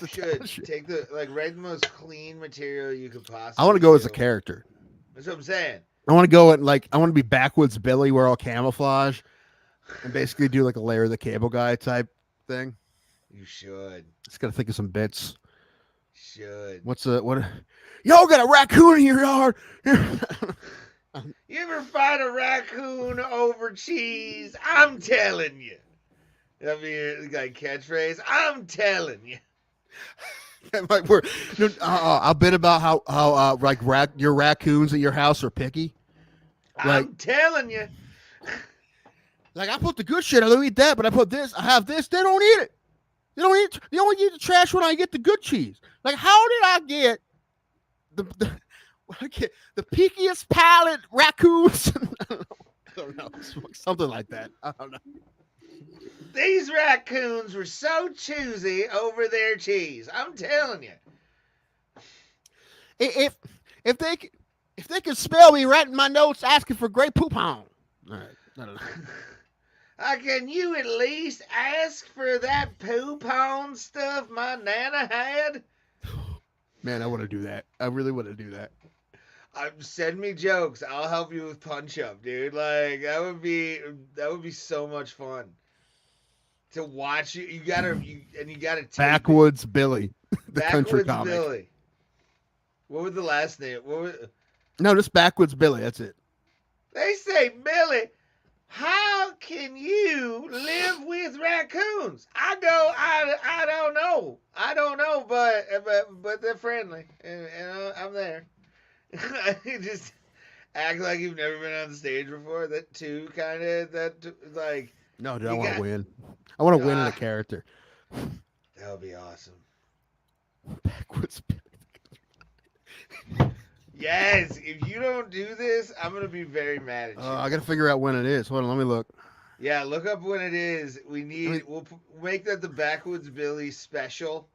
Should take write the most clean material you could possibly. I want to go as a character. That's what I'm saying. I want to go at I want to be backwoods Billy, wear all camouflage, and basically do like a Larry the Cable Guy type thing. You should. Just gotta think of some bits. Should. What? Y'all got a raccoon in your yard. You ever find a raccoon over cheese? I'm telling you. That'd be your catchphrase. I'm telling you. I'll bet about how your raccoons at your house are picky. I'm telling you. Like, I put the good shit, I don't eat that, but I put this, I have this, they don't eat it. They only eat the trash when I get the good cheese. Like, how did I get the pickiest palate raccoons? I don't know. Something like that. I don't know. These raccoons were so choosy over their cheese. I'm telling you. If they could spell me right in my notes asking for great poop on. All right. I don't know. Can you at least ask for that poop on stuff my Nana had? Man, I want to do that. I really want to do that. Send me jokes. I'll help you with punch up, dude. Like, that would be so much fun. To watch you gotta take Backwoods Billy, the Backwoods country comic. Billy. What was the last name? No, just Backwoods Billy. That's it. They say, Billy, how can you live with raccoons? I don't know, but they're friendly, and I'm there. Just act like you've never been on the stage before. That too, kind of like. No, dude, I want to win. I want to win in a character. That would be awesome. Backwoods Billy. Yes, if you don't do this, I'm gonna be very mad at you. I gotta figure out when it is. Hold on, let me look. Yeah, look up when it is. We'll make that the Backwoods Billy special.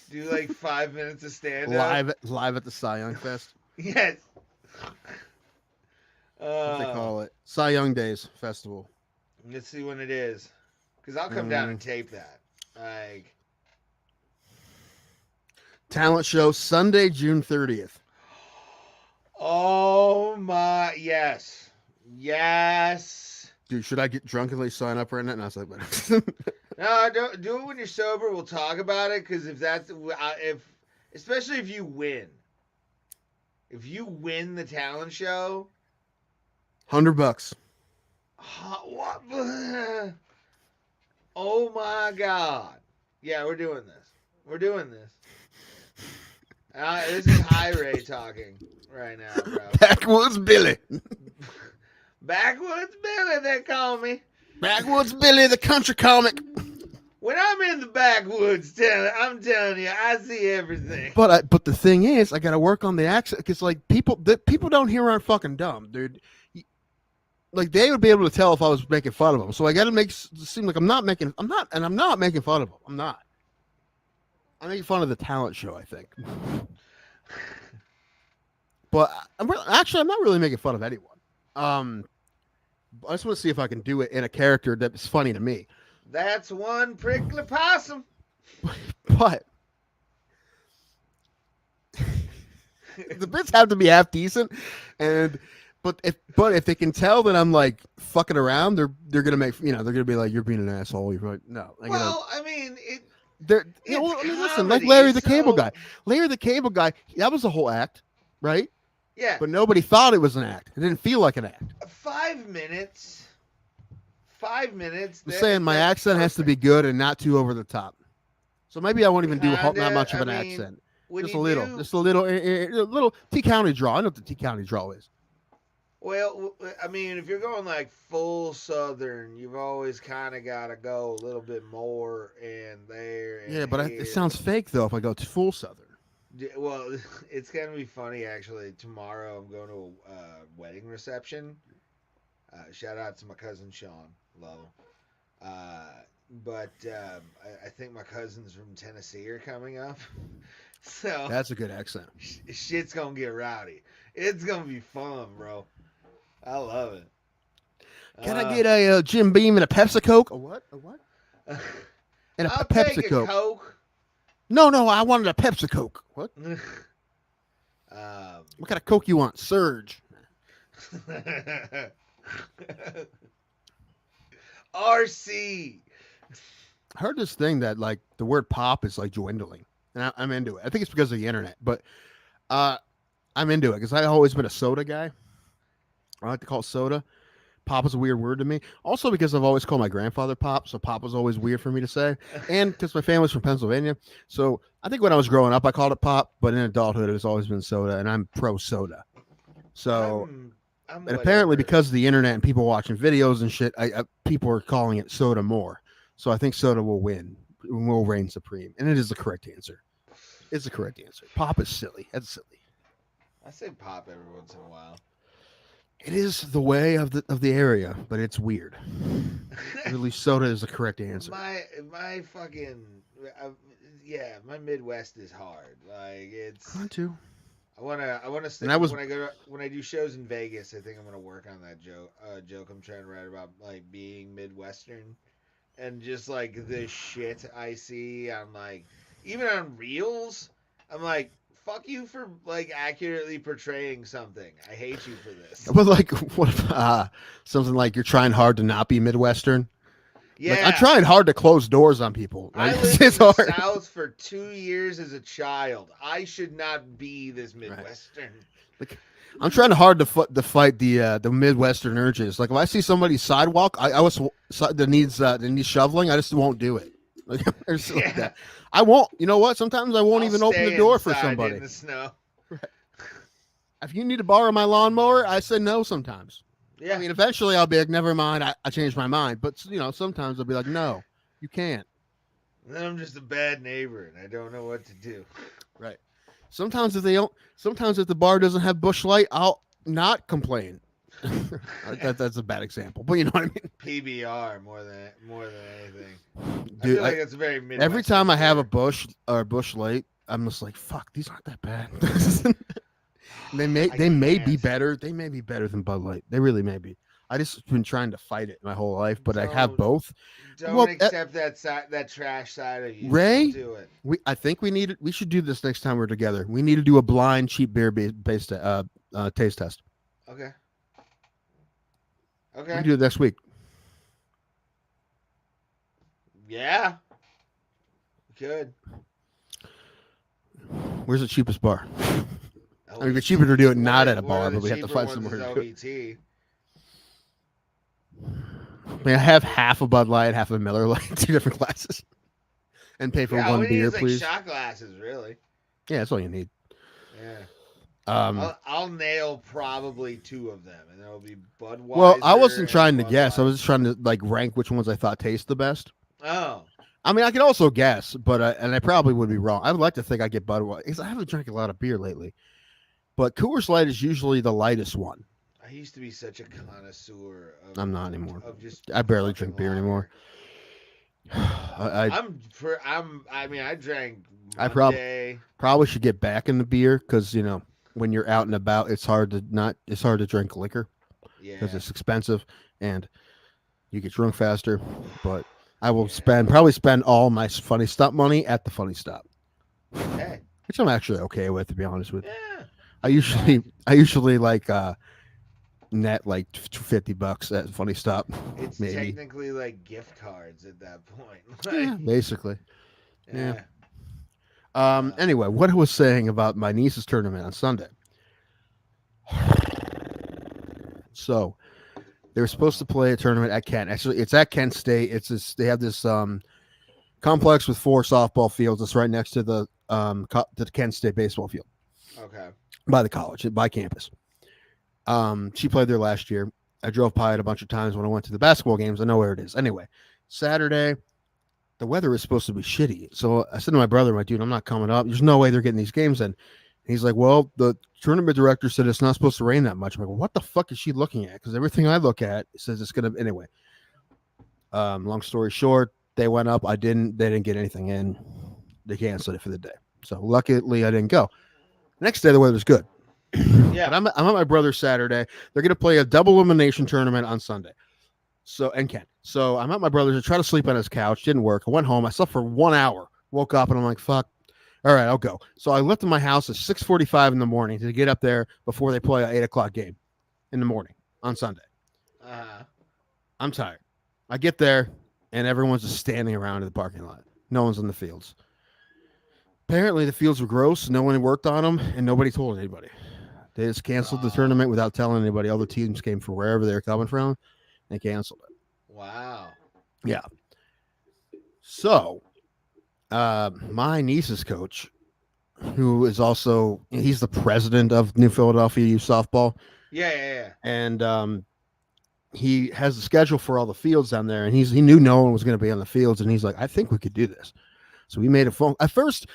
Do like 5 minutes of stand up. Live at the Cy Young Fest. Yes. What they call it? Cy Young Days Festival. Let's see when it is, because I'll come down and tape that. Like, talent show Sunday, June 30th. Oh my, yes. Dude, should I get drunkenly sign up right now? And I was like, no, don't do it when you're sober. We'll talk about it, because especially if you win. If you win the talent show, $100. What? Oh my God! Yeah, we're doing this. This is High Ray talking right now, bro. Backwoods Billy. Backwoods Billy, they call me. Backwoods Billy, the country comic. When I'm in the backwoods, I'm telling you, I see everything. But the thing is, I got to work on the accent, because like people down here aren't fucking dumb, dude. Like, they would be able to tell if I was making fun of them. So I got to make it seem like I'm not making fun of them. I'm not. I'm making fun of the talent show, I think. But I'm not really making fun of anyone. I just want to see if I can do it in a character that's funny to me. That's one prickly possum. But the bits have to be half decent, But if they can tell that I'm like fucking around, they're gonna make they're gonna be like, you're being an asshole. You're like, no. Listen, like Larry the Cable Guy. Larry the Cable Guy, that was a whole act, right? Yeah. But nobody thought it was an act. It didn't feel like an act. 5 minutes. 5 minutes. I'm saying my accent has to be good and not too over the top. So maybe I won't even do not much of an accent. Just a little T County draw. I know what the T County draw is. Well, I mean, if you're going like full Southern, you've always kind of got to go a little bit more and there and Yeah, but it here. sounds fake though if I go to full Southern. Well, it's gonna be funny actually. Tomorrow I'm going to a wedding reception. Shout out to my cousin Sean, love him. But I think my cousins from Tennessee are coming up, so That's a good accent. shit's gonna get rowdy. It's gonna be fun, bro. I love it. Can I get a Jim Beam and a Pepsi Coke? A what? A what? And a I'll Pepsi take a Coke. Coke. No, I wanted a Pepsi Coke. What? um, What kind of Coke you want? Surge. RC. I heard this thing that like the word pop is like dwindling, and I'm into it. I think it's because of the internet, but I'm into it because I've always been a soda guy. I like to call it soda. Pop is a weird word to me. Also because I've always called my grandfather Pop, so Pop was always weird for me to say. And because my family's from Pennsylvania. So I think when I was growing up, I called it Pop, but in adulthood, it's always been soda, and I'm pro soda. So, I'm and apparently whatever. because of the internet and people watching videos and shit, people are calling it soda more. So I think soda will win, will reign supreme. And it is the correct answer. It's the correct answer. Pop is silly. That's silly. I say pop every once in a while. It is the way of the area, but it's weird. Really, soda is the correct answer. my fucking yeah, my Midwest is hard. Like it's Mine too. I wanna stick And I was- when I do shows in Vegas. I think I'm gonna work on that joke I'm trying to write about, like being Midwestern and just like the shit I see on like even on reels. I'm like, fuck you for like accurately portraying something. I hate you for this. But like, what if, something like you're trying hard to not be Midwestern? Yeah, Like, I'm trying hard to close doors on people. I Like, lived in it's the hard. South for 2 years as a child. I should not be this Midwestern. I'm trying hard to fight the Midwestern urges. Like if I see somebody's sidewalk, that needs shoveling, I just won't do it. Like, like that. I won't. You know what? Sometimes I won't I'll even open stay the door for inside somebody. in the snow. If you need to borrow my lawnmower, I say no sometimes. Yeah, I mean, eventually I'll be like, never mind, I changed my mind. But sometimes I'll be like, no, you can't. and then I'm just a bad neighbor and I don't know what to do. Right. Sometimes if the bar doesn't have Busch Light, I'll not complain. That's a bad example, but you know what I mean. PBR more than anything. I Dude, feel like that's a very Midwestern every time I have a beer. Busch Light, I'm just like, fuck, these aren't that bad. They may be can't. better. They may be better than Bud Light. They really may be. I just been trying to fight it my whole life, but I have Don't- both. Don't Well, accept that trash side of you. Ray? Don't do it. I think we should do this next time we're together. We need to do a blind cheap beer based taste test. Okay. We Okay. can do it next week. Yeah. We could. Where's the cheapest bar? Oh, I mean, it's cheaper to do it not at a one bar, of the but we have to cheaper find ones somewhere is to do it. OVT. I mean, I have half a Bud Light, half a Miller Lite, 2 different glasses, and pay for Yeah, all one we need beer, is like please. shot glasses, really. Yeah, that's all you need. Yeah. Um, I'll nail probably 2 of them, and it'll be Budweiser. well, I wasn't and trying to Bud guess. I Light. was just trying to like rank which ones I thought taste the best. Oh. I mean, I could also guess, but and I probably would be wrong. I would like to think I get Budweiser because I haven't drank a lot of beer lately. But Coors Light is usually the lightest one. I used to be such a connoisseur of I'm not anymore. of just I barely fucking drink beer lager. anymore. I I drank I prob- Monday. probably should get back in the beer because when you're out and about, it's hard to drink liquor Yeah. because it's expensive and you get drunk faster. But I will probably spend all my funny stop money at the funny stop, Hey. which I'm actually okay with, to be honest with you. Yeah. I usually like net like $50 at funny stop. It's Maybe. technically like gift cards at that point. Yeah, Like, basically. yeah. Anyway, what I was saying about my niece's tournament on Sunday. So they were supposed to play a tournament at Kent. Actually, it's at Kent State. They have this complex with 4 softball fields. It's right next to the, the Kent State baseball field Okay. by the college, by campus. She played there last year. I drove by it a bunch of times when I went to the basketball games. I know where it is. Anyway, Saturday, the weather is supposed to be shitty. So I said to my brother, "My dude, I'm not coming up. There's no way they're getting these games in." And he's like, "Well, the tournament director said it's not supposed to rain that much." I'm like, well, "What the fuck is she looking at?" Because everything I look at says it's gonna. Anyway, long story short, they went up. I didn't. They didn't get anything in. They canceled it for the day. So luckily, I didn't go. Next day, the weather's good. Yeah. But I'm at my brother's Saturday. They're going to play a double elimination tournament on Sunday. So I'm at my brother's. I tried to sleep on his couch. Didn't work. I went home. I slept for 1 hour. Woke up and I'm like, fuck. All right, I'll go. So I left my house at 6:45 in the morning to get up there before they play an 8:00 game in the morning on Sunday. I'm tired. I get there and everyone's just standing around in the parking lot. No one's in the fields. Apparently the fields were gross. No one worked on them and nobody told anybody. They just canceled the tournament without telling anybody. All the teams came from wherever they were coming from. They canceled it. Wow. Yeah. So, my niece's coach, who is also, he's the president of New Philadelphia Youth Softball. Yeah. And he has a schedule for all the fields down there. And he knew no one was going to be on the fields. And he's like, I think we could do this. So we made a phone. At first,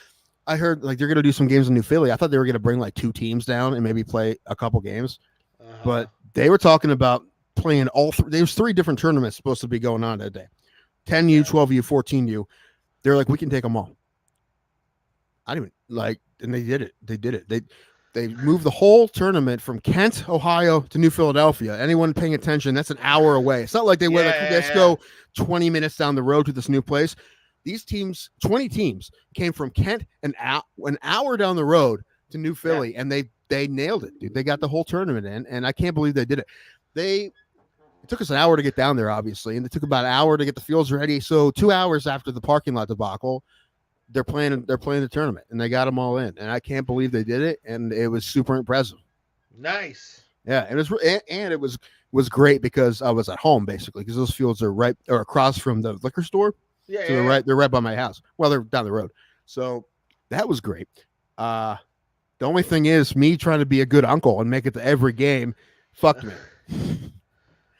I heard like they're going to do some games in New Philly. I thought they were going to bring like 2 teams down and maybe play a couple games. But they were talking about playing all three. There's 3 different tournaments supposed to be going on that day. 10U, 12U, 14U. They're like, we can take them all. I didn't even like, and they did it. They moved the whole tournament from Kent, Ohio to New Philadelphia. Anyone paying attention, that's an hour away. It's not like they went, like, let's go 20 minutes down the road to this new place. These teams, 20 teams, came from Kent an hour down the road to New Philly, and they nailed it, dude. They got the whole tournament in, and I can't believe they did it. It took us an hour to get down there, obviously, and it took about an hour to get the fields ready. So 2 hours after the parking lot debacle, they're playing the tournament, and they got them all in, and I can't believe they did it, and it was super impressive. Nice. Yeah, and it was great because I was at home basically because those fields are right or across from the liquor store. Yeah, so they're right by my house. Well, they're down the road. So that was great. The only thing is me trying to be a good uncle and make it to every game fucked me.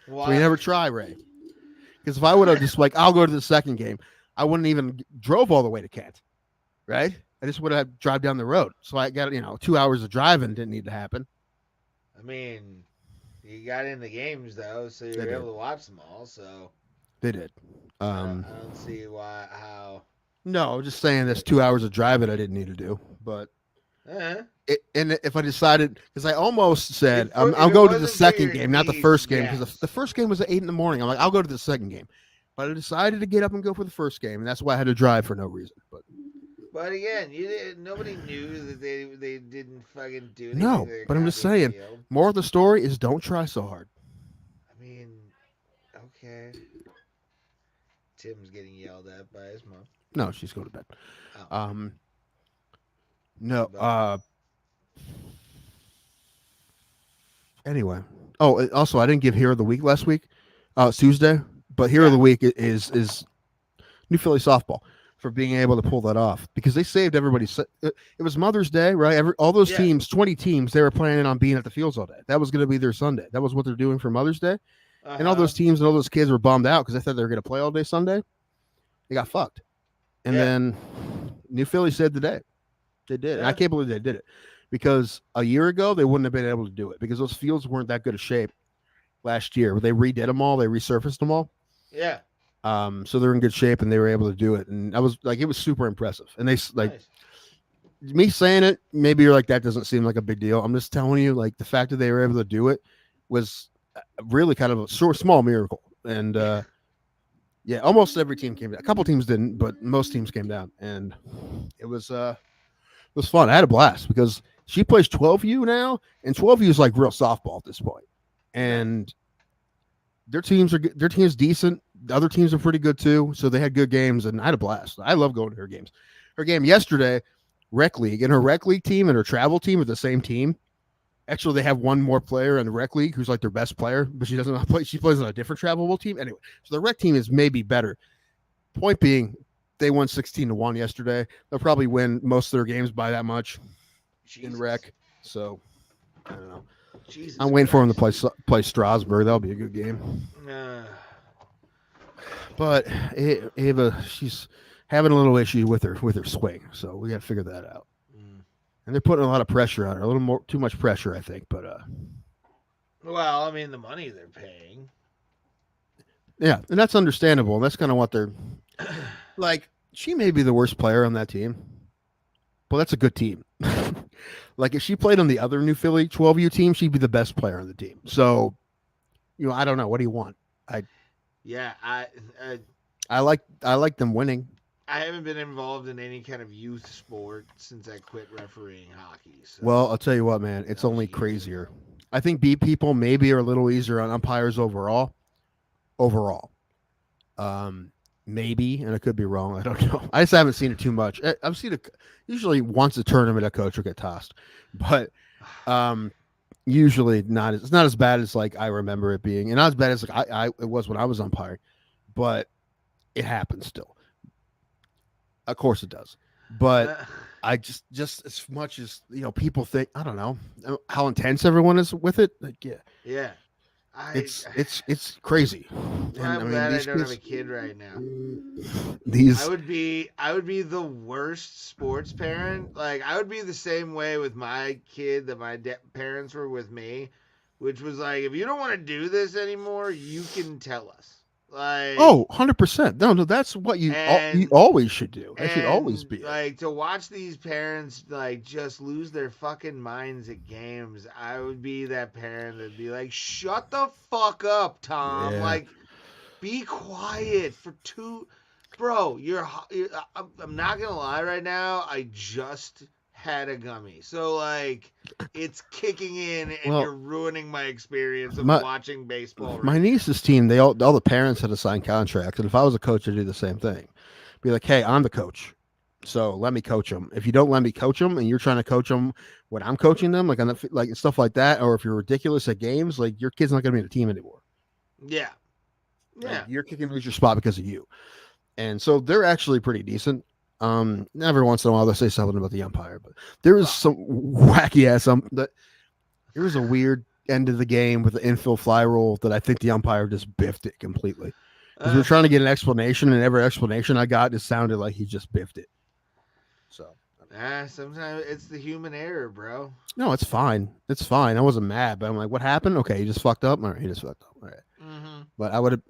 So we never try, Ray. Because if I would have just like, I'll go to the second game, I wouldn't even drove all the way to Kent, right? I just would have drive down the road. So I got 2 hours of driving didn't need to happen. I mean, you got in the games though, so you were able to watch them all. So they did. I don't see how. No, I'm just saying that's 2 hours of driving I didn't need to do. But and if I decided, because I almost said I'll go to the second game, not the first game, because the first game was at 8 in the morning. I'm like, I'll go to the second game. But I decided to get up and go for the first game, and that's why I had to drive for no reason. But again, nobody knew that they didn't fucking do anything. No, but I'm just saying, more of the story is don't try so hard. I mean, okay. Tim's getting yelled at by his mom. No, she's going to bed. Oh. No. Anyway. Oh, also, I didn't give Hero of the Week last week. It's Tuesday. But Hero of the Week is New Philly Softball for being able to pull that off because they saved everybody. It was Mother's Day, right? All those teams, 20 teams, they were planning on being at the fields all day. That was going to be their Sunday. That was what they're doing for Mother's Day. And all those teams and all those kids were bummed out because they thought they were going to play all day Sunday. They got fucked. And then New Philly saved the day. They did. And I can't believe they did it because a year ago, they wouldn't have been able to do it because those fields weren't that good of shape last year. They redid them all. They resurfaced them all. Yeah. So they're in good shape and they were able to do it. And I was like, it was super impressive. And they like me saying it, maybe you're like, that doesn't seem like a big deal. I'm just telling you, like the fact that they were able to do it was really kind of a small miracle. And almost every team came down. A couple teams didn't, but most teams came down. And it was fun. I had a blast because she plays 12U now, and 12U is like real softball at this point. And their teams decent. The other teams are pretty good too. So they had good games, and I had a blast. I love going to her games. Her game yesterday, rec league, and her rec league team and her travel team are the same team. Actually, they have one more player in the rec league who's like their best player, but she doesn't play. She plays on a different travelable team. Anyway, so the rec team is maybe better. Point being, they won 16-1 yesterday. They'll probably win most of their games by that much in rec. So I don't know. Jesus I'm waiting for him to Christ. play Strasburg. That'll be a good game. But Ava, she's having a little issue with her swing, so we got to figure that out. And they're putting a lot of pressure on her, a little more too much pressure, I think. But well, I mean, the money they're paying. yeah, and that's understandable. And that's kind of what they're like. She may be the worst player on that team, but that's a good team. Like if she played on the other New Philly 12U team, she'd be the best player on the team. So, I don't know. What do you want? I like them winning. I haven't been involved in any kind of youth sport since I quit refereeing hockey. So. Well, I'll tell you what, man. It's only crazier. I think B people maybe are a little easier on umpires overall. Maybe, and I could be wrong. I don't know. I just haven't seen it too much. I've seen it usually once a tournament, a coach will get tossed, but usually not. It's not as bad as like I remember it being, and not as bad as like it was when I was umpiring, but it happens still. Of course it does, but I just as much as people think. I don't know how intense everyone is with it. Like yeah. It's crazy. I'm glad I don't have a kid right now. I would be the worst sports parent. Like I would be the same way with my kid that my parents were with me, which was like, if you don't want to do this anymore, you can tell us. Like 100%. No, that's what you always should do. That should always be like to watch these parents like just lose their fucking minds at games. I would be that parent that'd be like, "Shut the fuck up, Tom! Yeah. Like, be quiet for bro. I'm not gonna lie right now. I just had a gummy, so like it's kicking in, and you're ruining my experience of watching baseball. My niece's team, all the parents had to sign contracts, and if I was a coach, I'd do the same thing. Be like, hey, I'm the coach, so let me coach them. If you don't let me coach them, and you're trying to coach them when I'm coaching them, like like stuff like that, or if you're ridiculous at games, like your kid's not gonna be in the team anymore. Yeah, like, you're kicking lose your spot because of you. And so they're actually pretty decent. Every once in a while they'll say something about the umpire, but there was some wacky ass there was a weird end of the game with the infield fly rule that I think the umpire just biffed it completely. Because we're trying to get an explanation, and every explanation I got just sounded like he just biffed it. So sometimes it's the human error, bro. No, it's fine. It's fine. I wasn't mad, but I'm like, what happened? Okay, he just fucked up. All right, he just fucked up. All right. Mm-hmm. But I would have.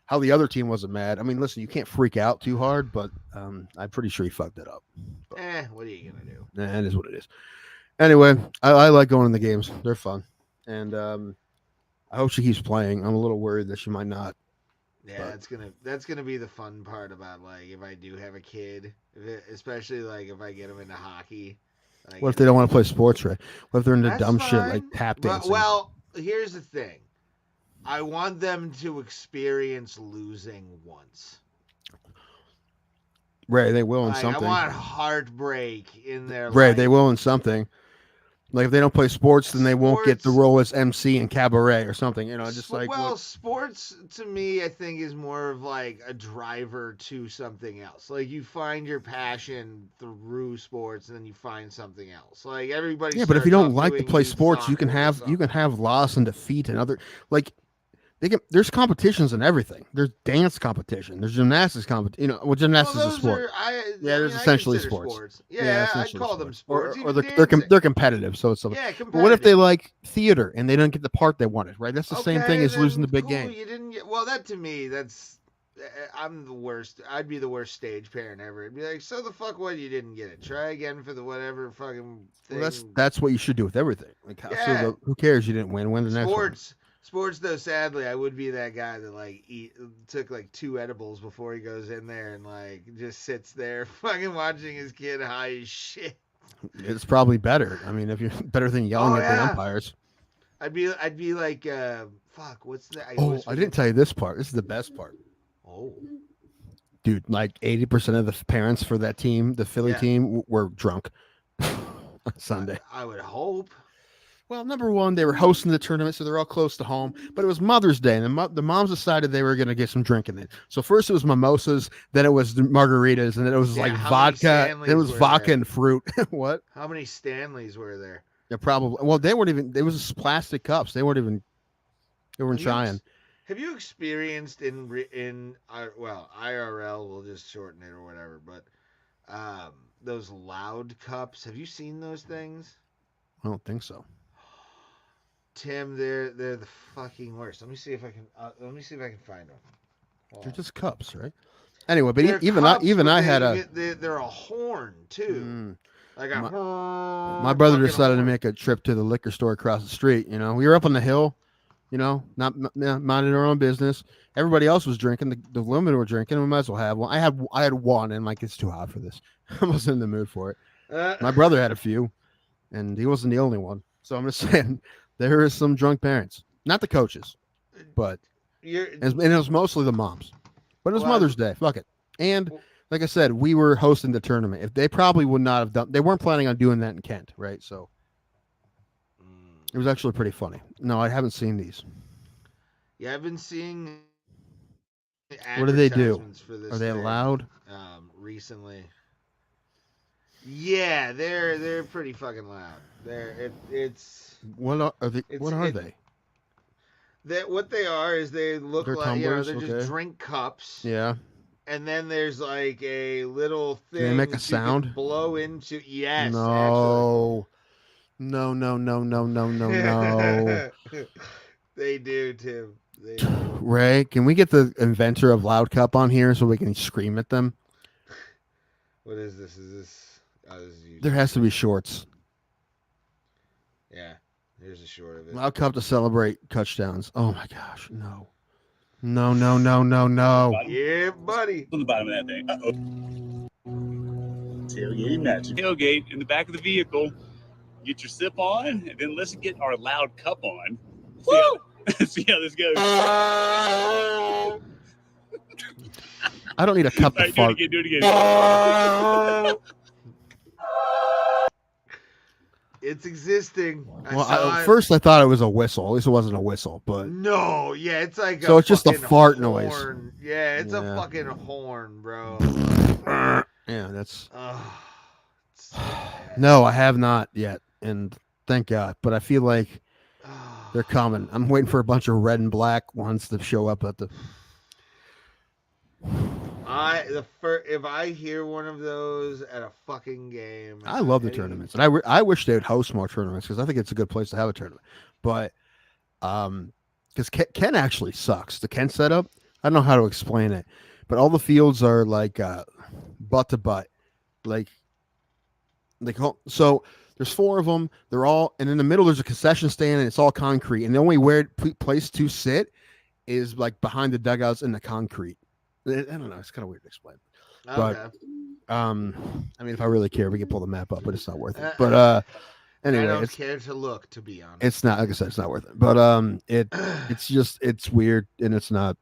How the other team wasn't mad. I mean, listen, you can't freak out too hard, but I'm pretty sure he fucked it up. But, what are you gonna do? It is what it is. Anyway, I like going to the games. They're fun, and I hope she keeps playing. I'm a little worried that she might not. Yeah, that's gonna be the fun part about like if I do have a kid, especially like if I get them into hockey. Like, what if they don't want to play sports, right? What if they're into dumb shit like tap dancing? Well, here's the thing. I want them to experience losing once. Ray, they will in something. I want heartbreak in their Ray, life. they will in something. Like if they don't play sports, then they won't get the role as MC in Cabaret or something. Just like sports to me, I think is more of like a driver to something else. Like you find your passion through sports, and then you find something else. Like everybody. Yeah, but if you don't like to play sports, you can have loss and defeat and other like. There's competitions in everything. There's dance competition. There's gymnastics competition. Gymnastics is a sport. There's essentially sports. Yeah, I'd call them sports. Or they're competitive, so it's something. Yeah, competitive. But what if they like theater and they don't get the part they wanted? Right? That's the same thing as losing the big game. You didn't get. Well, that to me, I'm the worst. I'd be the worst stage parent ever. It'd be like, so the fuck what? You didn't get it. Try again for the whatever fucking thing. Well, that's what you should do with everything. Like, who cares? You didn't win. Win the next one. Sports, though, sadly, I would be that guy that like took like 2 edibles before he goes in there and like just sits there fucking watching his kid high as shit. It's probably better. I mean, if you're better than yelling at the umpires. I'd be like, fuck, what's that? I didn't tell you this part. This is the best part. Oh, dude, like 80% of the parents for that team, the Philly team, were drunk on Sunday. I would hope. Well, number one, they were hosting the tournament, so they're all close to home. But it was Mother's Day, and the moms decided they were going to get some drinking in. So first it was mimosas, then it was margaritas, and then it was like vodka. It was vodka and fruit. What? How many Stanleys were there? Yeah, probably. Well, they weren't even. It was plastic cups. They weren't even. They weren't trying. Have you experienced in IRL? We'll just shorten it or whatever. But those loud cups. Have you seen those things? I don't think so. Tim, they're the fucking worst. Let me see if I can. Find them. Hold They're on. just cups, right? Anyway, but They're even cups, but I had a. They're a horn too. Like a My brother fucking decided to horn. make a trip to the liquor store across the street. You know, we were up on the hill. You know, not minding our own business. Everybody else was drinking. The women were drinking. We might as well have one. I had one, and like it's too hot for this. I wasn't in the mood for it. My brother had a few, and he wasn't the only one. So I'm just saying, there is some drunk parents, not the coaches, but and it was mostly the moms. But it was Mother's Day. Fuck it. And like I said, we were hosting the tournament. If they probably would not have done, they weren't planning on doing that in Kent, right? So it was actually pretty funny. No, I haven't seen these. Yeah, I've been seeing. What do they do? For this Are they thing, allowed? Recently. Yeah, they're pretty fucking loud. It's what are they? What are they? What they are is they look They're like tumblers, they're just drink cups. Yeah. And then there's like a little thing. Do they make a you sound? can blow into. Yes. No. Actually. No. They do, Tim. They do. Ray, can we get the inventor of Loud Cup on here so we can scream at them? What is this? Is this? Oh, this is there has to be shorts. Yeah. Here's a short of it. Loud Cup to celebrate touchdowns. Oh my gosh, no. No. Yeah, buddy. On the bottom of that thing. Uh-oh. Tailgate magic. Tailgate in the back of the vehicle. Get your sip on, and then let's get our Loud Cup on. See how this goes. I don't need a cup to fart. Do it again. It's existing. First I thought it was a whistle. At least it wasn't a whistle, but no, yeah, it's like so it's just a fart horn. noise. Yeah, it's a fucking horn, bro. Yeah, that's. No, I have not yet, and thank God. But I feel like they're coming. I'm waiting for a bunch of red and black ones to show up at the. If I hear one of those at a fucking game, I love the tournaments, and I wish they would host more tournaments because I think it's a good place to have a tournament. But because Kent actually sucks. The Kent setup, I don't know how to explain it, but all the fields are like butt to butt, like so. There's 4 of them. They're all, and in the middle there's a concession stand, and it's all concrete. And the only place to sit is like behind the dugouts in the concrete. I don't know. It's kind of weird to explain. But I mean, if I really care, we can pull the map up, but it's not worth it. But anyway, I don't care to look, to be honest. It's not, like I said, it's not worth it. But it's weird, and it's not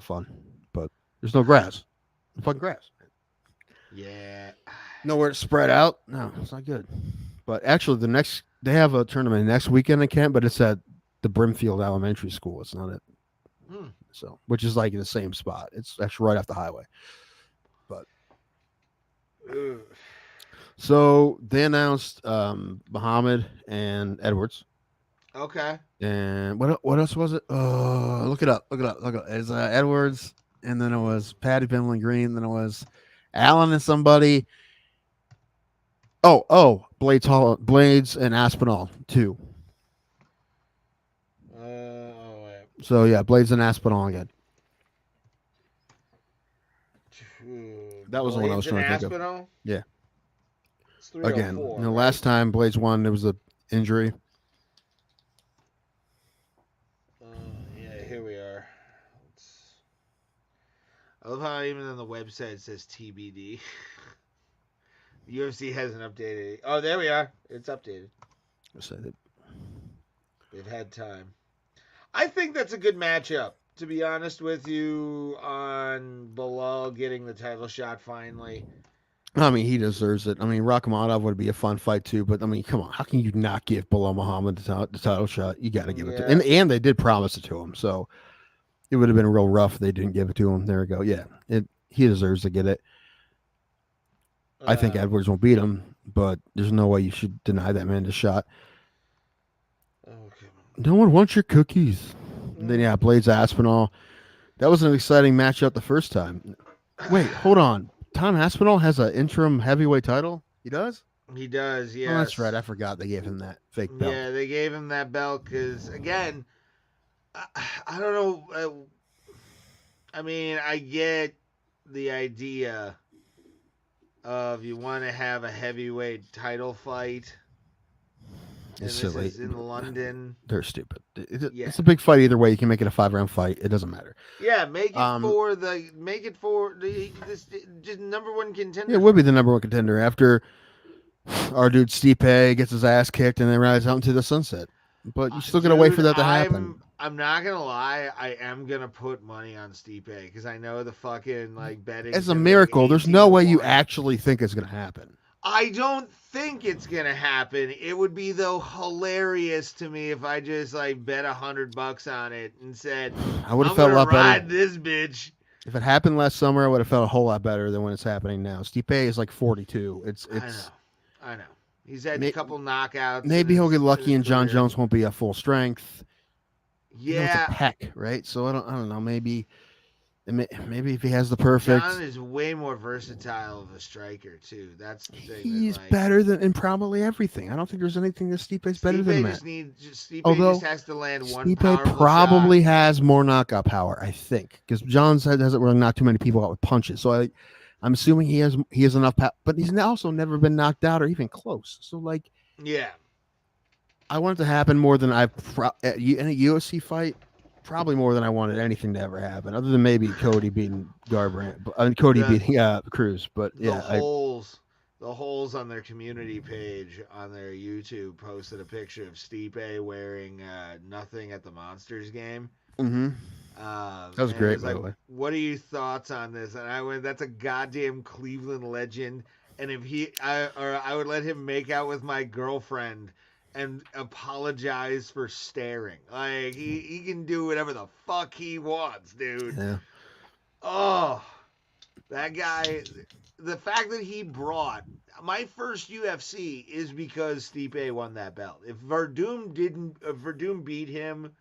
fun. But there's no grass. No fucking grass. Yeah. Nowhere to spread out. No, it's not good. But actually, they have a tournament next weekend in Kent, but it's at the Brimfield Elementary School. It's not at. So, which is like in the same spot. It's actually right off the highway. But so they announced Muhammad and Edwards. Okay. And what else was it? Look it up. It's Edwards, and then it was Patty Finley Green, then it was Allen and somebody. Blades and Aspinall too. So yeah, Blades and Aspinall again. That was the one I was trying to think of. Yeah. Again, last time Blades won, there was an injury. Yeah, here we are. I love how even on the website it says TBD. The UFC hasn't updated it. Oh, there we are. It's updated. They've had time. I think that's a good matchup, to be honest with you, on Bilal getting the title shot finally. I mean, he deserves it. I mean, Rakhmonov would be a fun fight too, but I mean, come on, how can you not give Bilal Muhammad the title shot? You got to give it to him. And they did promise it to him, so it would have been real rough if they didn't give it to him. There we go. Yeah, he deserves to get it. I think Edwards won't beat him, but there's no way you should deny that man the shot. Okay. No one wants your cookies. And then yeah, Blades Aspinall. That was an exciting matchup the first time. Wait, hold on. Tom Aspinall has an interim heavyweight title. He does. He does. Yeah. Oh, that's right. I forgot they gave him that fake belt. Yeah, they gave him that belt because again, I don't know. I mean, I get the idea of you want to have a heavyweight title fight. It's and silly. This is in London. They're stupid. Yeah. It's a big fight either way. You can make it a 5-round fight. It doesn't matter. Yeah, make it for the just number one contender. Yeah, it would be the number one contender after our dude Stipe gets his ass kicked and then rides out into the sunset. But you still gotta wait for that to happen. I'm not gonna lie, I am gonna put money on Stipe because I know the fucking betting. It's a miracle. There's no way you actually think it's gonna happen. I don't think it's gonna happen. It would be though hilarious to me if I just bet $100 on it and said I would have felt a lot ride better. This bitch. If it happened last summer, I would have felt a whole lot better than when it's happening now. Stipe is like 42. I know. He's had a couple knockouts. Maybe he'll get lucky and John Jones won't be at full strength. Yeah, it's a peck, right? So I don't know. Maybe if he has the perfect. John is way more versatile of a striker too. That's the thing. He's better than in probably everything. I don't think there's anything that Stipe's better than that. Stipe just has to land one. Stipe probably has more knockout power, I think, because John hasn't really knocked too many people out with punches. So I'm assuming he has enough power, but he's also never been knocked out or even close. So yeah, I want it to happen more than in a UFC fight. Probably more than I wanted anything to ever happen, other than maybe Cody beating Garbrandt, Cody beating Cruz. But yeah, the holes on their community page on their YouTube posted a picture of Stipe wearing nothing at the Monsters game. Mm-hmm. That was great, by the way. What are your thoughts on this? And I went, that's a goddamn Cleveland legend. And if I would let him make out with my girlfriend and apologize for staring. He can do whatever the fuck he wants, dude. Yeah. Oh, that guy. The fact that he brought my first UFC is because Stipe won that belt. If Verdum beat him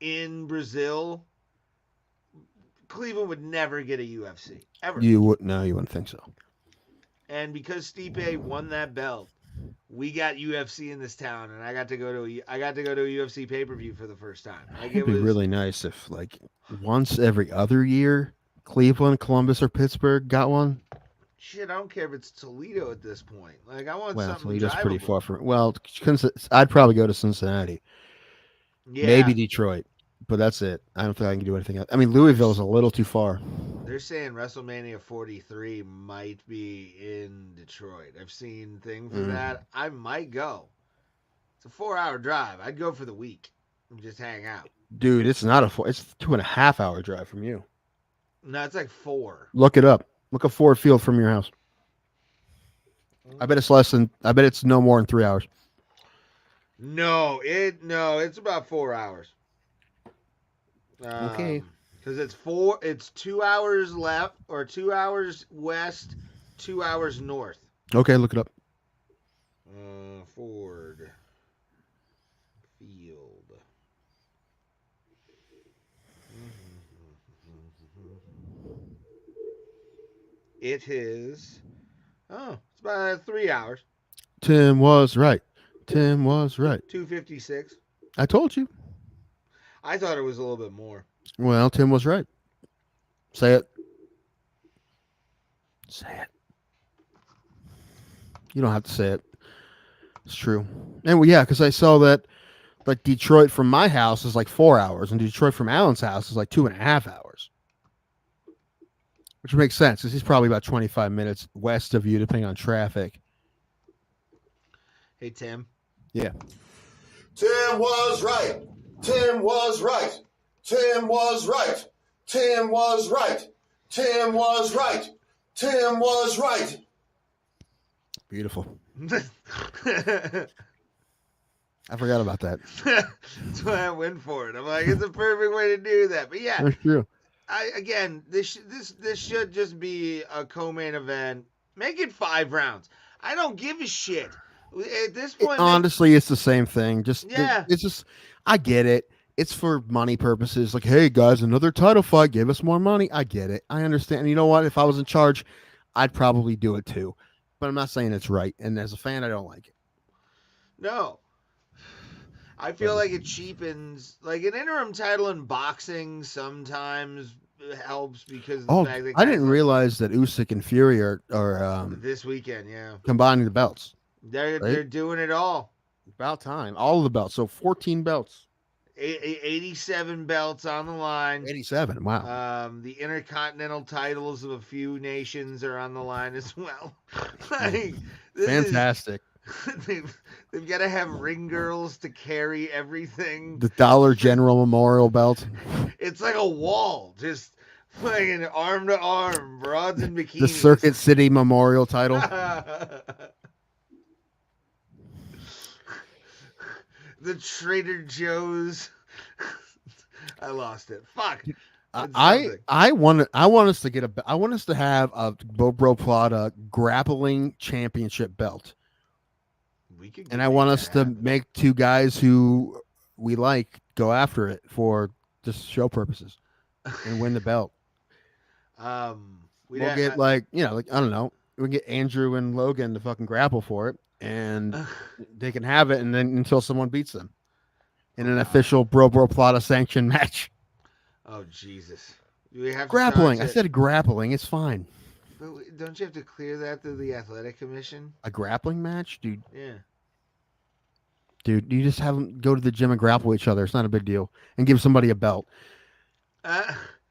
in Brazil, Cleveland would never get a UFC ever. You wouldn't think so. And because Stipe won that belt, we got UFC in this town, and I got to go to a UFC pay-per-view for the first time. It'd be really nice if once every other year, Cleveland, Columbus, or Pittsburgh got one. Shit, I don't care if it's Toledo at this point. I want something. Toledo's pretty far from. Well, I'd probably go to Cincinnati. Yeah. Maybe Detroit, but that's it. I don't think I can do anything else. I mean, Louisville's a little too far. They're saying WrestleMania 43 might be in Detroit. I've seen things for that. I might go. It's a 4-hour drive. I'd go for the week and just hang out. Dude, it's not it's a 2.5-hour drive from you. No, it's 4. Look it up. Look up Ford Field from your house. I bet it's no more than 3 hours. No, it's about 4 hours. Okay. Because it's 2 hours left or 2 hours west, 2 hours north. Okay, look it up. Ford Field. It is. Oh, it's about 3 hours. Tim was right. 256. I told you. I thought it was a little bit more. Well, Tim was right. Say it. You don't have to say it. It's true. And yeah, because I saw that Detroit from my house is 4 hours, and Detroit from Alan's house is 2.5 hours. Which makes sense, because he's probably about 25 minutes west of you, depending on traffic. Hey, Tim. Yeah. Tim was right. Tim was right. Tim was right. Tim was right. Tim was right. Tim was right. Beautiful. I forgot about that. That's why I went for it. I'm it's a perfect way to do that. But yeah, that's true. This should just be a co-main event. Make it 5 rounds. I don't give a shit. At this point, Honestly, it's the same thing. Yeah. It's just, I get it. It's for money purposes. Like, hey guys, another title fight, give us more money. I get it. I understand. And you know what? If I was in charge, I'd probably do it too. But I'm not saying it's right. And as a fan, I don't like it. No. I feel like it cheapens, like an interim title in boxing sometimes helps because of the fact that I didn't realize that Usyk and Fury are this weekend, combining the belts. They're doing it all. About time. All of the belts. So 14 belts. 87 belts on the line. 87. Wow. The intercontinental titles of a few nations are on the line as well. Like, fantastic. They've got to have ring girls to carry everything. The Dollar General Memorial Belt. It's like a wall, just fucking arm to arm, broads and bikinis. The Circuit City Memorial title. The Trader Joe's. I lost it. Fuck. I want us to have a Bro Plata grappling championship belt. And I want us to make two guys who we like go after it for just show purposes and win the belt. We'll get I don't know. We get Andrew and Logan to fucking grapple for it, and they can have it, and then until someone beats them in an official Bro Plata sanctioned match. Oh Jesus! We have grappling. I said grappling. It's fine. But don't you have to clear that through the athletic commission? A grappling match, dude? Yeah. Dude, you just have them go to the gym and grapple each other. It's not a big deal. And give somebody a belt.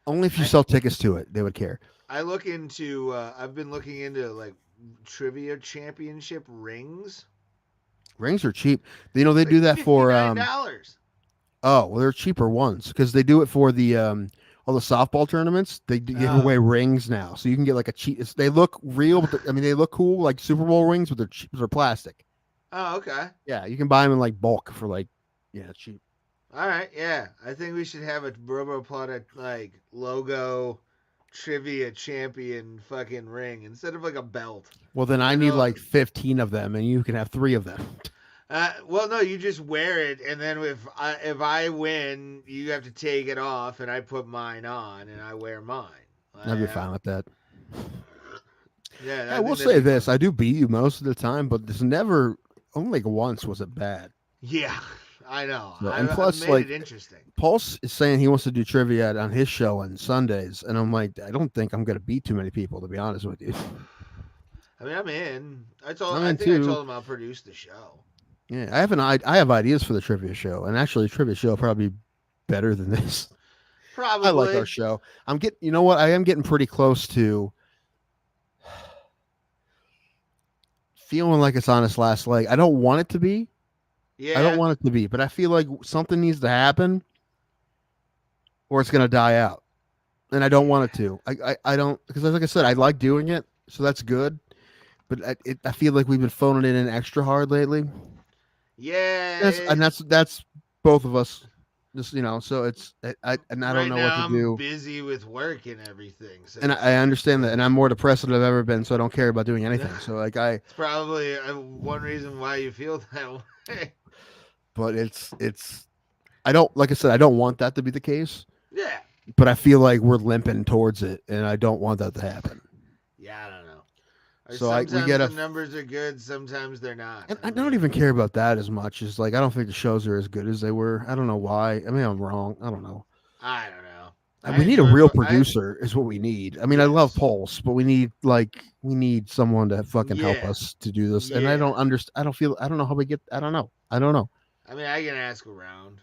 Only if you sell tickets to it, they would care. I've been looking into like trivia championship rings. Rings are cheap. You know, they do that for $59. Oh, well, they're cheaper ones because they do it for the all the softball tournaments. They give away rings now, so you can get like a cheap. They look real, but they look cool, like Super Bowl rings, but they're cheap. They're plastic. Oh, okay. Yeah, you can buy them in like bulk for like cheap. All right, yeah. I think we should have a Bro Plata like logo trivia champion fucking ring instead of like a belt. Well, then I need like 15 of them, and you can have 3 of them. Well, no, you just wear it, and then if I win, you have to take it off, and I put mine on, and I wear mine. I'd be fine with that. Yeah, I will say this: I do beat you most of the time, but there's never. Only like once was it bad. Yeah, I know. So, and plus, like, it interesting. Pulse is saying he wants to do trivia on his show on Sundays, and I'm like, I don't think I'm gonna beat too many people, to be honest with you. I mean, I'm in. I told him I'll produce the show. Yeah, I have ideas for the trivia show, and actually, the trivia show will probably be better than this. Probably. I like our show. You know what? I am getting pretty close to feeling like it's on its last leg. I don't want it to be. Yeah. I don't want it to be, but I feel like something needs to happen or it's going to die out. And I don't want it to. I don't, because like I said, I like doing it, so that's good. But I feel like we've been phoning it in extra hard lately. Yeah. That's both of us. Just, so it's, I don't know what to do. I'm busy with work and everything. So and I understand that. And I'm more depressed than I've ever been, so I don't care about doing anything. So like it's probably one reason why you feel that way. But I don't, like I said, I don't want that to be the case. Yeah. But I feel like we're limping towards it, and I don't want that to happen. Yeah, I don't know. So sometimes we get the numbers are good, sometimes they're not. And I don't even care about that as much. As like I don't think the shows are as good as they were. I don't know why. I mean, I'm wrong. I don't know. I don't know. We need a real producer is what we need. I mean, I love Pulse, but we need someone to fucking help us to do this. And I don't understand. I don't know how we get. I don't know. I mean, I can ask around.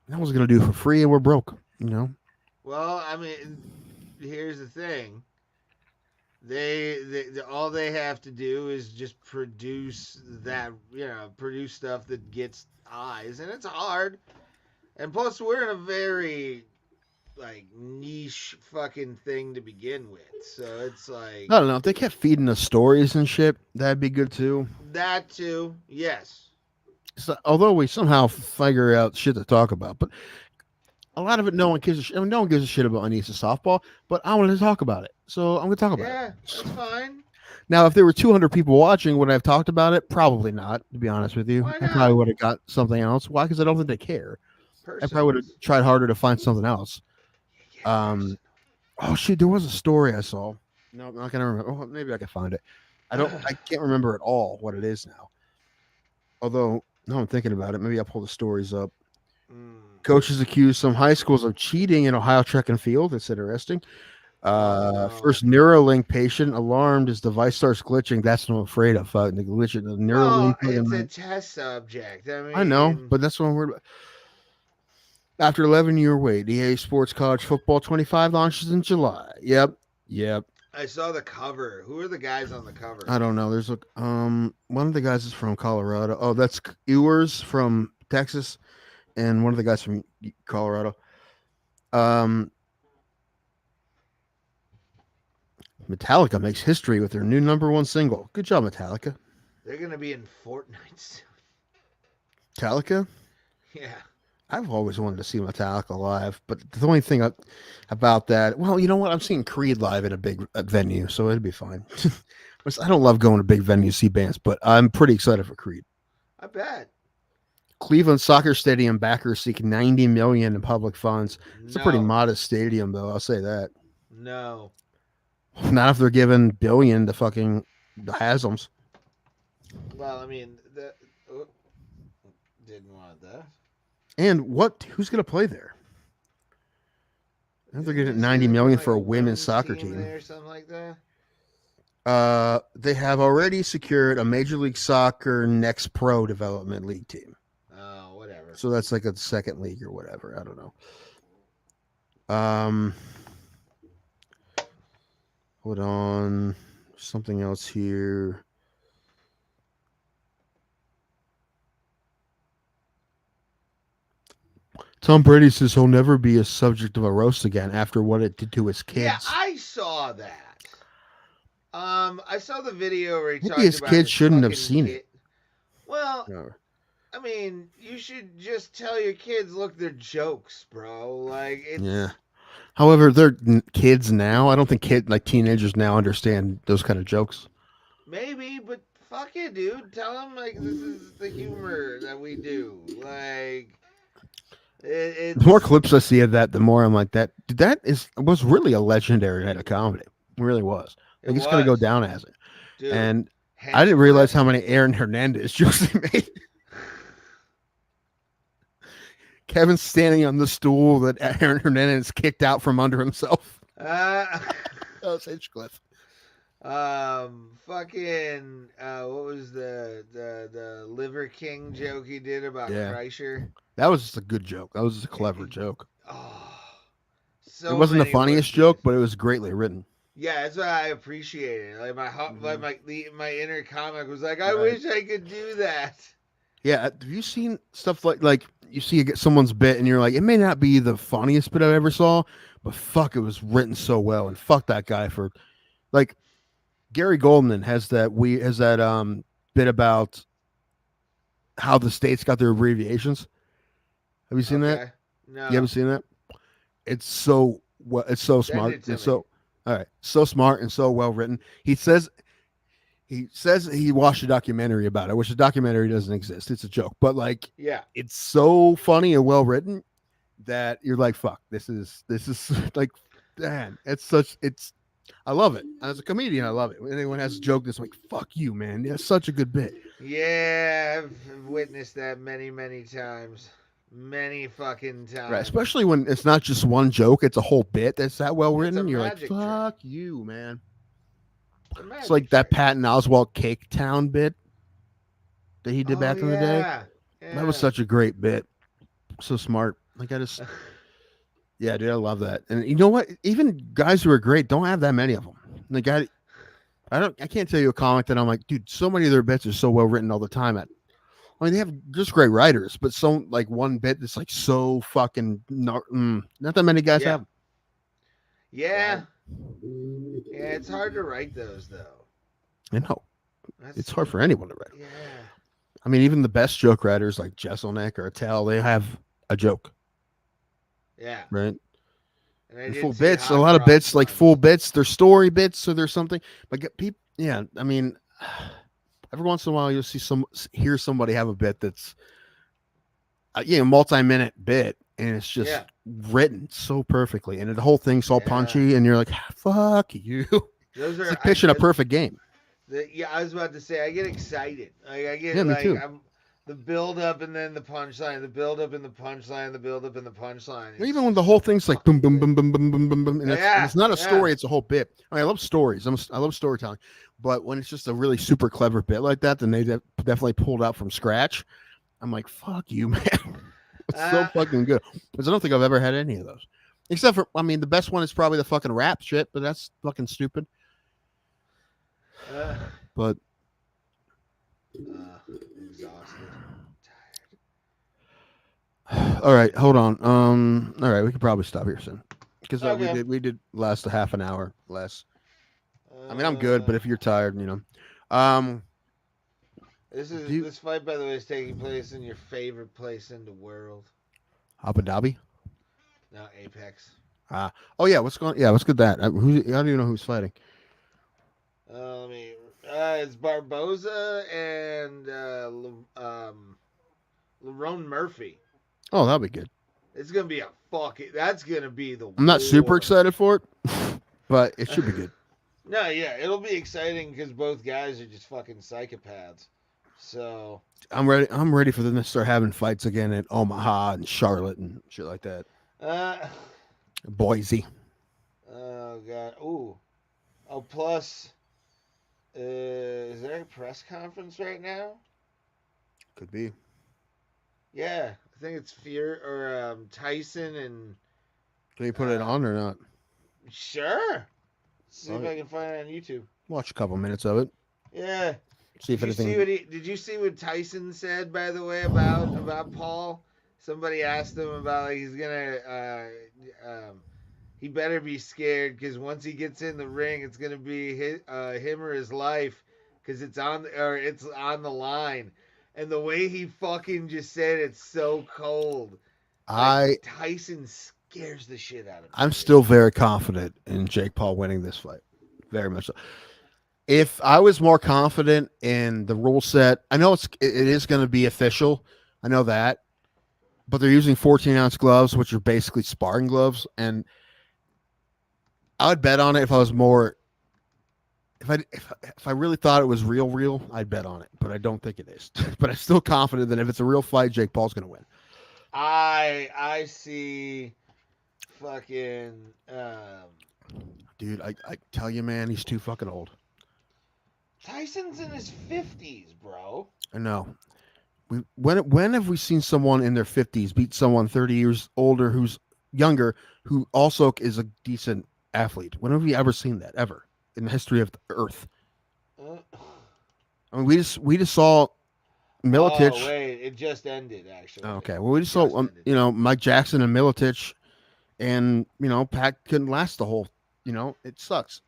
I was gonna do it for free, and we're broke. Well, I mean, here's the thing. They all they have to do is just produce that, produce stuff that gets eyes, and it's hard. And plus, we're in a very like niche fucking thing to begin with, so it's like I don't know if they kept feeding us stories and shit. That'd be good too. That too, yes. So, although we somehow figure out shit to talk about, but a lot of it, no one gives a shit. I mean, no one gives a shit about Anissa softball, but I wanted to talk about it, so I'm gonna talk about it. Yeah, that's fine. Now, if there were 200 people watching, would I have talked about it? Probably not, to be honest with you. Why I probably not? would have got something else. Why? Because I don't think they care. I Persons. probably would have tried harder to find something else. Yeah, Oh shit, there was a story I saw. No, I'm not gonna remember. Oh, maybe I can find it. I can't remember at all what it is now. Although now I'm thinking about it, maybe I'll pull the stories up. Coaches accuse some high schools of cheating in Ohio track and field. That's interesting. First Neuralink patient alarmed as device starts glitching. That's what I'm afraid of. The glitch. The Neuralink. It's a test subject. I know, but that's what I'm worried about. After 11-year wait, EA Sports College Football 25 launches in July. Yep. I saw the cover. Who are the guys on the cover? I don't know. There's one of the guys is from Colorado. Oh, that's Ewers from Texas, and one of the guys from Colorado. Metallica makes history with their new #1 single. Good job, Metallica. They're gonna be in Fortnite soon. Metallica? Yeah. I've always wanted to see Metallica live, but the only thing about that, well, you know what? I'm seeing Creed live at a big venue, so it'd be fine. I don't love going to big venues to see bands, but I'm pretty excited for Creed. I bet. Cleveland Soccer Stadium backers seek $90 million in public funds. It's a pretty modest stadium, though. I'll say that. No. Not if they're giving $1 billion to fucking the Hasms. Well, I mean, didn't want that. And who's going to play there? I think they're getting $90 million for a women's soccer team or something like that. They have already secured a Major League Soccer Next Pro Development League team. Oh, whatever. So that's like a second league or whatever. I don't know. Hold on. Something else here. Tom Brady says he'll never be a subject of a roast again after what it did to his kids. Yeah, I saw that. I saw the video where he Maybe talked his about kids shouldn't have seen it. Well, No. I mean, you should just tell your kids, look, they're jokes, bro. Like, it's... Yeah. However, they're kids now. I don't think teenagers now understand those kind of jokes. Maybe, but fuck it, dude. Tell them, like, this is the humor that we do. Like, the more clips I see of that, the more I'm like, that was really a legendary night of comedy. It really was. Like, it's going to go down as it. Dude, and I didn't realize how many Aaron Hernandez jokes he made. Kevin's standing on the stool that Aaron Hernandez kicked out from under himself. That was Hinchcliffe. Fucking, what was the Liver King joke he did about Kreischer? That was just a good joke. That was just a clever joke. Oh, it wasn't the funniest joke, but it was greatly written. Yeah, that's what I appreciated. Like my inner comic was like, I wish I could do that. Yeah, have you seen stuff like you see someone's bit and you're like, it may not be the funniest bit I ever saw, but fuck, it was written so well, and fuck that guy for, like, Gary Goldman has that bit about how the states got their abbreviations. Have you seen that? No. You haven't seen that? It's so smart. It's so all right, so smart and so well written. He says he watched a documentary about it, which the documentary doesn't exist. It's a joke, but like, yeah, it's so funny and well written that you're like, fuck, this is like, man, I love it. As a comedian, I love it. When anyone has a joke that's like, fuck you, man. That's such a good bit. Yeah, I've witnessed that many, many times. Many fucking times. Right, especially when it's not just one joke, it's a whole bit that's that well written. You're like, fuck you, man. It's like that Patton Oswalt Cake Town bit that he did back in the day. Yeah. That was such a great bit. So smart. Like, yeah, dude, I love that. And you know what? Even guys who are great don't have that many of them. The guy, I can't tell you a comic that I'm like, dude, so many of their bits are so well written all the time. I mean, they have just great writers, but so like one bit that's like so fucking not that many guys have. Yeah. Yeah, it's hard to write those though. I know. It's hard for anyone to write. Yeah. I mean, even the best joke writers like Jeselnik or Attell, they have a joke. Yeah. Right. And full bits, a lot of bits, like full bits, they're story bits, so there's something. But Yeah, I mean, every once in a while you'll hear somebody have a bit that's multi-minute bit, and it's just Yeah. written so perfectly, and the whole thing's all Yeah. punchy, and you're like, fuck you. Those It's are like pitching a perfect game. I was about to say, I get excited. Like I get Yeah, me too. I'm the build up and then the punchline, the build up and the punchline, the build up and the punchline. Even when the whole thing's like boom, boom, boom, boom, boom, boom, boom, boom, and it's not a story; it's a whole bit. I love stories. I love storytelling, but when it's just a really super clever bit like that, then they definitely pulled out from scratch. I'm like, fuck you, man. It's so fucking good. Because I don't think I've ever had any of those, except for, I mean, the best one is probably the fucking rap shit, but that's fucking stupid. But exhausted. All right, hold on. All right, we could probably stop here soon because Okay. we did last a half an hour less. I mean, I'm good, but if you're tired, This fight, by the way, is taking place in your favorite place in the world. Abu Dhabi. No, Apex. Oh yeah, what's going? Yeah, what's good that? How do you know who's fighting? It's Barboza and Lerone Murphy. Oh, that'll be good. It's gonna be that's gonna be the. I'm not super excited for it, but it should be good. No, yeah, it'll be exciting because both guys are just fucking psychopaths. So I'm ready. I'm ready for them to start having fights again at Omaha and Charlotte and shit like that. Boise. Oh god. Ooh. Oh, plus, is there a press conference right now? Could be. Yeah, I think it's Tyson and. Can you put it on or not? Sure. See if I can find it on YouTube. Watch a couple minutes of it. Yeah. See if anything. Did you see what Tyson said, by the way, about Paul? Somebody asked him about he's gonna he better be scared because once he gets in the ring, it's gonna be him or his life because it's on the line. And the way he fucking just said it's so cold. Tyson scares the shit out of me. I'm still very confident in Jake Paul winning this fight. Very much so. If I was more confident in the rule set, I know it is going to be official. I know that. But they're using 14-ounce gloves, which are basically sparring gloves. And I would bet on it if I was more. If I really thought it was real, I'd bet on it. But I don't think it is. But I'm still confident that if it's a real fight, Jake Paul's going to win. I see fucking dude, I tell you, man, he's too fucking old. Tyson's in his 50s, bro. I know. When have we seen someone in their 50s beat someone 30 years older who's younger who also is a decent athlete? When have we ever seen that ever in the history of the earth? I mean, we just saw Miletich. Oh wait, it just ended actually. Okay, well we just saw Mike Jackson and Miletich, and Pat couldn't last the whole. It sucks.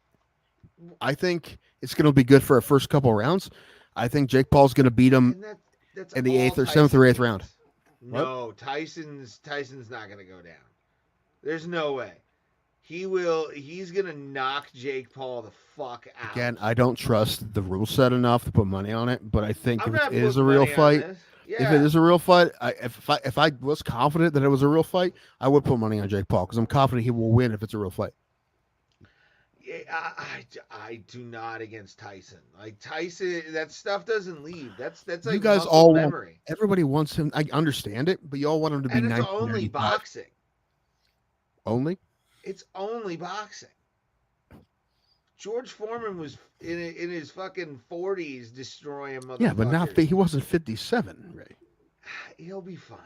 I think it's going to be good for our first couple of rounds. I think Jake Paul's going to beat him in the 8th or 7th or 8th round. No, what? Tyson's not going to go down. There's no way. He's going to knock Jake Paul the fuck out. Again, I don't trust the rule set enough to put money on it, but I think if it is a real fight, if it is a real fight, if I was confident that it was a real fight, I would put money on Jake Paul because I'm confident he will win if it's a real fight. I do not against Tyson. Like Tyson, that stuff doesn't leave. That's like you guys all memory. Everybody wants him. I understand it, but you all want him to be. And it's only boxing. Only. It's only boxing. George Foreman was in his fucking 40s destroying motherfuckers. Yeah, but not he wasn't 57, Ray. He'll be fine.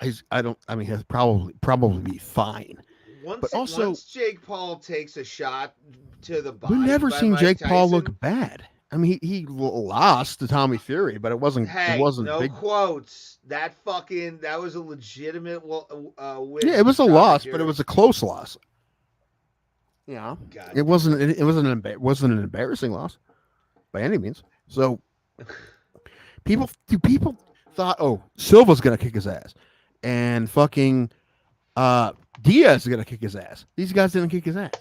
He'll probably be fine. Once Jake Paul takes a shot to the body, we've never seen Jake Tyson, Paul look bad. I mean, he lost to Tommy Fury, but it wasn't. Hey, it wasn't no big quotes. That was a legitimate win. Yeah, it was a loss, but it was a close loss. Yeah, it wasn't an embarrassing loss by any means. So people thought, Silva's gonna kick his ass, and fucking Diaz is gonna kick his ass. These guys didn't kick his ass.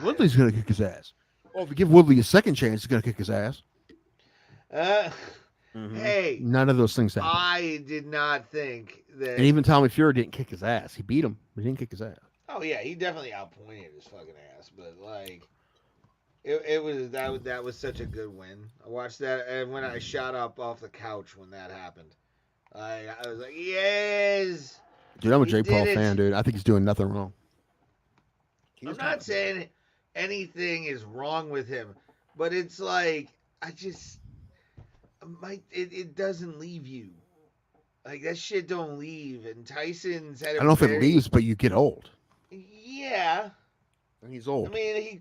Woodley's gonna kick his ass. Well, if you give Woodley a second chance, he's gonna kick his ass. Hey, None of those things happen. I did not think that. And even Tommy Fury didn't kick his ass. He beat him, but he didn't kick his ass. Oh yeah, he definitely outpointed his fucking ass. But like, it was that was such a good win. I watched that, and when I shot up off the couch when that happened, I was like, yes. Dude, I'm a He Jake did Paul it. fan, dude. I think he's doing nothing wrong. I'm not saying anything is wrong with him, but it's like it doesn't leave you. Like that shit don't leave. And Tyson's had I don't know if it leaves, but you get old. Yeah. And he's old. I mean,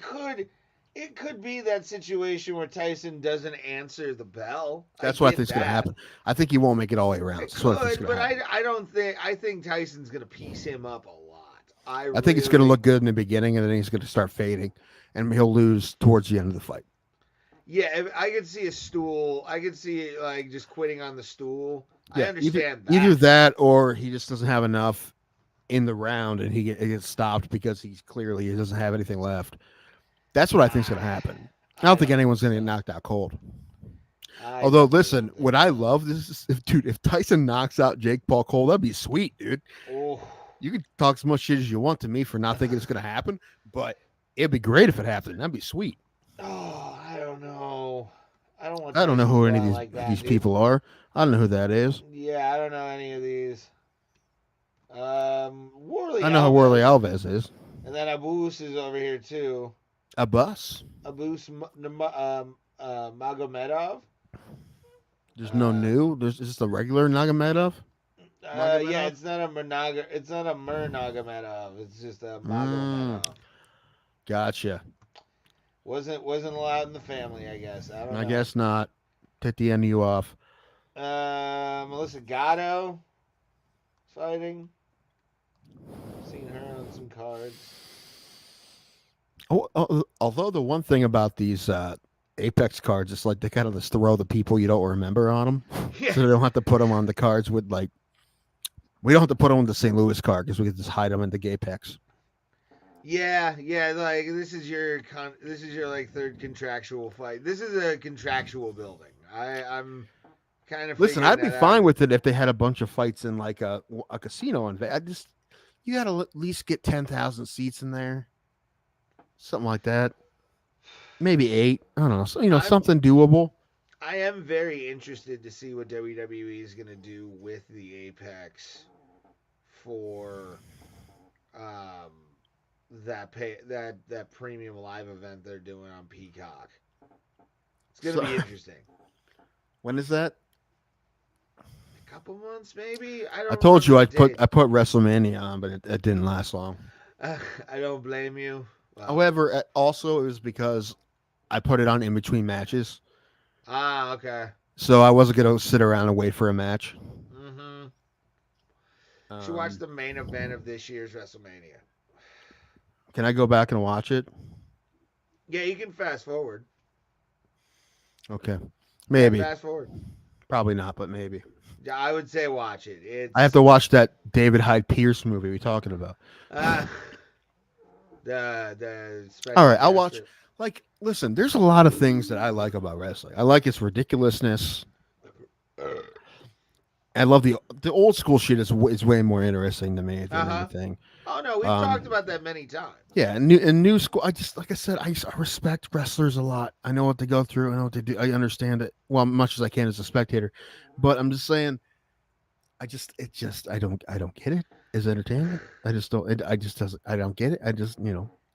it could be that situation where Tyson doesn't answer the bell. That's what I think's gonna happen. I think he won't make it all the way around. It That's what I think's could, gonna but happen. I don't think. I think Tyson's gonna piece him up a lot. I think it's gonna look good in the beginning, and then he's gonna start fading, and he'll lose towards the end of the fight. Yeah, I could see a stool. I could see like just quitting on the stool. Yeah, I understand that. Either that, or he just doesn't have enough in the round, and he gets stopped because he doesn't have anything left. That's what I think's gonna happen. I don't think anyone's gonna get knocked out cold. Although, listen, what I love is if Tyson knocks out Jake Paul cold, that'd be sweet, dude. Oh. You can talk as much shit as you want to me for not thinking it's gonna happen, but it'd be great if it happened. That'd be sweet. Oh, I don't know. I don't know who any of these dude. people are. I don't know who that is. Yeah, I don't know any of these. Worley. I know who Worley Alves is. And then Abus is over here too. Abus? Abus Magomedov. There's no new. There's just a regular Nagomedov. Yeah, it's not a Murnagomedov. It's just a Magomedov. Gotcha. Wasn't allowed in the family, I guess. I don't know. I guess not. Take the NU off. Melissa Gatto fighting. Seen her on some cards. Although the one thing about these Apex cards is like they kind of just throw the people you don't remember on them, so they don't have to put them on the cards with like. We don't have to put them on the St. Louis card because we can just hide them in the Apex. Yeah. Like this is your like third contractual fight. This is a contractual building. I'm kind of listen. I'd be fine with it if they had a bunch of fights in like a casino in Vegas. You got to at least get 10,000 seats in there, something like that. Maybe 8. I don't know. So, something doable. I am very interested to see what WWE is going to do with the Apex for that premium live event they're doing on Peacock. It's going to be interesting. When is that? A couple months, maybe. I told you I put WrestleMania on, but it didn't last long. I don't blame you. Well, however, also it was because I put it on in between matches. Ah, okay. So I wasn't gonna sit around and wait for a match. Mm-hmm. Should watch the main event of this year's WrestleMania. Can I go back and watch it? Yeah, you can fast forward. Okay, maybe. Fast forward. Probably not, but maybe. Yeah, I would say watch it. I have to watch that David Hyde Pierce movie we're talking about. All right, I'll watch. Like, listen, there's a lot of things that I like about wrestling. I like its ridiculousness. I love the old school shit is way more interesting to me than anything. Oh no, we've talked about that many times. Yeah, and new school. I just like I said, I respect wrestlers a lot. I know what they go through. I know what they do. I understand it well, much as I can as a spectator. But I'm just saying, I don't get it as entertainment. I just don't. I don't get it. I just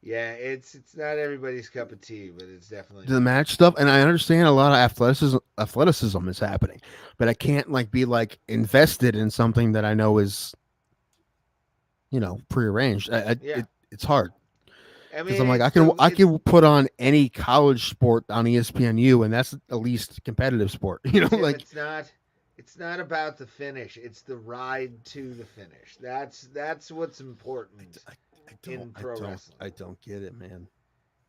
Yeah, it's not everybody's cup of tea, but it's definitely the match stuff. And I understand a lot of athleticism is happening, but I can't be invested in something that I know is, prearranged. It's hard. Because I'm like, I can put on any college sport on ESPNU, and that's the least competitive sport. It's not about the finish. It's the ride to the finish. That's what's important. In pro wrestling. I don't get it, man.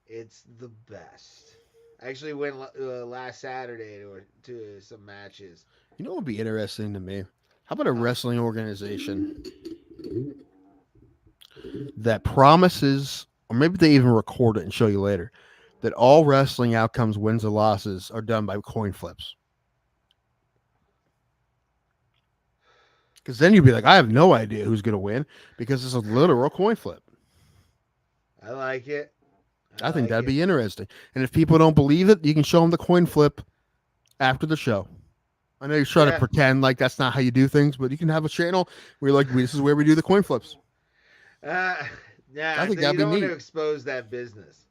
It's the best. I actually went last Saturday to some matches. You know what would be interesting to me? How about a wrestling organization that promises or maybe they even record it and show you later, that all wrestling outcomes, wins or losses, are done by coin flips. Because then you'd be like, I have no idea who's going to win because it's a literal coin flip. I like it. I think like that'd it. be interesting. And if people don't believe it, you can show them the coin flip after the show. I know you're trying to pretend like that's not how you do things, but you can have a channel where you're like, this is where we do the coin flips. Yeah, I think that'd you be don't want neat. to expose that business.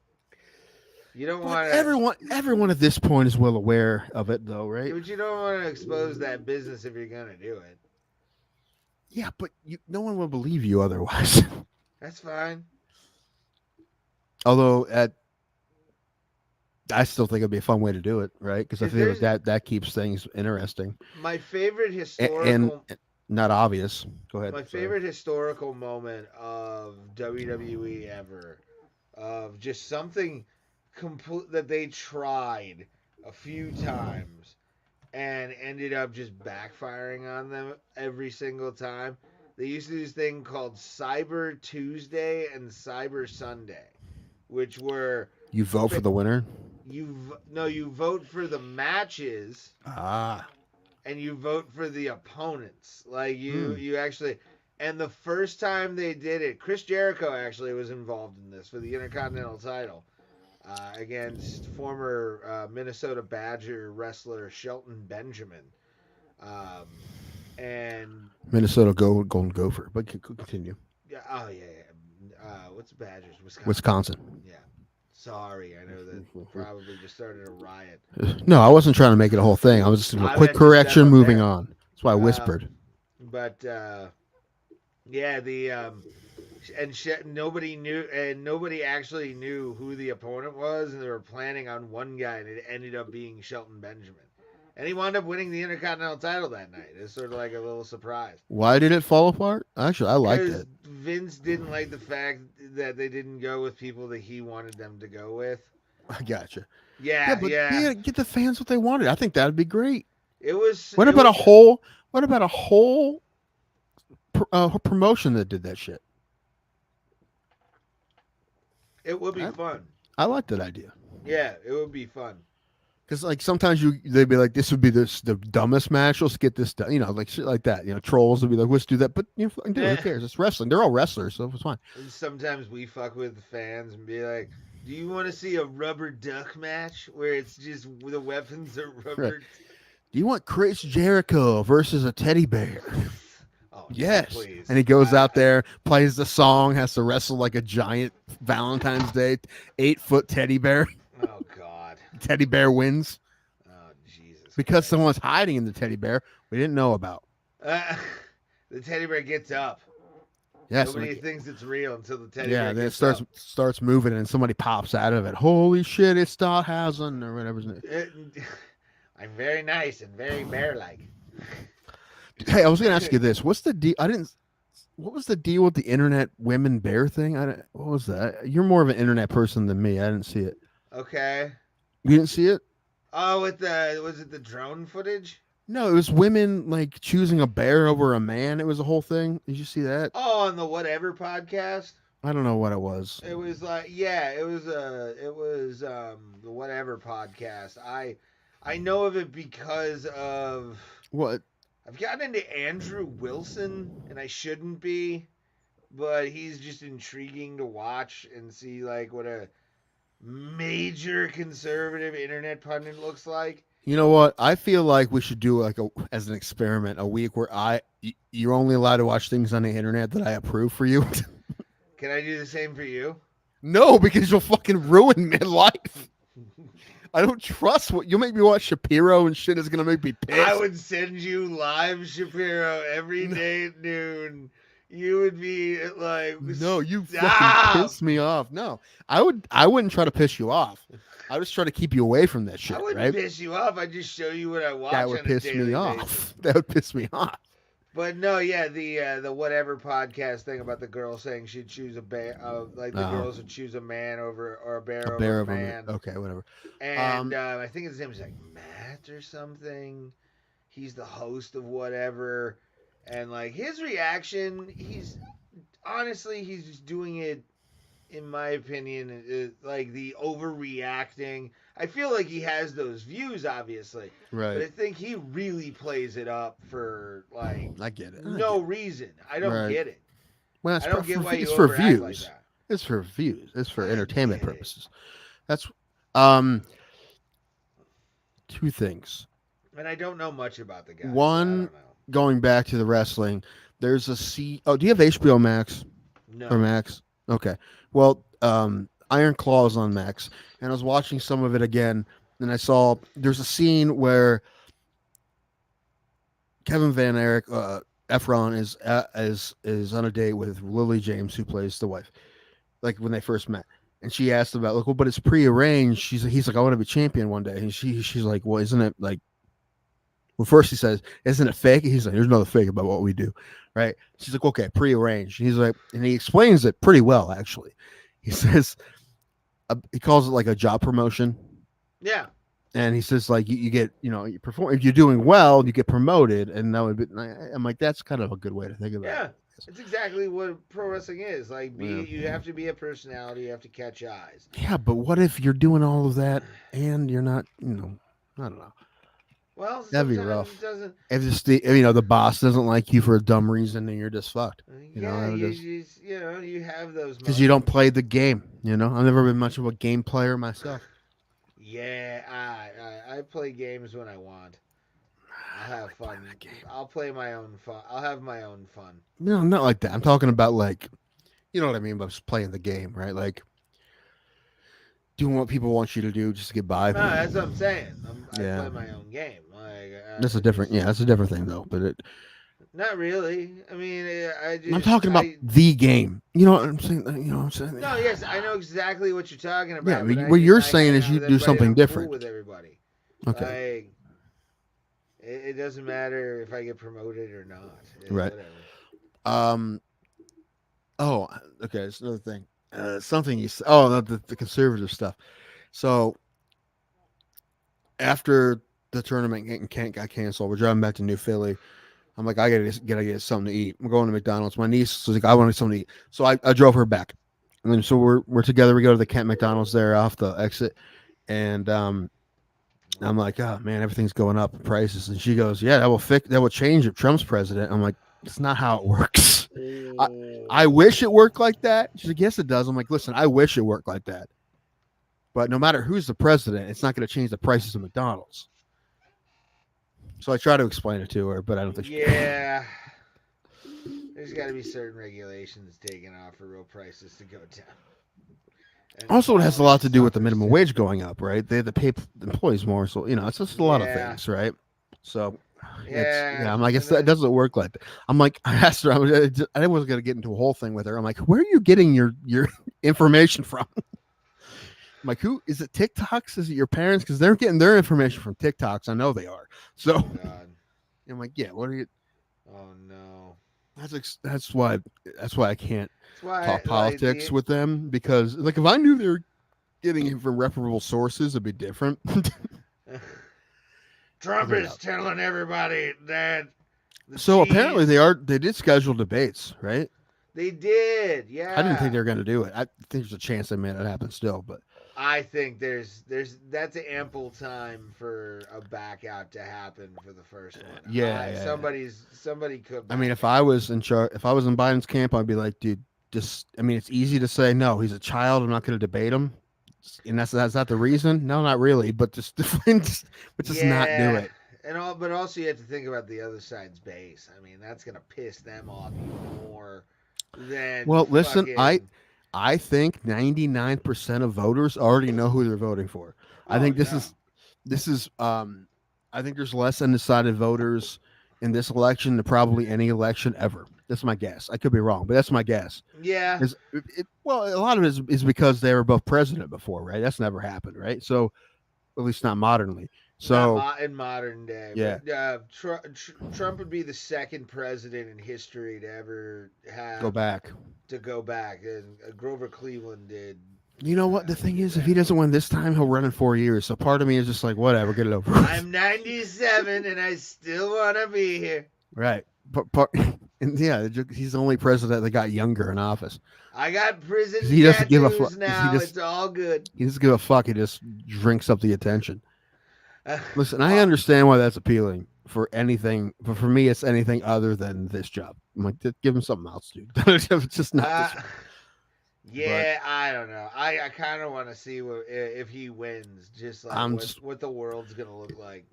You don't But want to. everyone at this point is well aware of it, though, right? But you don't want to expose that business if you're gonna do it. Yeah, but no one will believe you otherwise. That's fine. Although I still think it'd be a fun way to do it, right? Because I feel like that keeps things interesting. My favorite historical and not obvious. Go ahead. My favorite historical moment of WWE ever, of just something that they tried a few times and ended up just backfiring on them every single time. They used to do this thing called Cyber Tuesday and Cyber Sunday, which were you vote for the winner. You vote for the matches. And you vote for the opponents. Like you actually. And the first time they did it, Chris Jericho actually was involved in this for the Intercontinental title against former Minnesota Badger wrestler Shelton Benjamin. And Minnesota Golden Gopher, but continue. Yeah. Oh yeah. What's Badgers? Wisconsin. Yeah. Sorry, I know that probably just started a riot. No, I wasn't trying to make it a whole thing. I was just a quick correction, moving on. That's why I whispered. But yeah, nobody knew, and nobody actually knew who the opponent was, and they were planning on one guy, and it ended up being Shelton Benjamin. And he wound up winning the Intercontinental title that night. It's sort of like a little surprise. Why did it fall apart? Actually, I liked it. Vince didn't like the fact that they didn't go with people that he wanted them to go with. I gotcha. Yeah. Get the fans what they wanted. I think that'd be great. It was. What about a whole promotion that did that shit? It would be fun. I like that idea. Yeah, it would be fun. Because like sometimes they'd be like, this would be the dumbest match. Let's get this done. Like shit like that. Trolls would be like, let's do that. But dude, who cares? It's wrestling. They're all wrestlers, so it's fine. And sometimes we fuck with the fans and be like, do you want to see a rubber duck match where it's just the weapons are rubber? Right. Do you want Chris Jericho versus a teddy bear? Oh, yes. Please. And he goes out there, plays the song, has to wrestle like a giant Valentine's Day 8-foot teddy bear. Oh God. Teddy bear wins. Oh Jesus. Because Christ. someone's hiding in the teddy bear we didn't know about. The teddy bear gets up. Yes. Nobody thinks it's real until the teddy bear then gets it starts moving and somebody pops out of it. Holy shit, it's Stockhausen or whatever. I'm very nice and very bear-like. Hey, I was going to ask you this. What's the deal? What was the deal with the internet women bear thing? What was that? You're more of an internet person than me. I didn't see it. Okay. You didn't see it? Oh, was it the drone footage? No, it was women like choosing a bear over a man. It was a whole thing. Did you see that? Oh, on the Whatever podcast? I don't know what it was. It was like, yeah, it was the Whatever podcast. I know of it because of what? I've gotten into Andrew Wilson, and I shouldn't be, but he's just intriguing to watch and see like what a major conservative internet pundit looks like. You know what? I feel like we should do as an experiment a week where you're only allowed to watch things on the internet that I approve for you. Can I do the same for you? No, because you'll fucking ruin my life. I don't trust what you'll make me watch Shapiro and shit is gonna make me pissed. I would send you live Shapiro every day at noon. You would be like, no, you fucking piss me off. No, I wouldn't try to piss you off. I would just try to keep you away from that shit. I wouldn't right? piss you off. I'd just show you what I watch. That would piss me off. That would piss me off. But no, yeah, the Whatever podcast thing about the girl saying she'd choose a bear, like the girls would choose a man over or a bear over a man. Okay, whatever. And I think his name is like Matt or something. He's the host of Whatever, and like his reaction, he's just doing it in my opinion, is like the overreacting. I feel like he has those views, obviously, but I Right. think he really plays it up for like I get it. no reason. I don't Right. get it. Well, I don't get why you it's for overact like views. that. It's for views. It's for I entertainment get it. purposes. That's two things. And I don't know much about the guy. So I One, don't know. going back to the wrestling, there's a Oh, do you have HBO Max No. or Max? Okay. Well, Iron Claw is on Max, and I was watching some of it again, and I saw there's a scene where Kevin Van Erich, Efron is on a date with Lily James, who plays the wife, like when they first met. And she asked about, like, well, but it's prearranged. He's like, I want to be champion one day. And she's like, well, isn't it like, well, first he says, isn't it fake? He's like, there's nothing fake about what we do. Right. She's like, okay, prearranged. And he's like, and he explains it pretty well, actually. He says, he calls it like a job promotion. Yeah. And he says, like, you get, you perform, if you're doing well, you get promoted. And that would be, I'm like, that's kind of a good way to think about it. Yeah. It's exactly what pro wrestling is. Like, Yeah. you have to be a personality. You have to catch eyes. Yeah, but what if you're doing all of that and you're not, I don't know. Well, That'd be sometimes rough. it doesn't. If the boss doesn't like you for a dumb reason, then you're just fucked. Yeah, you have those. Because you don't play the game. I've never been much of a game player myself. Yeah, I play games when I want. I'll have fun. I'll play my own fun. I'll have my own fun. No, not like that. I'm talking about, like, you know what I mean by just playing the game, right? Like doing what people want you to do just to get by. No, that's what I'm saying. I Yeah. play my own game. Like, That's a different. Yeah, that's a different thing though. But not really. I mean, I'm talking about the game. You know what I'm saying? No, yes, I know exactly what you're talking about. Yeah, but what I you're just saying hang is out you with do everybody something and I'm different. cool with everybody. Okay. Like, it doesn't matter if I get promoted or not. Right. Whatever. Oh, okay. It's another thing. Something you said. Oh, the conservative stuff. So after the tournament got canceled, we're driving back to New Philly. I'm like, I gotta get something to eat. We're going to McDonald's. My niece was like, I want something to eat. So I drove her back, and then so we're together. We go to the Kent McDonald's there off the exit, and I'm like, oh man, everything's going up in prices. And she goes, yeah, that will change if Trump's president. I'm like, it's not how it works. I wish it worked like that. She's like, yes, it does. I'm like, listen, I wish it worked like that. But no matter who's the president, it's not going to change the prices of McDonald's. So I try to explain it to her, but I don't think she can. Yeah. There's got to be certain regulations taken off for real prices to go down. And Also, it has a lot to do with the minimum wage going up, right? They have to pay the employees more. So, it's just a lot of things, right? So, I'm like, it doesn't work like that. I'm like, I asked her, I wasn't going to get into a whole thing with her. I'm like, where are you getting your information from? I'm like, who is it? TikToks? Is it your parents? Because they're getting their information from TikToks. I know they are. So I'm like, yeah. What are you? Oh no. That's why I can't talk politics with them, because like if I knew they were getting it from reputable sources, it'd be different. Trump is telling everybody that. So apparently they did schedule debates, right? They did, yeah. I didn't think they were going to do it. I think there's a chance they may not happen still, but I think that's ample time for a back out to happen for the first one. Yeah, somebody could. I mean, if I was in Biden's camp, I'd be like, dude, it's easy to say no. He's a child. I'm not going to debate him, and that's not the reason. No, not really, but just not do it. But also you have to think about the other side's base. I mean, that's going to piss them off more than. Well, listen, I think 99% of voters already know who they're voting for. I think this is I think there's less undecided voters in this election than probably any election ever. That's my guess. I could be wrong, but that's my guess. Yeah. Well, a lot of it is because they were both president before, right? That's never happened, right? So, at least not modernly. So in modern day, yeah. But, Trump would be the second president in history to ever have go back. And Grover Cleveland did. You know what the thing is? If he doesn't win this time, he'll run in 4 years. So part of me is just like, whatever, get it over. I'm 97 and I still want to be here. Right. But And yeah, he's the only president that got younger in office. I got prison He doesn't give a tattoos fuck. now. It's all good. He doesn't give a fuck. He just drinks up the attention. Listen, I understand why that's appealing for anything, but for me, it's anything other than this job. I'm like, give him something else, dude. It's just not this. Yeah, but I don't know. I kind of want to see if he wins, just like what the world's gonna look like.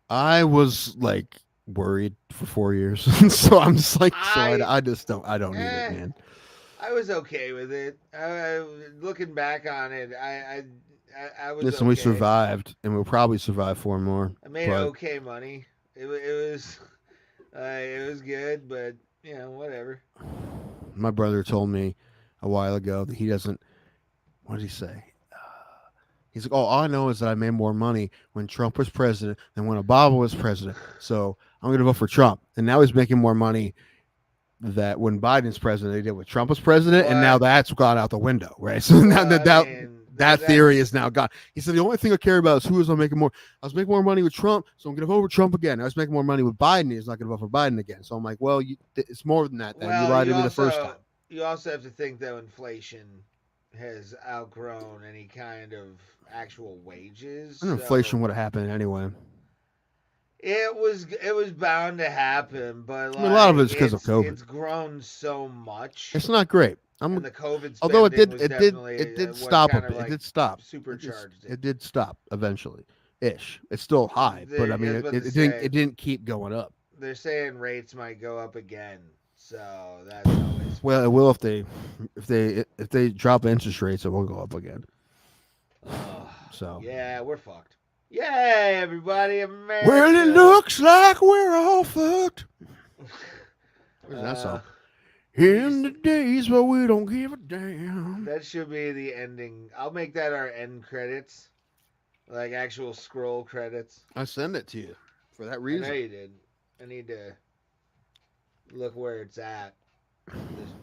I was like worried for 4 years, so I'm just like, I just don't. I don't need it, man. I was okay with it. Looking back on it, I was. Listen, we survived, and we'll probably survive 4 more. I made okay money. It was good, but you know, whatever. My brother told me a while ago that he doesn't. What did he say? He's like, all I know is that I made more money when Trump was president than when Obama was president. So I'm going to vote for Trump. And now he's making more money that when Biden's president, they did when Trump was president. And now that's gone out the window, right? So now that theory is now gone. He said, the only thing I care about is who is I making more. I was making more money with Trump, so I'm going to vote for Trump again. I was making more money with Biden. He's not going to vote for Biden again. So I'm like, well, it's more than that. Then. You lied to me the first time. You also have to think that inflation has outgrown any kind of actual wages. Inflation would have happened anyway. It was bound to happen, but a lot of it's because of COVID. It's grown so much. It's not great. And the COVID, although it did stop a bit. It did stop. Supercharged it did stop eventually. Ish. It's still high, but I mean, it didn't keep going up. They're saying rates might go up again, so that's always. Well, it will if they drop interest rates, it will go up again. So yeah, we're fucked. Yay, everybody, America. Well, it looks like we're all fucked. Where's that song? In the days where we don't give a damn. That should be the ending. I'll make that our end credits. Like actual scroll credits. I send it to you for that reason. I know you did. I need to look where it's at.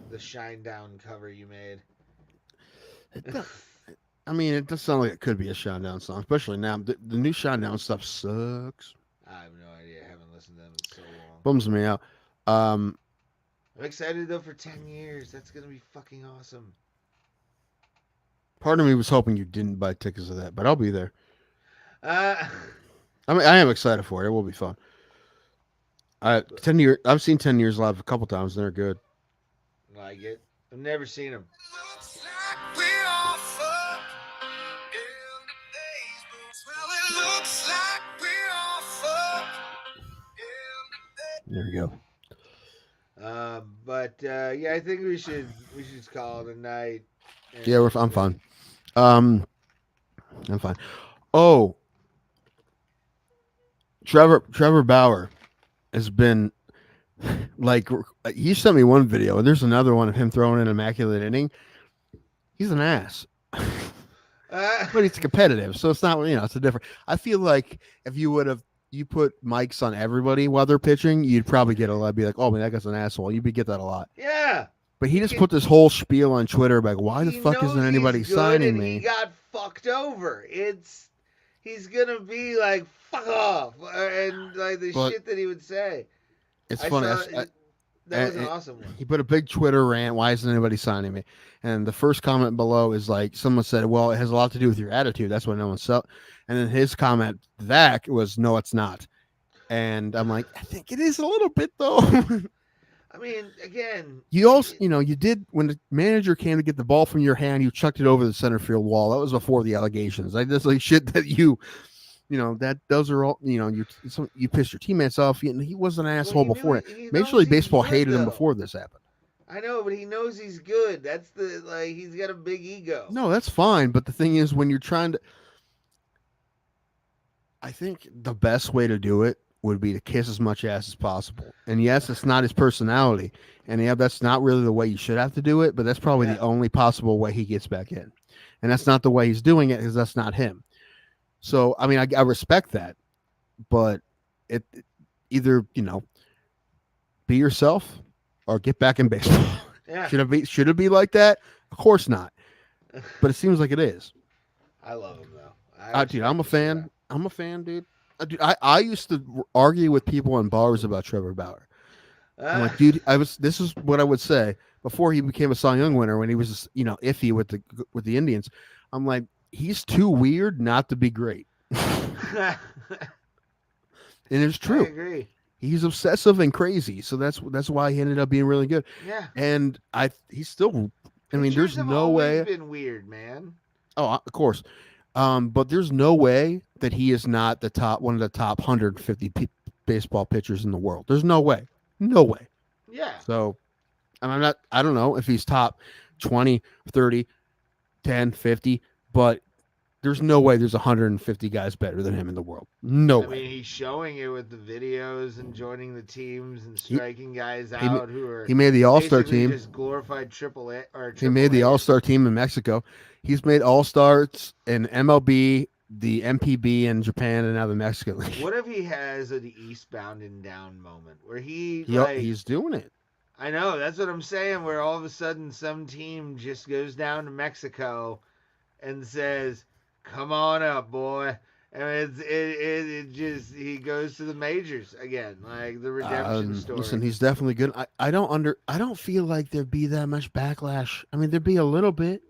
The Shine Down cover you made. I mean, it does sound like it could be a Shine Down song, especially now. The new Shine Down stuff sucks. I have no idea. I haven't listened to them in so long. Bums me out. I'm excited though for 10 years. That's gonna be fucking awesome. Part of me was hoping you didn't buy tickets to that, but I'll be there. I mean, I am excited for it. It will be fun. 10 years. I've seen 10 Years live a couple times, and they're good. Like it. I've never seen them. There you go. But yeah, I think we should just call it a night. Yeah, I'm fine. I'm fine. Oh, Trevor Bauer has been like, he sent me one video, and there's another one of him throwing an immaculate inning. He's an ass. But he's competitive, so it's not, it's a different. I feel like if you put mics on everybody while they're pitching, you'd probably get a lot. Be like, oh man, that guy's an asshole. You'd get that a lot. Yeah. But he just put this whole spiel on Twitter, like, why the fuck isn't anybody signing me? He got fucked over. He's gonna be like, fuck off, and like the shit that he would say. It's funny. That was an awesome one. He put a big Twitter rant. Why isn't anybody signing me? And the first comment below is like, someone said, well, it has a lot to do with your attitude. That's why no one's selling. And then his comment back was, no, it's not. And I'm like, I think it is a little bit though. I mean, again, you also, you did, when the manager came to get the ball from your hand, you chucked it over the center field wall. That was before the allegations. Like, that's like shit that those are all, you pissed your teammates off. He was an asshole before it. Major League Baseball hated him before this happened. I know, but he knows he's good. That's he's got a big ego. No, that's fine. But the thing is, when you're trying to, I think the best way to do it would be to kiss as much ass as possible. And yes, it's not his personality. And yeah, that's not really the way you should have to do it, but that's probably the only possible way he gets back in. And that's not the way he's doing it, because that's not him. So, I mean, I respect that, but it either, be yourself or get back in baseball. Yeah. Should it be like that? Of course not. But it seems like it is. I love him though. Dude, I'm a fan. I'm a fan, dude. Dude, I used to argue with people in bars about Trevor Bauer. I'm like, dude, this is what I would say before he became a Cy Young winner when he was, iffy with the Indians. I'm like, he's too weird not to be great. And it's true. I agree. He's obsessive and crazy, so that's why he ended up being really good. Yeah. And he's still. I mean, there's Pitchers have no way. always been weird, man. Oh, of course. But there's no way that he is not one of the top 150 baseball pitchers in the world. There's no way. No way. Yeah. So, and I don't know if he's top 20, 30, 10, 50, but there's no way there's 150 guys better than him in the world. No way. I mean, he's showing it with the videos and joining the teams and striking guys out who are. He made the All-Star team. Just glorified AAA or AAA. He made the All-Star team in Mexico. He's made All-Stars in MLB, the MPB in Japan, and now the Mexican League. What if he has an Eastbound and Down moment where he's doing it? I know, that's what I'm saying. Where all of a sudden some team just goes down to Mexico and says, "Come on up, boy." And it just he goes to the majors again, like the redemption story. Listen, he's definitely good. I don't feel like there'd be that much backlash. I mean, there'd be a little bit,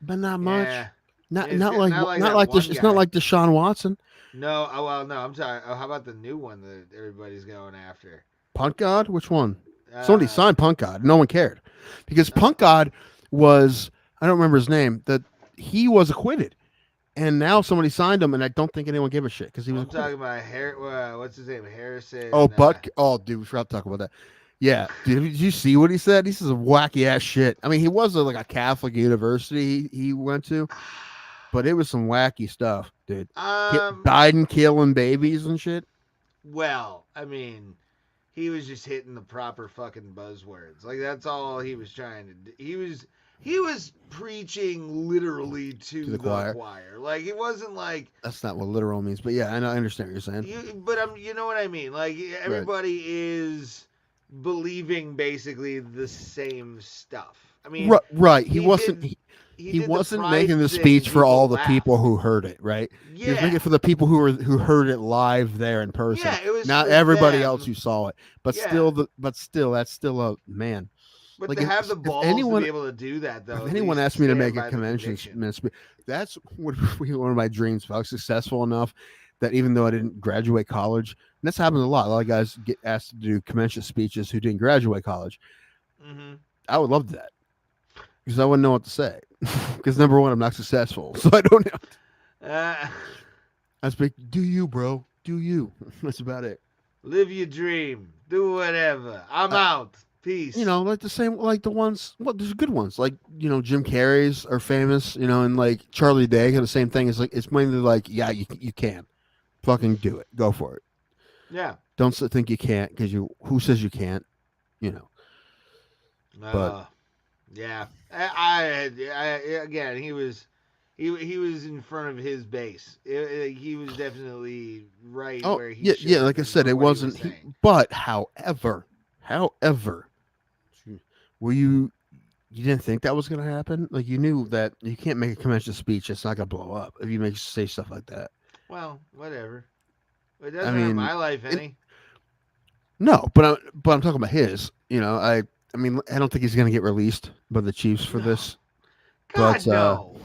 but not much. Yeah. Not like this. It's not like Deshaun Watson. No, no. I'm sorry. Oh, how about the new one that everybody's going after? Punt God? Which one? Somebody signed Punt God. No one cared because Punt God was, I don't remember his name, that he was acquitted. And now somebody signed him, and I don't think anyone gave a shit because he was. I'm talking about what's his name? Harrison. Oh, dude, we forgot to talk about that. Yeah, dude, did you see what he said? He says wacky ass shit. I mean, he was like a Catholic university he went to, but it was some wacky stuff, dude. Biden killing babies and shit. Well, I mean, he was just hitting the proper fucking buzzwords. Like that's all he was trying to do. He was preaching literally to the choir. Like it wasn't like that's not what literal means, but yeah, I understand what you're saying. You know what I mean? Like everybody is believing basically the same stuff. I mean, right. He wasn't making the speech for all the people who heard it, right? Yeah. He was making it for the people who heard it live there in person. Yeah, it was not everybody else who saw it, but still, that's still a man. But like to have the balls to be able to do that, though. If anyone asked me to make a convention, that's what one of my dreams. If I was successful enough that even though I didn't graduate college, and that's happened a lot. A lot of guys get asked to do convention speeches who didn't graduate college. Mm-hmm. I would love that because I wouldn't know what to say. Because number one, I'm not successful, so I don't know. I speak. Do you, bro? Do you? That's about it. Live your dream. Do whatever. I'm out. Peace. Like the same, like the ones. Well, there's good ones, like Jim Carrey's are famous. And like Charlie Day, the same thing. It's like it's mainly like, yeah, you can, fucking do it, go for it. Yeah. Don't think you can't because who says you can't? But yeah, I again, he was in front of his base. He was definitely right where he. Yeah. Like I said, it wasn't. But however. Were you didn't think that was going to happen? Like you knew that you can't make a convention speech. It's not going to blow up if you say stuff like that. Well, whatever. It doesn't hurt my life any. No, but I'm talking about his. I mean, I don't think he's going to get released by the Chiefs for this. God, no.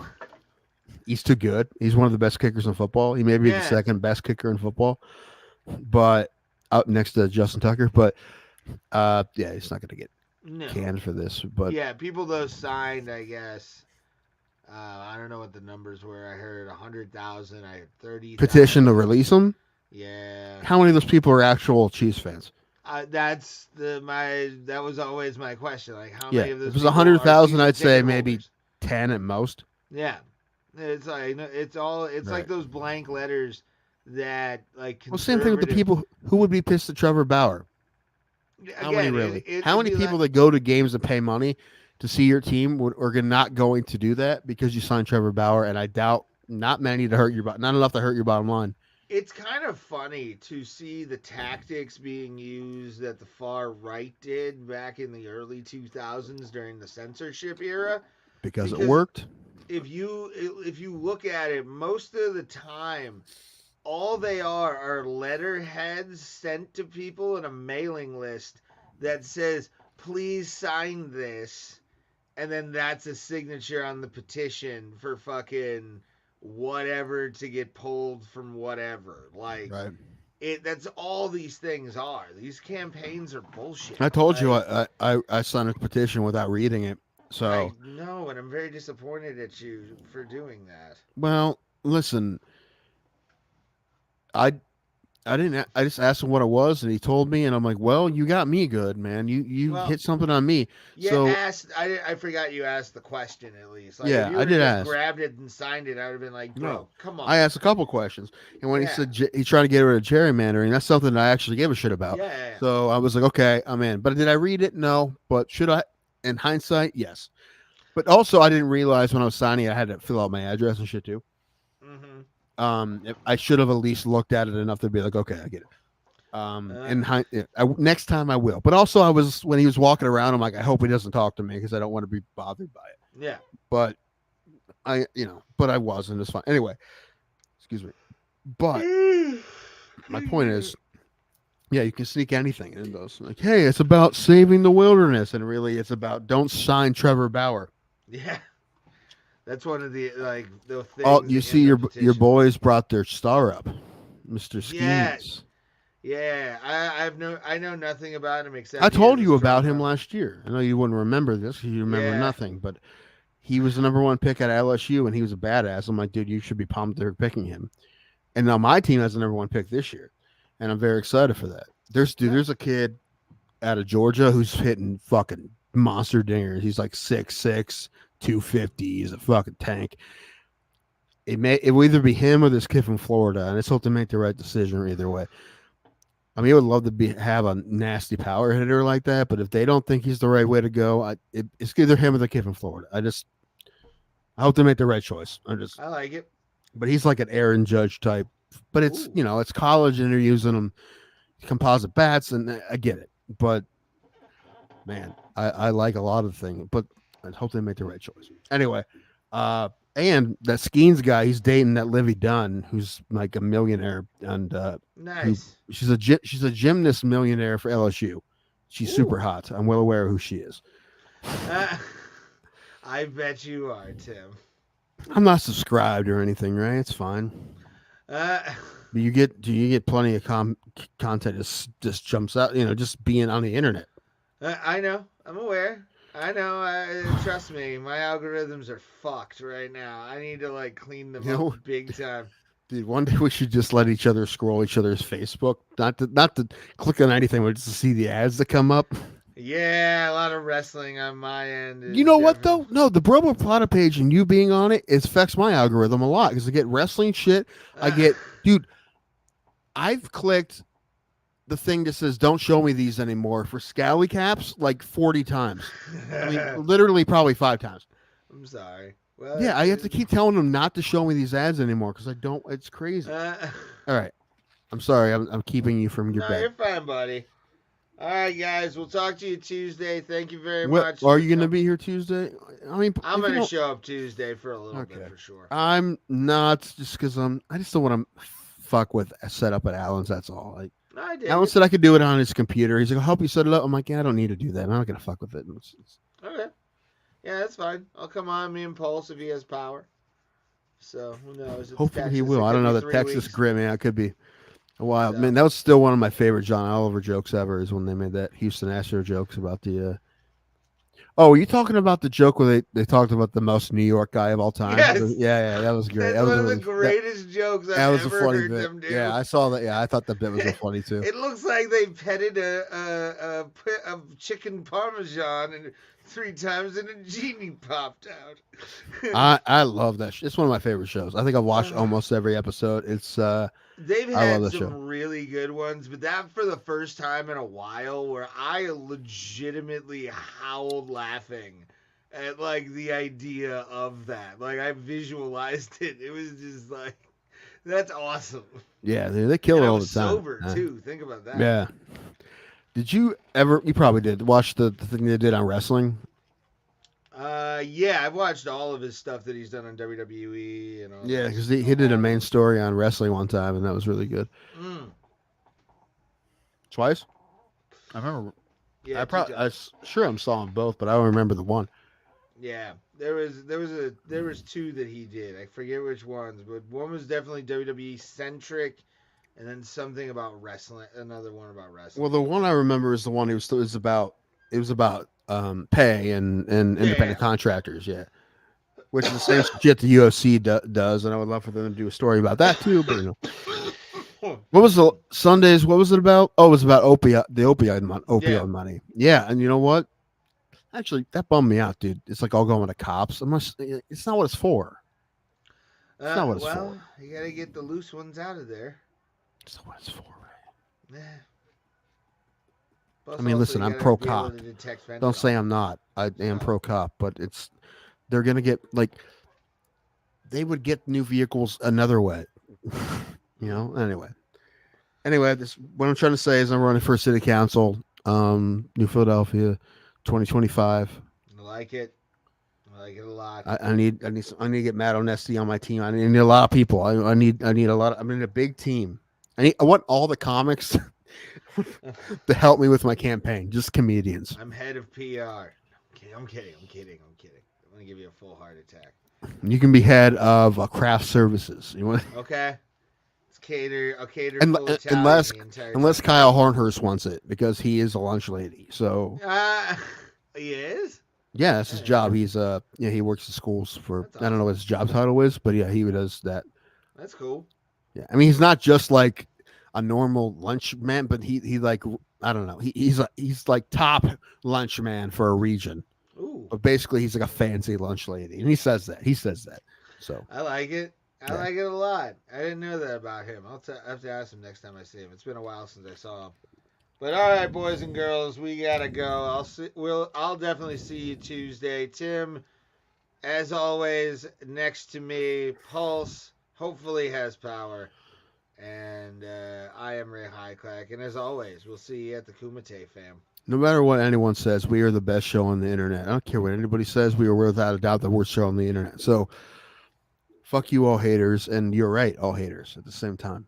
He's too good. He's one of the best kickers in football. He may be the second best kicker in football, but out next to Justin Tucker. But he's not going to get canned for this. But yeah, people though signed, I guess. I don't know what the numbers were. I heard 100,000. I heard 30,000. Petition to release him. Yeah. How many of those people are actual Chiefs fans? That was always my question. Like how many of those? If it was 100,000, I'd say maybe 10 at most. Yeah, it's like like those blank letters that like. Well, same thing with the people who would be pissed at Trevor Bauer. How many really? How many people that go to games and pay money to see your team are not going to do that because you signed Trevor Bauer? And I doubt not many to hurt not enough to hurt your bottom line. It's kind of funny to see the tactics being used that the far right did back in the early 2000s during the censorship era. Because it worked. If you look at it, most of the time, all they are letterheads sent to people in a mailing list that says, please sign this, and then that's a signature on the petition for fucking whatever to get pulled from whatever. Like, Right. that's all these things are. These campaigns are bullshit. I told you Like, I signed a petition without reading it. So I know, and I'm very disappointed at you for doing that. well, listen, I didn't. I just asked him what it was, and he told me, and I'm like, "Well, you got me good, man. You Well, hit something on me." You So asked. I forgot you asked the question at least. Like, Yeah, if you I would've did just ask. grabbed it and signed it, I would have been like, bro, No. come on. I asked a couple questions, and when Yeah. he said he tried to get rid of gerrymandering, that's something I actually gave a shit about. Yeah. So I was like, okay, I'm in. But did I read it? No. But should I? In hindsight, yes. But also, I didn't realize when I was signing, I had to fill out my address and shit too. Mm-hmm. I should have at least looked at it enough to be like, okay, I get it. Next time I will. But also, I was when he was walking around, I'm like, I hope he doesn't talk to me because I don't want to be bothered by it. Yeah. But I wasn't. It's fine. Anyway, excuse me. But my point is, yeah, you can sneak anything in those. Like, hey, it's about saving the wilderness, and really, it's about don't sign Trevor Bauer. Yeah. That's one of the the things. Oh, you in see, the your petition. boys brought their star up, Mr. Skeens. Yeah. Yeah, I know nothing about him except I told he you was about strong him arm. last year. I know you wouldn't remember this because you remember Yeah. nothing, but he was the number one pick at LSU, and he was a badass. I'm like, dude, you should be pumped they're picking him. And now my team has the number one pick this year, and I'm very excited for that. There's a kid out of Georgia who's hitting fucking monster dingers. He's like 6'6", 250. He's a fucking tank. It will either be him or this kid from Florida, and it's hope to make the right decision either way. I mean, I would love to have a nasty power hitter like that, but if they don't think he's the right way to go, it's either him or the kid from Florida. I hope they make the right choice. I like it. But he's like an Aaron Judge type. But it's Ooh. it's college and they're using them composite bats, and I get it. But man, I like a lot of things, but I hope they make the right choice. Anyway, and that Skeens guy, he's dating that Livy Dunn, who's like a millionaire, and Nice. she's a gymnast millionaire for LSU. She's super hot. I'm well aware of who she is. I bet you are, Tim. I'm not subscribed or anything, right? It's fine. But do you get plenty of content just jumps out, just being on the internet. I know. I'm aware. I know. Trust me, my algorithms are fucked right now. I need to clean them up big time. Dude, one day we should just let each other scroll each other's Facebook, not to click on anything, but just to see the ads that come up. Yeah, a lot of wrestling on my end. You know what though? No, the Brobo Plata page and you being on it affects my algorithm a lot because I get wrestling shit. Dude, I've clicked the thing that says don't show me these anymore for Scally Caps like 40 times. I mean, literally probably 5 times. I'm sorry. Well, yeah, I have to keep telling them not to show me these ads anymore because I don't. It's crazy. All right, I'm sorry. I'm keeping you from your bed. You're fine, buddy. All right, guys. We'll talk to you Tuesday. Thank you very much. Are you going to be here Tuesday? I mean, I'm going to show up Tuesday for a little bit for sure. I'm not just because I just don't want to fuck with a setup at Alan's. That's all. Alan said I could do it on his computer. He's like, I'll help you set it up. I'm like, yeah, I don't need to do that. I'm not going to fuck with it. Okay. Yeah, that's fine. I'll come on me and Pulse if he has power. So, who knows? Hopefully he will. I don't know. The Texas Grit, man, it could be a while. So. Man, that was still one of my favorite John Oliver jokes ever is when they made that Houston Astro jokes about the Oh, are you talking about the joke where they talked about the most New York guy of all time? Yes. Yeah, that was great. That's one of the greatest jokes I've ever heard them do. Yeah, I saw that. Yeah, I thought the bit was so funny too. It looks like they petted a chicken parmesan and 3 times and a genie popped out. I love that. It's one of my favorite shows. I think I've watched almost every episode. It's they've had some really good ones, but that for the first time in a while where I legitimately howled laughing at the idea of that. I visualized it. It was just that's awesome. Yeah, they kill it all the time. Sober too. Think about that. Yeah. Did you ever? You probably did. Watch the thing they did on wrestling. Yeah, I've watched all of his stuff that he's done on WWE and all. Yeah, because he did a main story on wrestling one time, and that was really good. Twice? I remember. Yeah, sure I'm saw them both, but I don't remember the one. Yeah, there was two that he did. I forget which ones, but one was definitely WWE centric, and then something about wrestling. Another one about wrestling. Well, the one I remember is the one it was about pay and independent contractors. Yeah, which is the same shit the UFC does, and I would love for them to do a story about that too. But what was the Sundays? What was it about? Oh, it was about the opioid money. Yeah, and you know what? Actually, that bummed me out, dude. It's like all going to cops. It's not what it's for. It's not what it's for. You gotta get the loose ones out of there. It's not what it's for, right? Yeah. I mean, listen, I'm pro cop. Don't say I'm not. I am pro cop, but they're gonna get they would get new vehicles another way. Anyway, this what I'm trying to say is I'm running for city council, New Philadelphia, 2025. I like it. I like it a lot. I need to get Matt Onesti on my team. I need a lot of people. I need a lot. I'm in a big team. I want all the comics to help me with my campaign. Just comedians. I'm head of PR. I'm kidding. I'm gonna give you a full heart attack. You can be head of craft services. You want? Okay. I'll cater unless Kyle Hornhurst wants it because he is a lunch lady. So he is. Yeah, that's his job. He's he works in schools for I don't know what his job title is, but yeah, he does that. That's cool. Yeah, I mean he's not just like a normal lunch man, but he like I don't know. He's like top lunch man for a region. Ooh. But basically he's like a fancy lunch lady, and he says that. So I like it. I like it a lot. I didn't know that about him. I have to ask him next time I see him. It's been a while since I saw him. But all right, boys and girls, we gotta go. I'll definitely see you Tuesday. Tim, as always, next to me, Pulse hopefully has power, and I am Ray Highclack. And as always, we'll see you at the Kumite, fam. No matter what anyone says, we are the best show on the internet. I don't care what anybody says. We are without a doubt the worst show on the internet. So. Fuck you, all haters, and you're right, all haters at the same time.